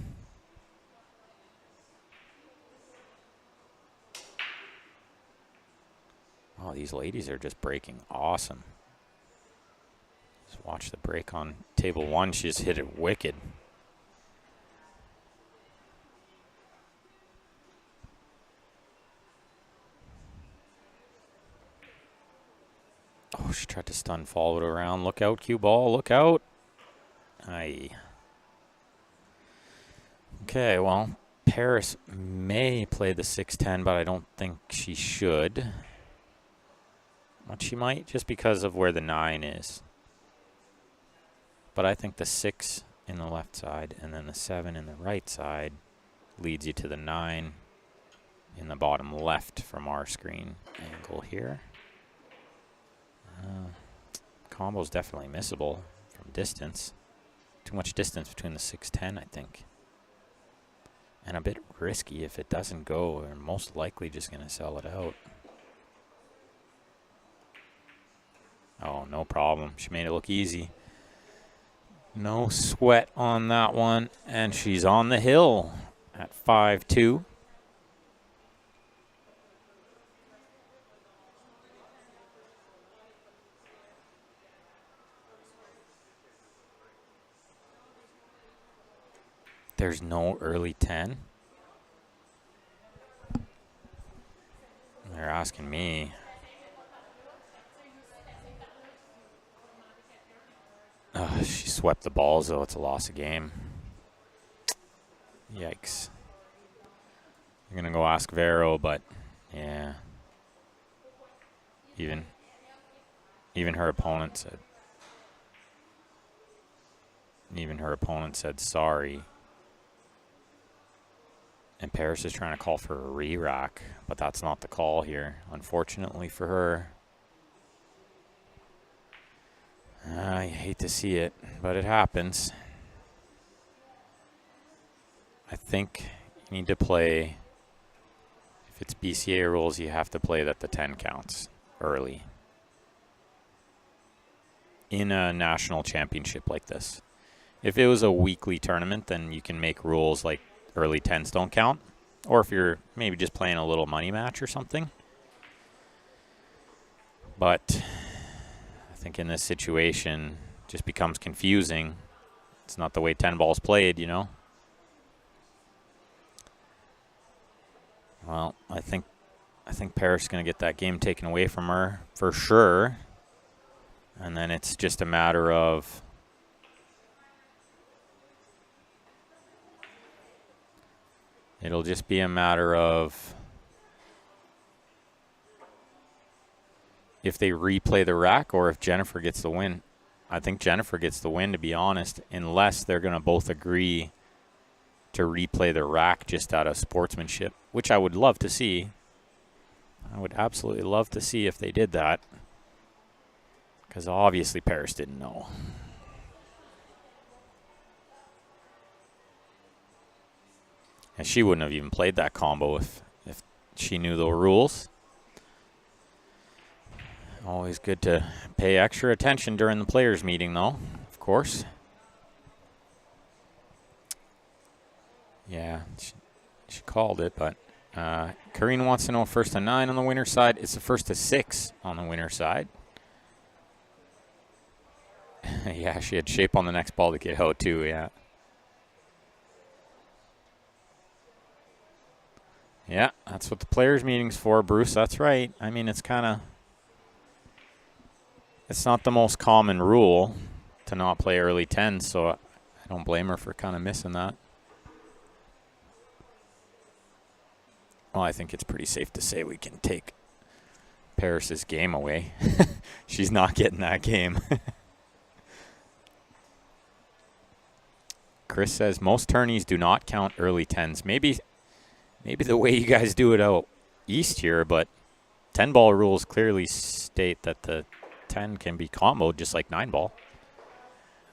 Speaker 1: Oh, these ladies are just breaking awesome. Just watch the break on table 1. She just hit it wicked. Oh, she tried to stun follow it around. Look out, cue ball. Look out. Aye. Okay. Okay, well, Paris may play the 6-10, but I don't think she should. But she might, just because of where the 9 is. But I think the 6 in the left side and then the 7 in the right side leads you to the 9 in the bottom left from our screen angle here. Combo's definitely missable from distance. Too much distance between the 6-10, I think. And a bit risky if it doesn't go. We're most likely just going to sell it out. Oh, no problem. She made it look easy. No sweat on that one. And she's on the hill at 5-2. There's no early 10. They're asking me. She swept the balls, though. It's a loss of game. Yikes. I'm going to go ask Vero, but yeah. Even her opponent said sorry. And Paris is trying to call for a re-rack, but that's not the call here, unfortunately for her. I hate to see it, but it happens. I think you need to play, if it's BCA rules, you have to play that the 10 counts early in a national championship like this. If it was a weekly tournament, then you can make rules like early 10s don't count. Or if you're maybe just playing a little money match or something. But I think in this situation, it just becomes confusing. It's not the way 10 ball's played, you know. Well, I think Paris is going to get that game taken away from her for sure. And then it's just a matter of it'll just be a matter of if they replay the rack or if Jennifer gets the win. I think Jennifer gets the win, to be honest, unless they're going to both agree to replay the rack just out of sportsmanship, which I would love to see. I would absolutely love to see if they did that, because obviously Paris didn't know. And she wouldn't have even played that combo if she knew the rules. Always good to pay extra attention during the players' meeting, though, of course. Yeah, she called it, but Karine wants to know first to 9 on the winner's side. It's the first to 6 on the winner's side. Yeah, she had shape on the next ball to get out, too, yeah. Yeah, that's what the players' meeting's for, Bruce. That's right. I mean, it's not the most common rule to not play early 10s, so I don't blame her for kind of missing that. Well, I think it's pretty safe to say we can take Paris's game away. She's not getting that game. Chris says most tourneys do not count early 10s. Maybe the way you guys do it out east here, but 10-ball rules clearly state that the 10 can be comboed just like 9-ball.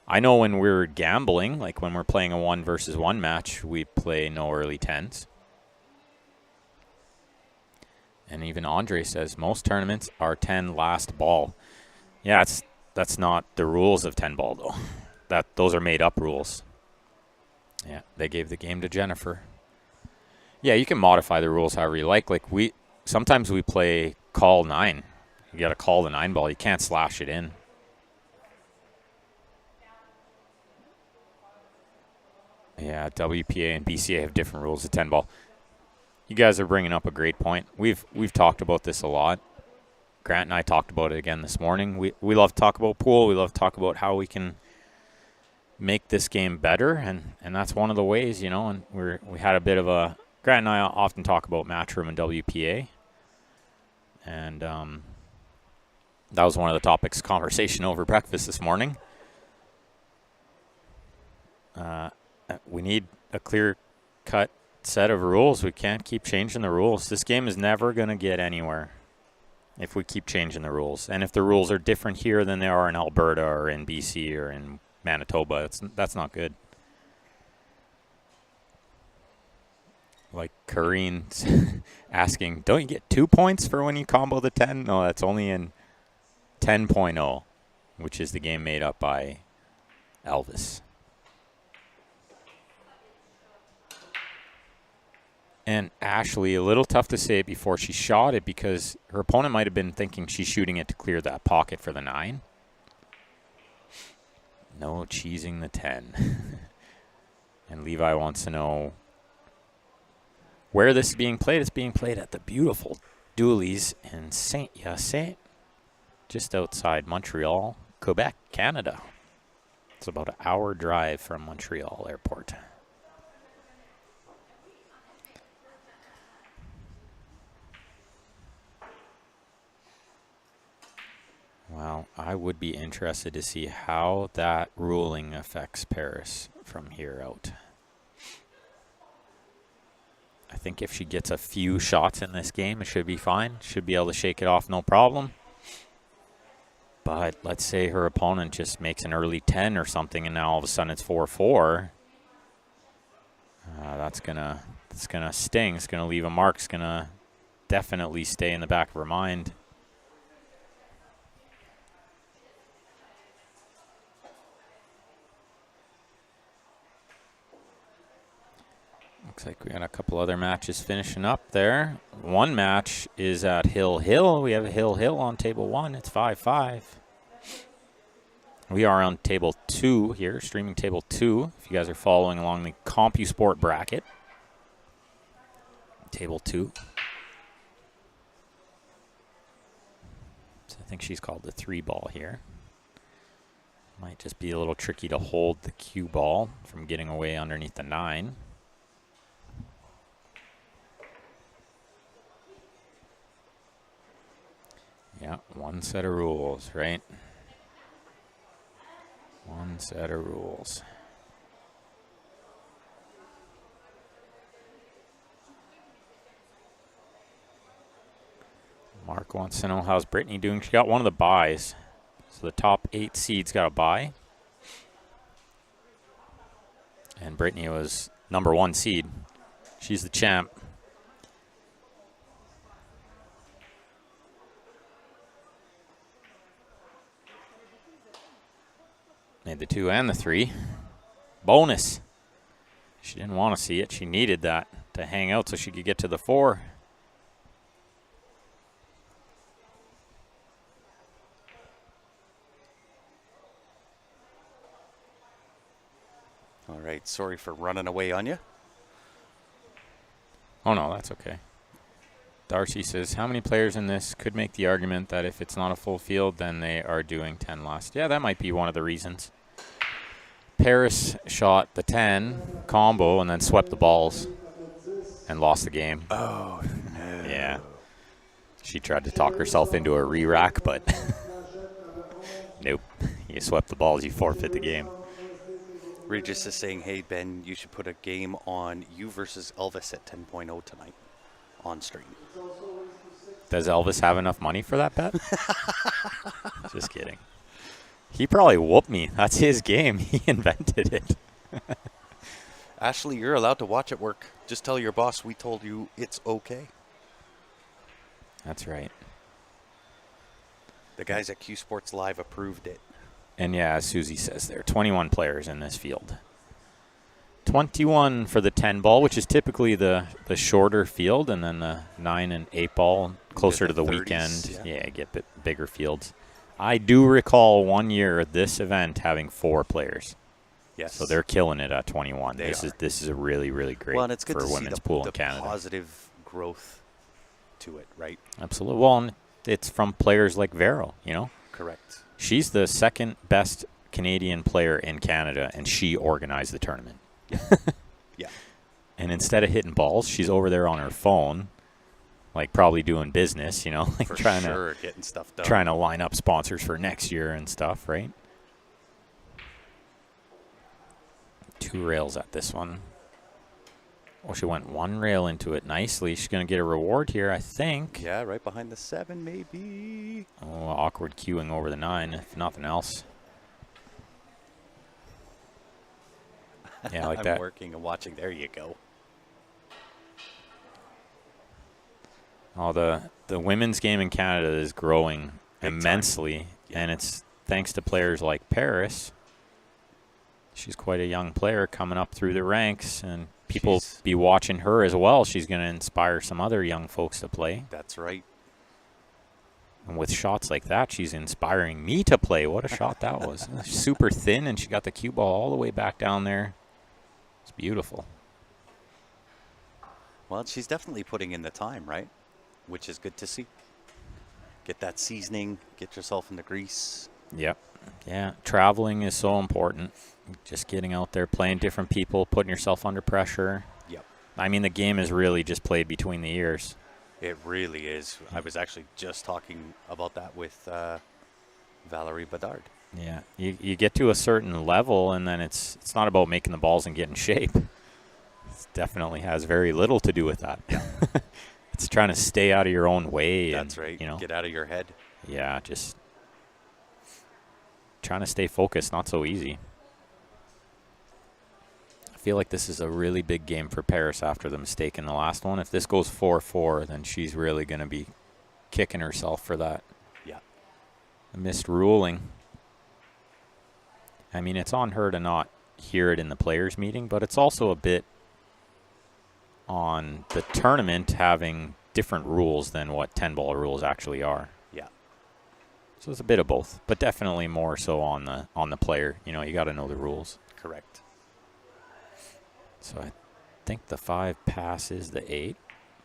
Speaker 1: I know when we're gambling, like when we're playing a 1-versus-1 match, we play no early 10s. And even Andre says most tournaments are 10 last ball. Yeah, that's not the rules of 10-ball, though. Those are made-up rules. Yeah, they gave the game to Jennifer. Yeah, you can modify the rules however you like. Like sometimes we play call 9. You got to call the 9-ball. You can't slash it in. Yeah, WPA and BCA have different rules of 10-ball. You guys are bringing up a great point. We've talked about this a lot. Grant and I talked about it again this morning. We love to talk about pool. We love to talk about how we can make this game better, and that's one of the ways, you know. And we had a bit of a Grant and I often talk about Matchroom and WPA, and that was one of the topics of conversation over breakfast this morning. We need a clear-cut set of rules. We can't keep changing the rules. This game is never going to get anywhere if we keep changing the rules. And if the rules are different here than they are in Alberta or in BC or in Manitoba, that's not good. Like Kareen's asking, don't you get 2 points for when you combo the 10? No, that's only in 10.0, which is the game made up by Elvis. And Ashley, a little tough to say it before she shot it because her opponent might have been thinking she's shooting it to clear that pocket for the 9. No cheesing the 10. And Levi wants to know where this is being played. It's being played at the beautiful Dooley's in Saint-Hyacinthe, just outside Montreal, Quebec, Canada. It's about an hour drive from Montreal Airport. Well, I would be interested to see how that ruling affects Paris from here out. I think if she gets a few shots in this game, it should be fine. Should be able to shake it off no problem. But let's say her opponent just makes an early 10 or something, and now all of a sudden it's 4-4. That's gonna sting. It's gonna leave a mark. It's gonna definitely stay in the back of her mind. Looks like we got a couple other matches finishing up there. One match is at Hill Hill. We have a Hill Hill on table 1. It's 5-5. We are on table 2 here, streaming table 2. If you guys are following along the CompuSport bracket. Table 2. So I think she's called the 3 ball here. Might just be a little tricky to hold the cue ball from getting away underneath the 9. Yeah, one set of rules, right? One set of rules. Mark wants to know how's Brittany doing. She got one of the buys. So the top 8 seeds got a bye. And Brittany was number 1 seed. She's the champ. Made the 2 and the 3. Bonus. She didn't want to see it. She needed that to hang out so she could get to the 4.
Speaker 2: All right, sorry for running away on you.
Speaker 1: Oh, no, that's okay. Darcy says, how many players in this could make the argument that if it's not a full field, then they are doing 10 last? Yeah, that might be one of the reasons. Paris shot the 10 combo and then swept the balls and lost the game.
Speaker 2: Oh, no.
Speaker 1: Yeah. She tried to talk herself into a re-rack, but nope. You swept the balls, you forfeit the game.
Speaker 2: Regis is saying, hey, Ben, you should put a game on you versus Elvis at 10.0 tonight on stream.
Speaker 1: Does Elvis have enough money for that bet? Just kidding. He probably whooped me. That's his game. He invented it.
Speaker 2: Ashley, you're allowed to watch it work. Just tell your boss we told you it's okay.
Speaker 1: That's right.
Speaker 2: The guys at Q Sports Live approved it.
Speaker 1: And yeah, as Susie says, there are 21 players in this field. 21 for the 10 ball, which is typically the shorter field, and then the 9 and 8 ball closer to the
Speaker 2: 30s,
Speaker 1: weekend.
Speaker 2: yeah.
Speaker 1: Yeah, get bigger fields. I do recall one year this event having 4 players.
Speaker 2: Yes.
Speaker 1: So they're killing it at 21.
Speaker 2: They are.
Speaker 1: This is a really, really great
Speaker 2: well, and it's good
Speaker 1: for
Speaker 2: to see
Speaker 1: women's
Speaker 2: the,
Speaker 1: pool
Speaker 2: the
Speaker 1: in Canada.
Speaker 2: positive growth to it, right?
Speaker 1: Absolutely. Well, and it's from players like Vero, you know.
Speaker 2: Correct.
Speaker 1: She's the second best Canadian player in Canada, and she organized the tournament.
Speaker 2: Yeah.
Speaker 1: And instead of hitting balls, she's over there on her phone, like probably doing business, like
Speaker 2: For
Speaker 1: trying
Speaker 2: sure, getting stuff done.
Speaker 1: to line up sponsors for next year and stuff, right? 2 rails at this one. Oh, she went 1 rail into it nicely. She's going to get a reward here, I think.
Speaker 2: Yeah, right behind the 7, maybe.
Speaker 1: Oh, awkward queuing over the 9, if nothing else. Yeah, like
Speaker 2: I'm
Speaker 1: that.
Speaker 2: working and watching. There you go.
Speaker 1: Oh, the women's game in Canada is growing
Speaker 2: Big time.
Speaker 1: immensely,
Speaker 2: Yeah.
Speaker 1: and it's thanks to players like Paris. She's quite a young player coming up through the ranks, and people be watching her as well. She's going to inspire some other young folks to play.
Speaker 2: That's right.
Speaker 1: And with shots like that, she's inspiring me to play. What a shot that was. Super thin, and she got the cue ball all the way back down there. It's beautiful.
Speaker 2: Well, she's definitely putting in the time, right? Which is good to see. Get that seasoning, get yourself in the grease.
Speaker 1: Yep. Yeah, traveling is so important. Just getting out there, playing different people, putting yourself under pressure.
Speaker 2: Yep.
Speaker 1: I mean, the game is really just played between the ears.
Speaker 2: It really is. I was actually just talking about that with Valerie Bedard.
Speaker 1: Yeah, you get to a certain level, and then it's not about making the balls and getting shape. It definitely has very little to do with that. It's trying to stay out of your own way.
Speaker 2: That's
Speaker 1: and,
Speaker 2: right.
Speaker 1: You know,
Speaker 2: Get out of your head.
Speaker 1: yeah, just trying to stay focused. Not so easy. I feel like this is a really big game for Paris after the mistake in the last one. If this goes 4-4, then she's really going to be kicking herself for that.
Speaker 2: Yeah.
Speaker 1: A missed ruling. I mean, it's on her to not hear it in the players' meeting, but it's also a bit on the tournament having different rules than what 10-ball rules actually are.
Speaker 2: Yeah.
Speaker 1: So it's a bit of both, but definitely more so on the player. You got to know the rules.
Speaker 2: Correct.
Speaker 1: So I think the 5 passes the 8.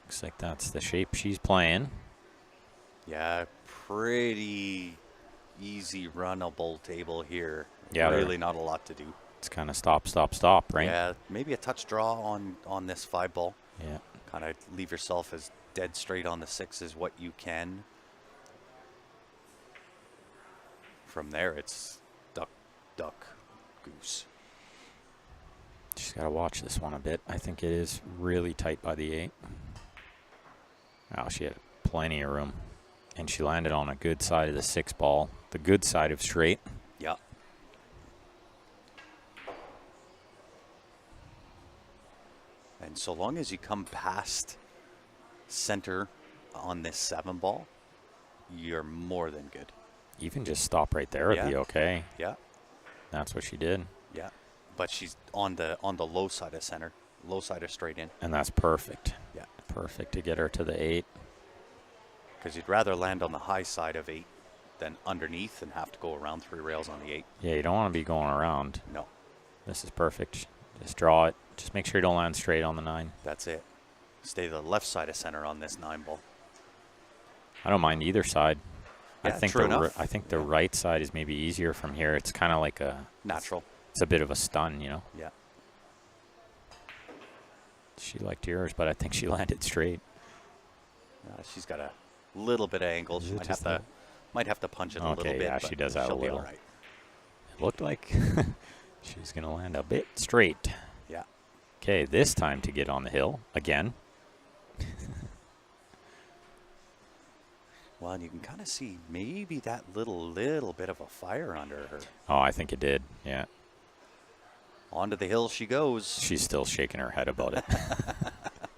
Speaker 1: Looks like that's the shape she's playing.
Speaker 2: Yeah, pretty easy runnable table here.
Speaker 1: Yeah,
Speaker 2: really not a lot to do.
Speaker 1: It's kind of stop, stop, stop, right?
Speaker 2: Yeah, maybe a touch draw on this 5 ball.
Speaker 1: Yeah.
Speaker 2: Kind of leave yourself as dead straight on the 6 as what you can. From there, it's duck, duck, goose.
Speaker 1: She's got to watch this one a bit. I think it is really tight by the 8. Oh, she had plenty of room. And she landed on a good side of the 6 ball. The good side of straight.
Speaker 2: Yeah. And so long as you come past center on this 7 ball, you're more than good.
Speaker 1: Even just stop right there would be okay.
Speaker 2: Yeah.
Speaker 1: That's what she did.
Speaker 2: Yeah. But she's on the low side of center, low side of straight in.
Speaker 1: And that's perfect.
Speaker 2: Yeah.
Speaker 1: Perfect to get her to the 8.
Speaker 2: Because you'd rather land on the high side of 8 than underneath and have to go around 3 rails on the 8.
Speaker 1: Yeah, you don't want to be going around.
Speaker 2: No.
Speaker 1: This is perfect. Just draw it. Just make sure you don't land straight on the 9.
Speaker 2: That's it. Stay the left side of center on this 9 ball.
Speaker 1: I don't mind either side.
Speaker 2: Yeah,
Speaker 1: I think
Speaker 2: true enough.
Speaker 1: I think the right side is maybe easier from here. It's kind of like
Speaker 2: Natural.
Speaker 1: It's a bit of a stun,
Speaker 2: Yeah.
Speaker 1: She liked yours, but I think she landed straight.
Speaker 2: She's got a little bit of angle. She might have to punch it a little bit.
Speaker 1: Yeah,
Speaker 2: but
Speaker 1: she does have a
Speaker 2: she'll be
Speaker 1: little.
Speaker 2: all right.
Speaker 1: It looked like she's going to land a bit straight.
Speaker 2: Yeah.
Speaker 1: Okay, this time to get on the hill again.
Speaker 2: Well, and you can kind of see maybe that little bit of a fire under her.
Speaker 1: Oh, I think it did. Yeah.
Speaker 2: Onto the hill she goes.
Speaker 1: She's still shaking her head about it.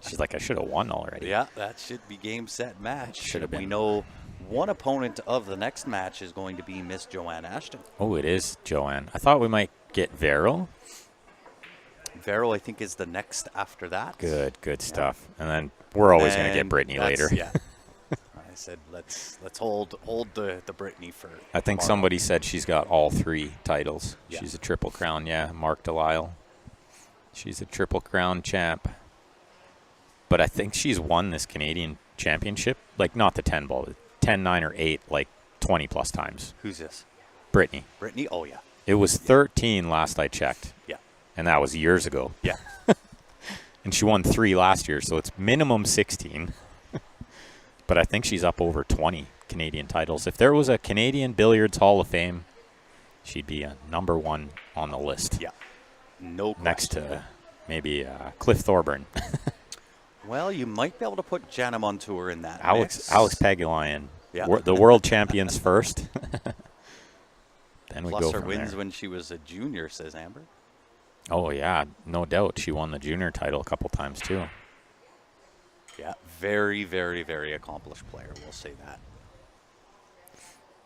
Speaker 1: She's like, I should have won already.
Speaker 2: Yeah, that should be game, set, match.
Speaker 1: Should have been.
Speaker 2: We know one opponent of the next match is going to be Miss Joanne Ashton.
Speaker 1: Oh, it is Joanne. I thought we might get Vero.
Speaker 2: Vero, I think, is the next after that.
Speaker 1: Good stuff. And then we're always going to get Brittany later.
Speaker 2: Yeah. I said let's hold the Brittany for.
Speaker 1: I think
Speaker 2: tomorrow.
Speaker 1: somebody said she's got all 3 titles.
Speaker 2: Yeah.
Speaker 1: She's a Triple Crown. Yeah, Mark Delisle. She's a Triple Crown champ. But I think she's won this Canadian championship, like not the 10 ball, 10, 9, or 8, like 20 plus times.
Speaker 2: Who's this?
Speaker 1: Brittany.
Speaker 2: Brittany? Oh, yeah.
Speaker 1: It was 13 last I checked.
Speaker 2: Yeah.
Speaker 1: And that was years ago.
Speaker 2: Yeah.
Speaker 1: And she won 3 last year, so it's minimum 16. But I think she's up over 20 Canadian titles. If there was a Canadian Billiards Hall of Fame, she'd be a number 1 on the list.
Speaker 2: Yeah. No question.
Speaker 1: Next to maybe Cliff Thorburn.
Speaker 2: Well, you might be able to put Jana Montour in that
Speaker 1: Alex
Speaker 2: mix.
Speaker 1: Pagulayan.
Speaker 2: Yeah.
Speaker 1: The world champions first. Then we
Speaker 2: Plus
Speaker 1: go
Speaker 2: her
Speaker 1: from
Speaker 2: wins
Speaker 1: there.
Speaker 2: when she was a junior, says Amber.
Speaker 1: Oh, yeah, no doubt. She won the junior title a couple times, too.
Speaker 2: Yeah, very, very, very accomplished player, we'll say that.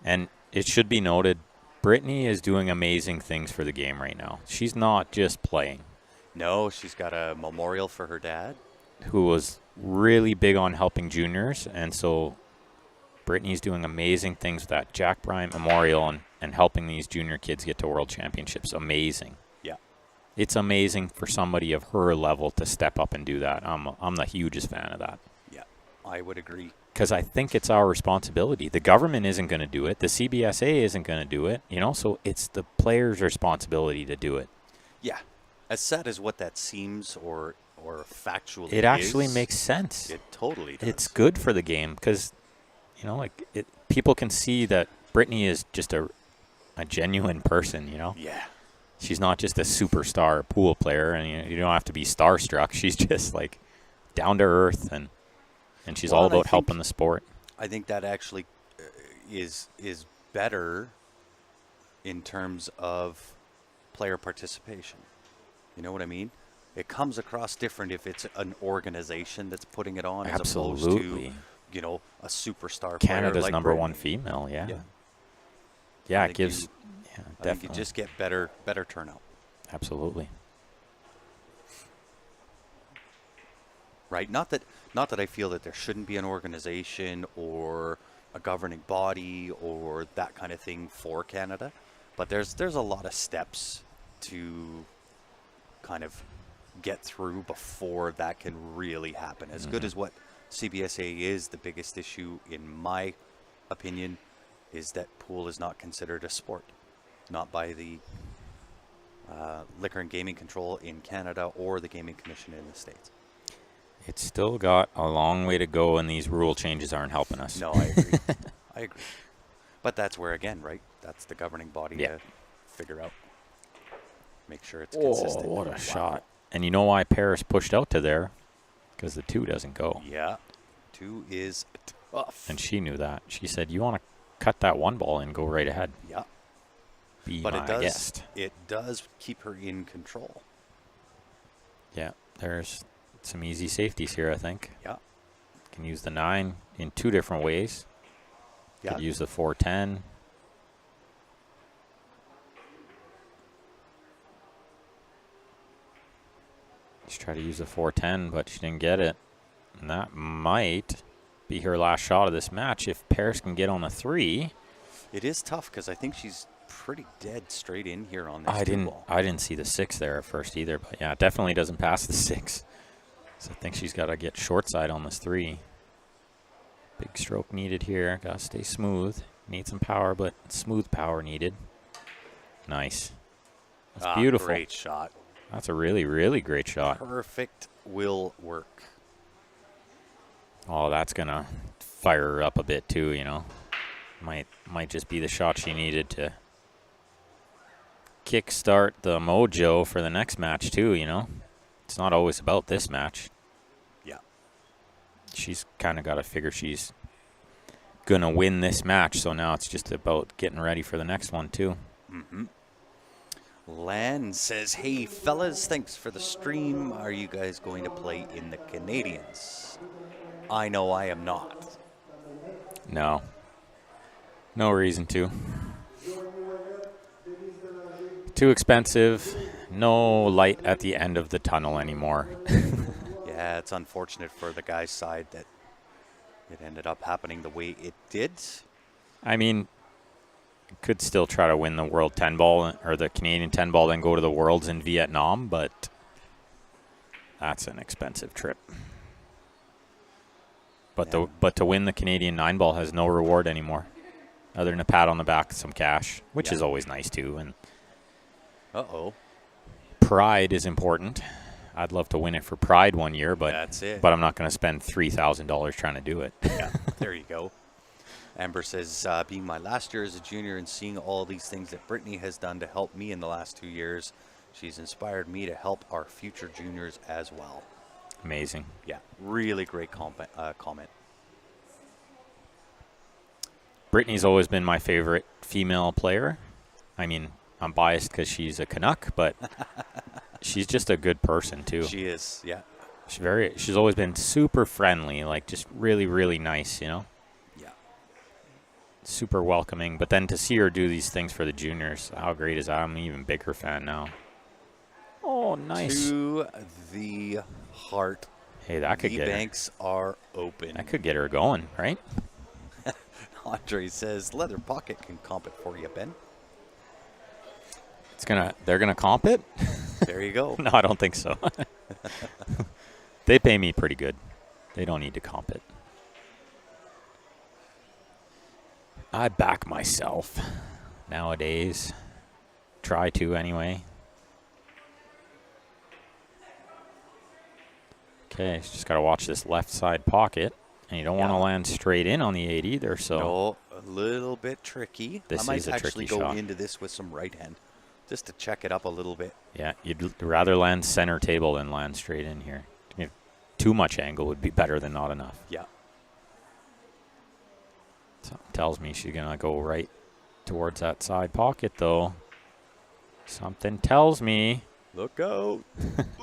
Speaker 1: And it should be noted, Brittany is doing amazing things for the game right now. She's not just playing.
Speaker 2: No, she's got a memorial for her dad.
Speaker 1: Who was really big on helping juniors, and so Brittany's doing amazing things with that Jack Bryant Memorial and helping these junior kids get to world championships. Amazing.
Speaker 2: Yeah.
Speaker 1: It's amazing for somebody of her level to step up and do that. I'm the hugest fan of that.
Speaker 2: Yeah, I would agree.
Speaker 1: Because I think it's our responsibility. The government isn't going to do it. The CBSA isn't going to do it. So it's the players' responsibility to do it.
Speaker 2: Yeah. As sad as what that seems or factually
Speaker 1: It actually
Speaker 2: is,
Speaker 1: makes sense.
Speaker 2: It totally does.
Speaker 1: It's good for the game because, people can see that Brittany is just a genuine person,
Speaker 2: Yeah.
Speaker 1: She's not just a superstar pool player, and you don't have to be starstruck. She's just like down to earth, and she's all about helping the sport.
Speaker 2: I think that actually is better in terms of player participation. You know what I mean? It comes across different if it's an organization that's putting it on as opposed
Speaker 1: Absolutely.
Speaker 2: to, a superstar player
Speaker 1: Canada's
Speaker 2: like
Speaker 1: number
Speaker 2: Brittany.
Speaker 1: 1 female, yeah.
Speaker 2: Yeah. I
Speaker 1: It
Speaker 2: think
Speaker 1: gives,
Speaker 2: you-
Speaker 1: yeah,
Speaker 2: I think
Speaker 1: definitely.
Speaker 2: you just get better turnout.
Speaker 1: Absolutely.
Speaker 2: Right? Not that I feel that there shouldn't be an organization or a governing body or that kind of thing for Canada, but there's a lot of steps to kind of get through before that can really happen. As good as what CBSA is, the biggest issue in my opinion is that pool is not considered a sport, not by the Liquor and Gaming Control in Canada or the Gaming Commission in the States.
Speaker 1: It's still got a long way to go, and these rule changes aren't helping us.
Speaker 2: No, I agree. I agree. But that's where, again, right? That's the governing body
Speaker 1: Yeah.
Speaker 2: to figure out. Make sure it's consistent.
Speaker 1: Oh, what a
Speaker 2: Wow.
Speaker 1: shot. And you know why Paris pushed out to there? Because the 2 doesn't go.
Speaker 2: Yeah. 2 is tough.
Speaker 1: And she knew that. She said, you want to cut that 1 ball and go right ahead.
Speaker 2: Yeah.
Speaker 1: Be
Speaker 2: But
Speaker 1: my guest.
Speaker 2: it does keep her in control.
Speaker 1: Yeah, there's some easy safeties here, I think.
Speaker 2: Yeah.
Speaker 1: Can use the 9 in 2 different ways.
Speaker 2: Yeah.
Speaker 1: Could use the 4-10. Just try to use the 4-10, but she didn't get it. And that might be her last shot of this match. If Paris can get on a 3.
Speaker 2: It is tough because I think she's pretty dead straight in here on this
Speaker 1: I
Speaker 2: ball.
Speaker 1: didn't see the 6 there at first either, but yeah, it definitely doesn't pass the 6. So I think she's got to get short side on this 3. Big stroke needed here. Got to stay smooth. Need some power, but smooth power needed. Nice. That's beautiful.
Speaker 2: Great shot.
Speaker 1: That's a really, really great shot.
Speaker 2: Perfect will work.
Speaker 1: Oh, that's going to fire her up a bit too, Might just be the shot she needed to kickstart the mojo for the next match too, It's not always about this match.
Speaker 2: Yeah.
Speaker 1: She's kind of got to figure she's going to win this match, so now it's just about getting ready for the next one too.
Speaker 2: Mm-hmm. Lan says, hey, fellas, thanks for the stream. Are you guys going to play in the Canadians? I know I am not.
Speaker 1: No. No reason to. Too expensive. No light at the end of the tunnel anymore.
Speaker 2: Yeah, it's unfortunate for the guy's side that it ended up happening the way it did.
Speaker 1: I mean, could still try to win the World 10 ball or the Canadian 10 ball, then go to the Worlds in Vietnam, but that's an expensive trip. But
Speaker 2: Yeah.
Speaker 1: but to win the Canadian 9 ball has no reward anymore, other than a pat on the back, some cash, which
Speaker 2: Yeah.
Speaker 1: is always nice too. And
Speaker 2: Uh-oh.
Speaker 1: Pride is important. I'd love to win it for Pride one year, but
Speaker 2: That's it.
Speaker 1: But I'm not going to spend $3,000 trying to do it.
Speaker 2: Yeah, there you go. Amber says, being my last year as a junior and seeing all these things that Brittany has done to help me in the last 2 years, she's inspired me to help our future juniors as well.
Speaker 1: Amazing.
Speaker 2: Yeah, really great comment.
Speaker 1: Brittany's always been my favorite female player. I mean, I'm biased because she's a Canuck, but she's just a good person too.
Speaker 2: She is, yeah.
Speaker 1: She's always been super friendly, like just really, really nice, you know?
Speaker 2: Yeah.
Speaker 1: Super welcoming. But then to see her do these things for the juniors, how great is that? I'm an even bigger fan now. Oh, nice.
Speaker 2: To the heart.
Speaker 1: Hey, that could
Speaker 2: The
Speaker 1: get her.
Speaker 2: banks are open.
Speaker 1: That could get her going, right?
Speaker 2: Andre says, leather pocket can comp it for you, Ben.
Speaker 1: They're gonna comp it?
Speaker 2: There you go.
Speaker 1: No, I don't think so. They pay me pretty good. They don't need to comp it. I back myself nowadays. Try to anyway. Okay, just got to watch this left side pocket. And you don't want to land straight in on the 8 either, so.
Speaker 2: No, a little bit tricky.
Speaker 1: This
Speaker 2: I might
Speaker 1: is a
Speaker 2: actually
Speaker 1: tricky
Speaker 2: go
Speaker 1: shot.
Speaker 2: into this with some right hand just to check it up a little bit.
Speaker 1: Yeah, you'd rather land center table than land straight in here. If too much angle would be better than not enough.
Speaker 2: Yeah.
Speaker 1: Something tells me she's going to go right towards that side pocket, though. Something tells me.
Speaker 2: Look out.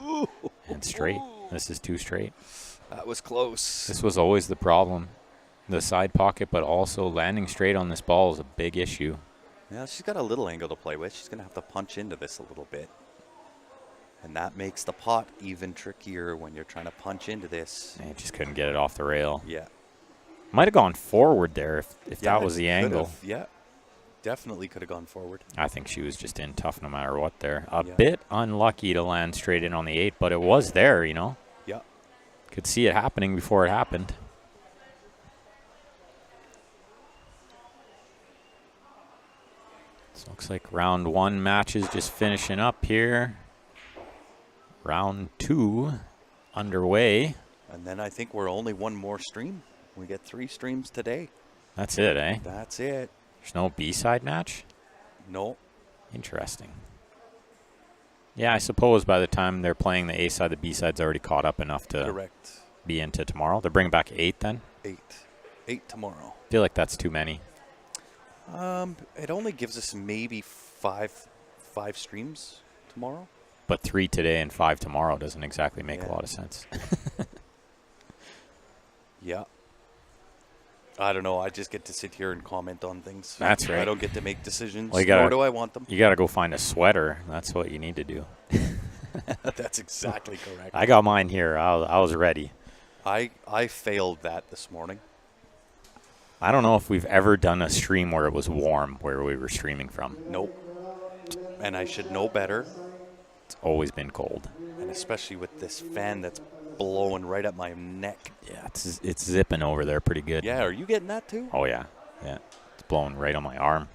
Speaker 2: Ooh.
Speaker 1: And straight. This is too straight.
Speaker 2: That was close.
Speaker 1: This was always the problem. The side pocket, but also landing straight on this ball is a big issue.
Speaker 2: Yeah, she's got a little angle to play with. She's going to have to punch into this a little bit. And that makes the pot even trickier when you're trying to punch into this.
Speaker 1: And just couldn't get it off the rail.
Speaker 2: Yeah.
Speaker 1: Might have gone forward there if
Speaker 2: Yeah,
Speaker 1: that was the angle.
Speaker 2: could've. Yeah. Definitely could have gone forward.
Speaker 1: I think she was just in tough no matter what there. A
Speaker 2: Yeah.
Speaker 1: bit unlucky to land straight in on the 8, but it was there, you know.
Speaker 2: Yeah.
Speaker 1: Could see it happening before it happened. So looks like round 1 match is just finishing up here. Round 2 underway.
Speaker 2: And then I think we're only one more stream. We get 3 streams today.
Speaker 1: That's it, eh?
Speaker 2: That's it.
Speaker 1: There's no B-side match?
Speaker 2: No.
Speaker 1: Interesting. Yeah, I suppose by the time they're playing the A side, the B side's already caught up enough to
Speaker 2: Correct.
Speaker 1: be into tomorrow. They're bringing back 8 then?
Speaker 2: 8. 8 tomorrow.
Speaker 1: I feel like that's too many.
Speaker 2: It only gives us maybe five streams tomorrow.
Speaker 1: But 3 today and 5 tomorrow doesn't exactly make a
Speaker 2: Yeah.
Speaker 1: lot of sense.
Speaker 2: Yeah. I don't know. I just get to sit here and comment on things.
Speaker 1: That's right.
Speaker 2: I don't get to make decisions,
Speaker 1: Well, you gotta-
Speaker 2: nor do I want them.
Speaker 1: You got to go find a sweater. That's what you need to do.
Speaker 2: That's exactly correct.
Speaker 1: I got mine here. I was ready.
Speaker 2: I failed that this morning.
Speaker 1: I don't know if we've ever done a stream where it was warm, where we were streaming from.
Speaker 2: Nope. And I should know better.
Speaker 1: It's always been cold.
Speaker 2: And especially with this fan that's blowing right at my neck.
Speaker 1: Yeah, it's zipping over there pretty good.
Speaker 2: Yeah, are you getting that too?
Speaker 1: Oh, yeah. Yeah. It's blowing right on my arm.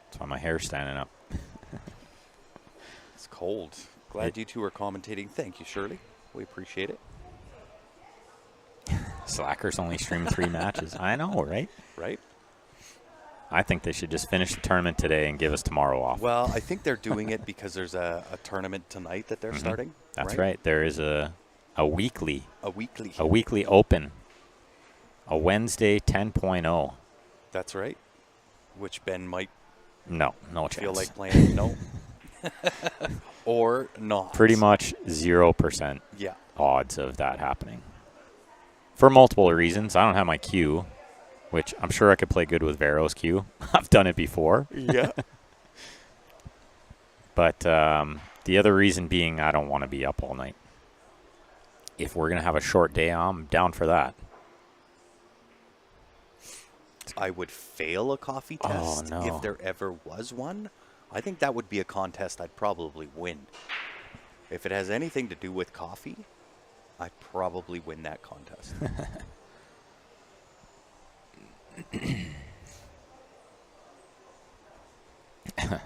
Speaker 1: That's why my hair's standing up.
Speaker 2: It's cold. Glad you two are commentating. Thank you, Shirley. We appreciate it.
Speaker 1: Slackers only stream 3 matches. I know, right?
Speaker 2: Right?
Speaker 1: I think they should just finish the tournament today and give us tomorrow off.
Speaker 2: Well, I think they're doing it because there's a tournament tonight that they're starting.
Speaker 1: That's right. There is a weekly
Speaker 2: A weekly.
Speaker 1: open. A Wednesday 10.0.
Speaker 2: That's right. Which Ben might
Speaker 1: No chance.
Speaker 2: feel like playing. No. Or not.
Speaker 1: Pretty much 0%
Speaker 2: Yeah.
Speaker 1: odds of that happening. For multiple reasons. I don't have my queue, which I'm sure I could play good with Vero's queue. I've done it before.
Speaker 2: Yeah.
Speaker 1: But the other reason being I don't want to be up all night. If we're going to have a short day, I'm down for that.
Speaker 2: I would fail a coffee
Speaker 1: Oh,
Speaker 2: test
Speaker 1: no.
Speaker 2: if there ever was one. I think that would be a contest I'd probably win. If it has anything to do with coffee, I'd probably win that contest.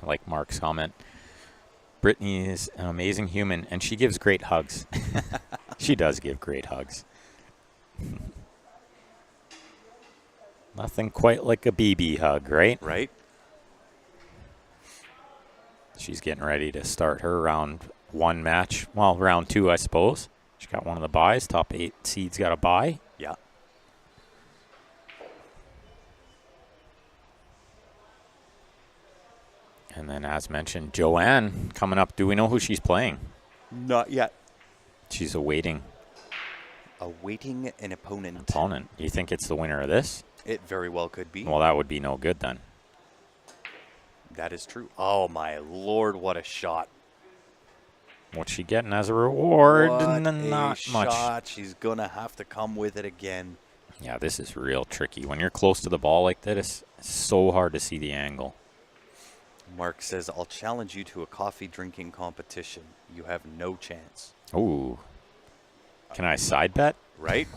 Speaker 1: Like Mark's comment. Brittany is an amazing human, and she gives great hugs. She does give great hugs. Nothing quite like a BB hug, right?
Speaker 2: Right?
Speaker 1: She's getting ready to start her round 1 match. Well, round 2, I suppose. She got one of the buys. Top 8 seeds got a bye.
Speaker 2: Yeah.
Speaker 1: And then, as mentioned, Joanne coming up. Do we know who she's playing?
Speaker 2: Not yet.
Speaker 1: She's awaiting
Speaker 2: Awaiting an opponent.
Speaker 1: opponent. You think it's the winner of this?
Speaker 2: It very well could be.
Speaker 1: Well, that would be no good then.
Speaker 2: That is true. Oh, my Lord, what a shot.
Speaker 1: What's she getting as a reward?
Speaker 2: What
Speaker 1: Not
Speaker 2: a
Speaker 1: much.
Speaker 2: shot. She's going to have to come with it again.
Speaker 1: Yeah, this is real tricky. When you're close to the ball like that, it's so hard to see the angle.
Speaker 2: Mark says, I'll challenge you to a coffee drinking competition. You have no chance.
Speaker 1: Ooh. Can I side bet?
Speaker 2: Right?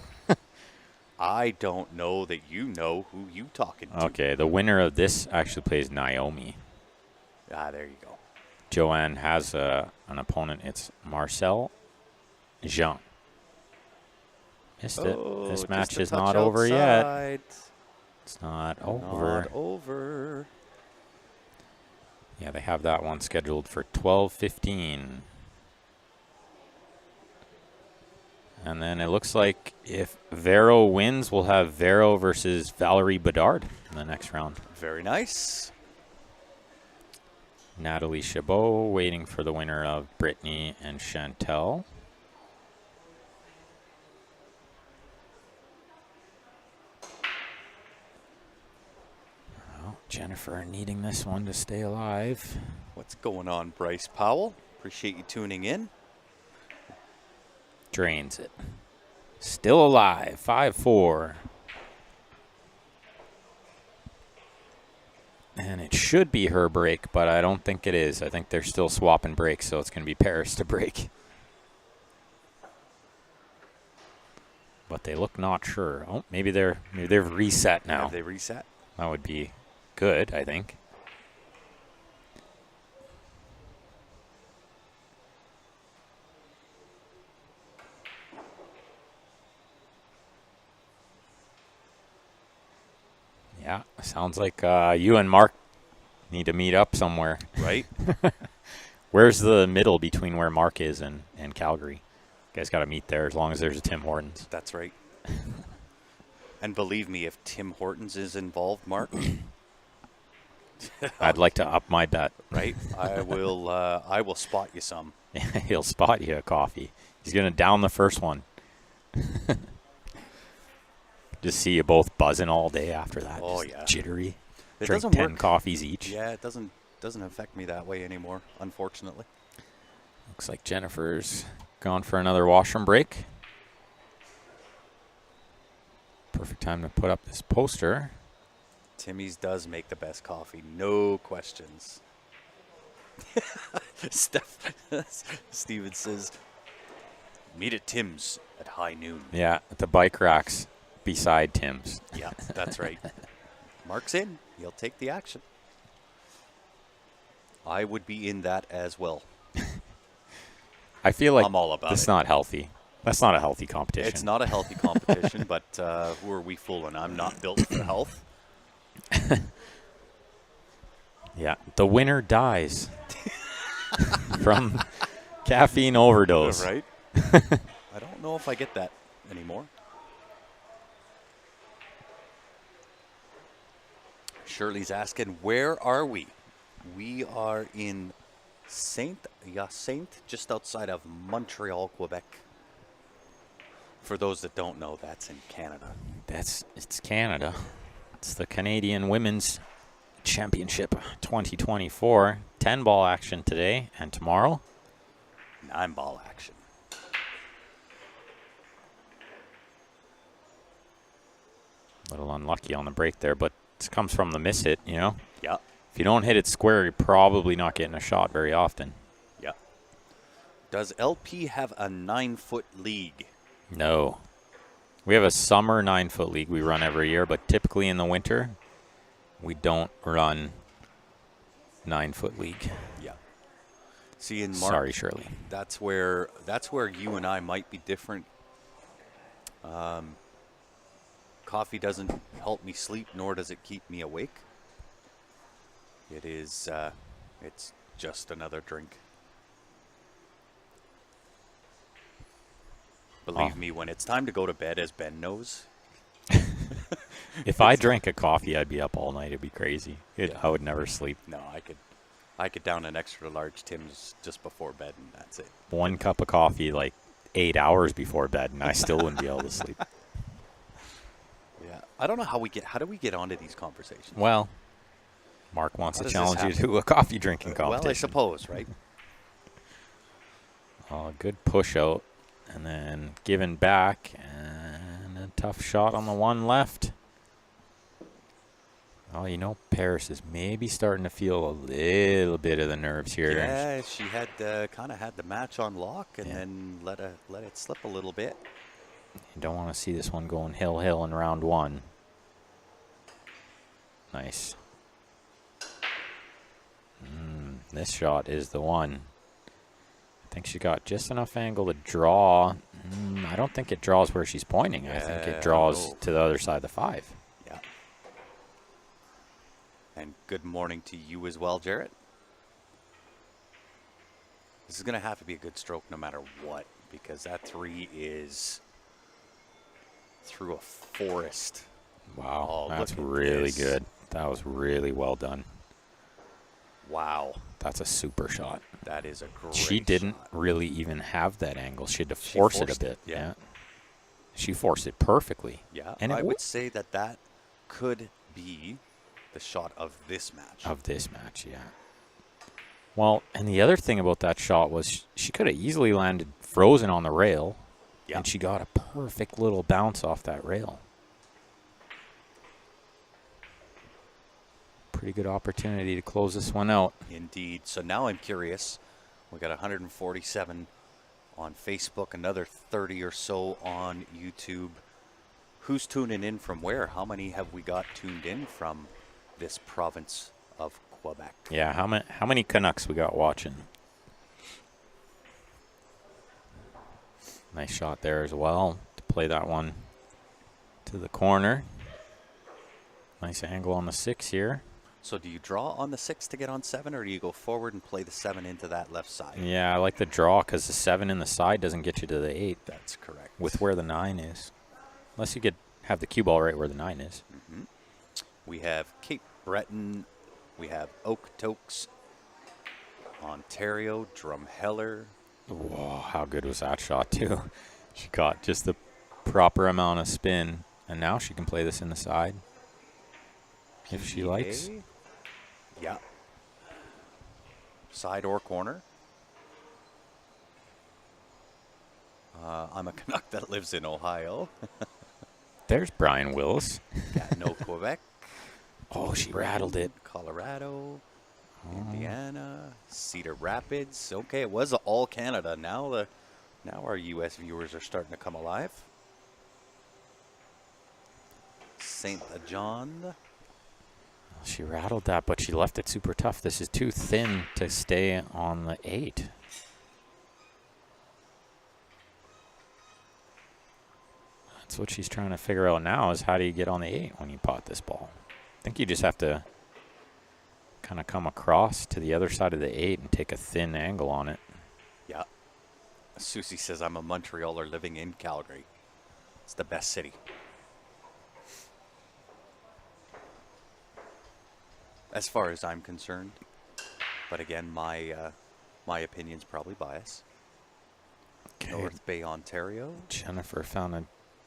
Speaker 2: I don't know that you know who you talking to.
Speaker 1: Okay, the winner of this actually plays Naomi.
Speaker 2: Ah, there you go.
Speaker 1: Joanne has an opponent. It's Marcel Jean. Missed it. This
Speaker 2: just
Speaker 1: match
Speaker 2: a
Speaker 1: is
Speaker 2: touch
Speaker 1: not over yet.
Speaker 2: outside.
Speaker 1: It's not over.
Speaker 2: Not over.
Speaker 1: Yeah, they have that one scheduled for 12:15. And then it looks like if Vero wins, we'll have Vero versus Valerie Bedard in the next round.
Speaker 2: Very nice.
Speaker 1: Natalie Chabot waiting for the winner of Brittany and Chantel. Well, Jennifer needing this one to stay alive.
Speaker 2: What's going on, Bryce Powell? Appreciate you tuning in.
Speaker 1: Drains it. Still alive. 5-4. And it should be her break, but I don't think it is. I think they're still swapping breaks, so it's going to be Paris to break. But they look not sure. Oh, maybe they've reset now.
Speaker 2: Have they reset?
Speaker 1: That would be good, I think. Yeah, sounds like you and Mark need to meet up somewhere.
Speaker 2: Right?
Speaker 1: Where's the middle between where Mark is and Calgary? You guys got to meet there as long as there's a Tim Hortons.
Speaker 2: That's right. And believe me, if Tim Hortons is involved, Mark,
Speaker 1: I'd like to up my bet.
Speaker 2: right? I will spot you some.
Speaker 1: He'll spot you a coffee. He's going to down the first one. Just see you both buzzing all day after that.
Speaker 2: Oh,
Speaker 1: Just
Speaker 2: yeah.
Speaker 1: jittery.
Speaker 2: It
Speaker 1: Drink
Speaker 2: doesn't
Speaker 1: 10
Speaker 2: work.
Speaker 1: coffees each.
Speaker 2: Yeah, it doesn't affect me that way anymore, unfortunately.
Speaker 1: Looks like Jennifer's gone for another washroom break. Perfect time to put up this poster.
Speaker 2: Timmy's does make the best coffee, no questions. Steven says, meet at Tim's at high noon.
Speaker 1: Yeah, at the bike racks beside Tim's.
Speaker 2: Yeah, that's right. Mark's in. He'll take the action. I would be in that as well.
Speaker 1: I feel like
Speaker 2: I'm all about
Speaker 1: that's
Speaker 2: it.
Speaker 1: not healthy. That's not a healthy competition.
Speaker 2: It's not a healthy competition, but who are we fooling? I'm not built for health.
Speaker 1: Yeah, the winner dies from caffeine overdose.
Speaker 2: Right? I don't know if I get that anymore. Shirley's asking, where are we? We are in Saint-Hyacinthe, just outside of Montreal, Quebec. For those that don't know, that's in Canada.
Speaker 1: It's Canada. It's the Canadian Women's Championship 2024. 10-ball action today and tomorrow.
Speaker 2: 9-ball action.
Speaker 1: A little unlucky on the break there, but this comes from the miss hit, you know?
Speaker 2: Yeah,
Speaker 1: If you don't hit it square, you're probably not getting a shot very often.
Speaker 2: yeah. Does LP have a 9-foot league?
Speaker 1: No. We have a summer 9-foot league we run every year, but typically in the winter, we don't run 9-foot league.
Speaker 2: Yeah. See, in Mark,
Speaker 1: Sorry, Shirley.
Speaker 2: that's where you and I might be different. Coffee doesn't help me sleep, nor does it keep me awake. It is, it's just another drink. Believe me, when it's time to go to bed, as Ben knows.
Speaker 1: If I drank a coffee, I'd be up all night. It'd be crazy.
Speaker 2: Yeah.
Speaker 1: I would never sleep.
Speaker 2: No, I could down an extra large Tim's just before bed, and that's it.
Speaker 1: One cup of coffee, like 8 hours before bed, and I still wouldn't be able to sleep.
Speaker 2: Yeah, I don't know how do we get onto these conversations?
Speaker 1: Well, Mark wants
Speaker 2: How
Speaker 1: to
Speaker 2: does
Speaker 1: challenge you
Speaker 2: this happen?
Speaker 1: to a coffee drinking competition.
Speaker 2: Well, I suppose, right?
Speaker 1: Oh, good push out, and then giving back, and a tough shot on the one left. Oh, you know, Paris is maybe starting to feel a little bit of the nerves here.
Speaker 2: Yeah, she had kind of had the match on lock, and
Speaker 1: Yeah.
Speaker 2: then let it slip a little bit.
Speaker 1: You don't want to see this one going hill in round one. Nice. This shot is the one. I think she got just enough angle to draw. I don't think it draws where she's pointing. I think it draws to the other side of the 5.
Speaker 2: Yeah. And good morning to you as well, Jarrett. This is going to have to be a good stroke no matter what, because that 3 is through a forest.
Speaker 1: Wow,
Speaker 2: Oh,
Speaker 1: that's
Speaker 2: look at
Speaker 1: really
Speaker 2: this.
Speaker 1: good. That was really well done.
Speaker 2: Wow.
Speaker 1: That's a super shot.
Speaker 2: That is a great
Speaker 1: She didn't
Speaker 2: shot.
Speaker 1: really even have that angle. She had to
Speaker 2: She
Speaker 1: force it a
Speaker 2: forced it,
Speaker 1: bit.
Speaker 2: yeah.
Speaker 1: She forced it perfectly.
Speaker 2: Yeah,
Speaker 1: And
Speaker 2: I
Speaker 1: it
Speaker 2: would say that could be the shot of this match.
Speaker 1: Of this match, yeah. Well, and the other thing about that shot was she could have easily landed frozen on the rail,
Speaker 2: Yeah.
Speaker 1: and she got a perfect little bounce off that rail. Pretty good opportunity to close this one out.
Speaker 2: Indeed. So now I'm curious. We got 147 on Facebook, another 30 or so on YouTube. Who's tuning in from where? How many have we got tuned in from this province of Quebec?
Speaker 1: Yeah, how many Canucks we got watching? Nice shot there as well to play that one to the corner. Nice angle on the 6 here.
Speaker 2: So do you draw on the 6 to get on 7, or do you go forward and play the 7 into that left side?
Speaker 1: Yeah, I like the draw because the 7 in the side doesn't get you to the 8
Speaker 2: That's correct.
Speaker 1: with where the 9 is. Unless you could have the cue ball right where the 9 is.
Speaker 2: We have Cape Breton. We have Okotoks, Ontario, Drumheller.
Speaker 1: Whoa, how good was that shot, too? She got just the proper amount of spin, and now she can play this in the side if she likes.
Speaker 2: PA. Yeah. Side or corner. I'm a Canuck that lives in Ohio.
Speaker 1: There's Brian Willis.
Speaker 2: Gatineau, Quebec.
Speaker 1: Oh, she rattled it.
Speaker 2: Colorado, Indiana, Cedar Rapids. Okay, it was all Canada. Now our U.S. viewers are starting to come alive. St. John.
Speaker 1: She rattled that, but she left it super tough. This is too thin to stay on the 8. That's what she's trying to figure out now is how do you get on the 8 when you pot this ball. I think you just have to kind of come across to the other side of the 8 and take a thin angle on it.
Speaker 2: Yeah. Susie says, I'm a Montrealer living in Calgary. It's the best city. As far as I'm concerned. But again, my opinion's probably biased.
Speaker 1: Okay.
Speaker 2: North Bay, Ontario.
Speaker 1: Jennifer found a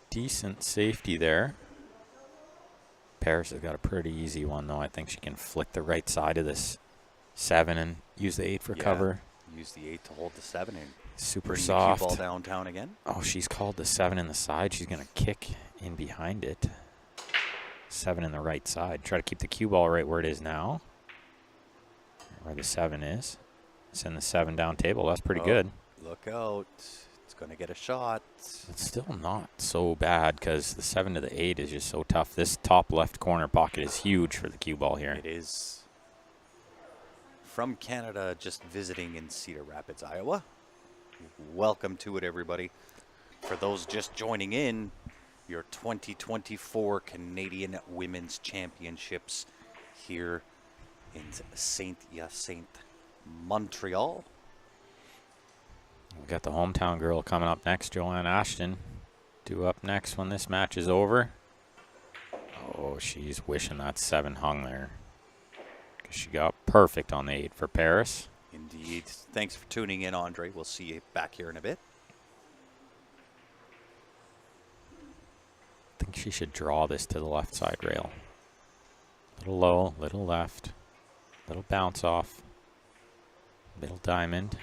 Speaker 1: decent safety there. Paris has got a pretty easy one, though. I think she can flick the right side of this 7 and use the 8 for
Speaker 2: Yeah,
Speaker 1: cover.
Speaker 2: Use the 8 to hold the 7 in.
Speaker 1: Super
Speaker 2: Bring
Speaker 1: soft.
Speaker 2: the cue ball downtown again.
Speaker 1: Oh, she's called the 7 in the side. She's going to kick in behind it. 7 in the right side. Try to keep the cue ball right where it is now. Where the 7 is. Send the 7 down table. That's pretty good.
Speaker 2: Look out. It's going to get a shot.
Speaker 1: It's still not so bad because the 7 to the 8 is just so tough. This top left corner pocket is huge for the cue ball here.
Speaker 2: It is from Canada, just visiting in Cedar Rapids, Iowa. Welcome to it, everybody. For those just joining in, your 2024 Canadian Women's Championships here in Saint-Hyacinthe, Montreal.
Speaker 1: We got the hometown girl coming up next, Joanne Ashton, due up next when this match is over. Oh, she's wishing that 7 hung there, because she got perfect on the 8 for Paris.
Speaker 2: Indeed. Thanks for tuning in, Andre. We'll see you back here in a bit.
Speaker 1: I think she should draw this to the left side rail. Little low, little left, little bounce off, middle diamond.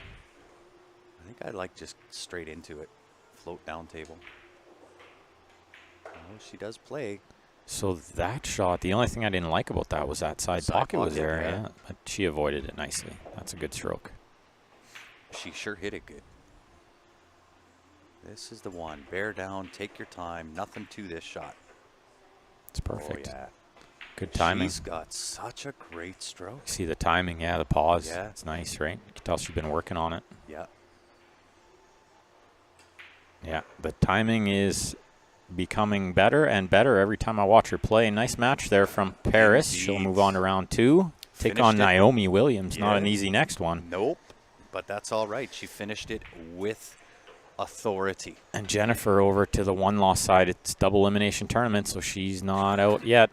Speaker 2: I think I'd like just straight into it. Float down table. Oh, she does play.
Speaker 1: So that shot, the only thing I didn't like about that was that side pocket was there.
Speaker 2: yeah.
Speaker 1: Yeah, but she avoided it nicely. That's a good stroke.
Speaker 2: She sure hit it good. This is the one. Bear down, take your time. Nothing to this shot.
Speaker 1: It's perfect.
Speaker 2: Oh, yeah.
Speaker 1: Good timing.
Speaker 2: She's got such a great stroke.
Speaker 1: See the timing, yeah, the pause.
Speaker 2: Yeah.
Speaker 1: It's nice, right? You can tell she's been working on it.
Speaker 2: Yeah.
Speaker 1: Yeah, the timing is becoming better and better every time I watch her play. Nice match there from Paris.
Speaker 2: Indeed.
Speaker 1: She'll move on to round 2. Take
Speaker 2: Finished
Speaker 1: on
Speaker 2: it.
Speaker 1: Naomi Williams. Not an
Speaker 2: Yes.
Speaker 1: easy next one.
Speaker 2: Nope. But that's all right. She finished it with authority.
Speaker 1: And Jennifer over to the 1-loss side. It's double elimination tournament, so she's not out yet.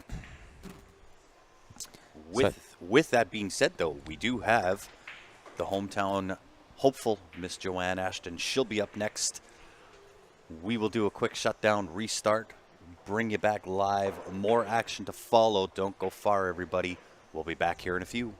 Speaker 2: With that being said, though, we do have the hometown hopeful, Miss Joanne Ashton. She'll be up next. We will do a quick shutdown, restart, bring you back live. More action to follow. Don't go far, everybody. We'll be back here in a few.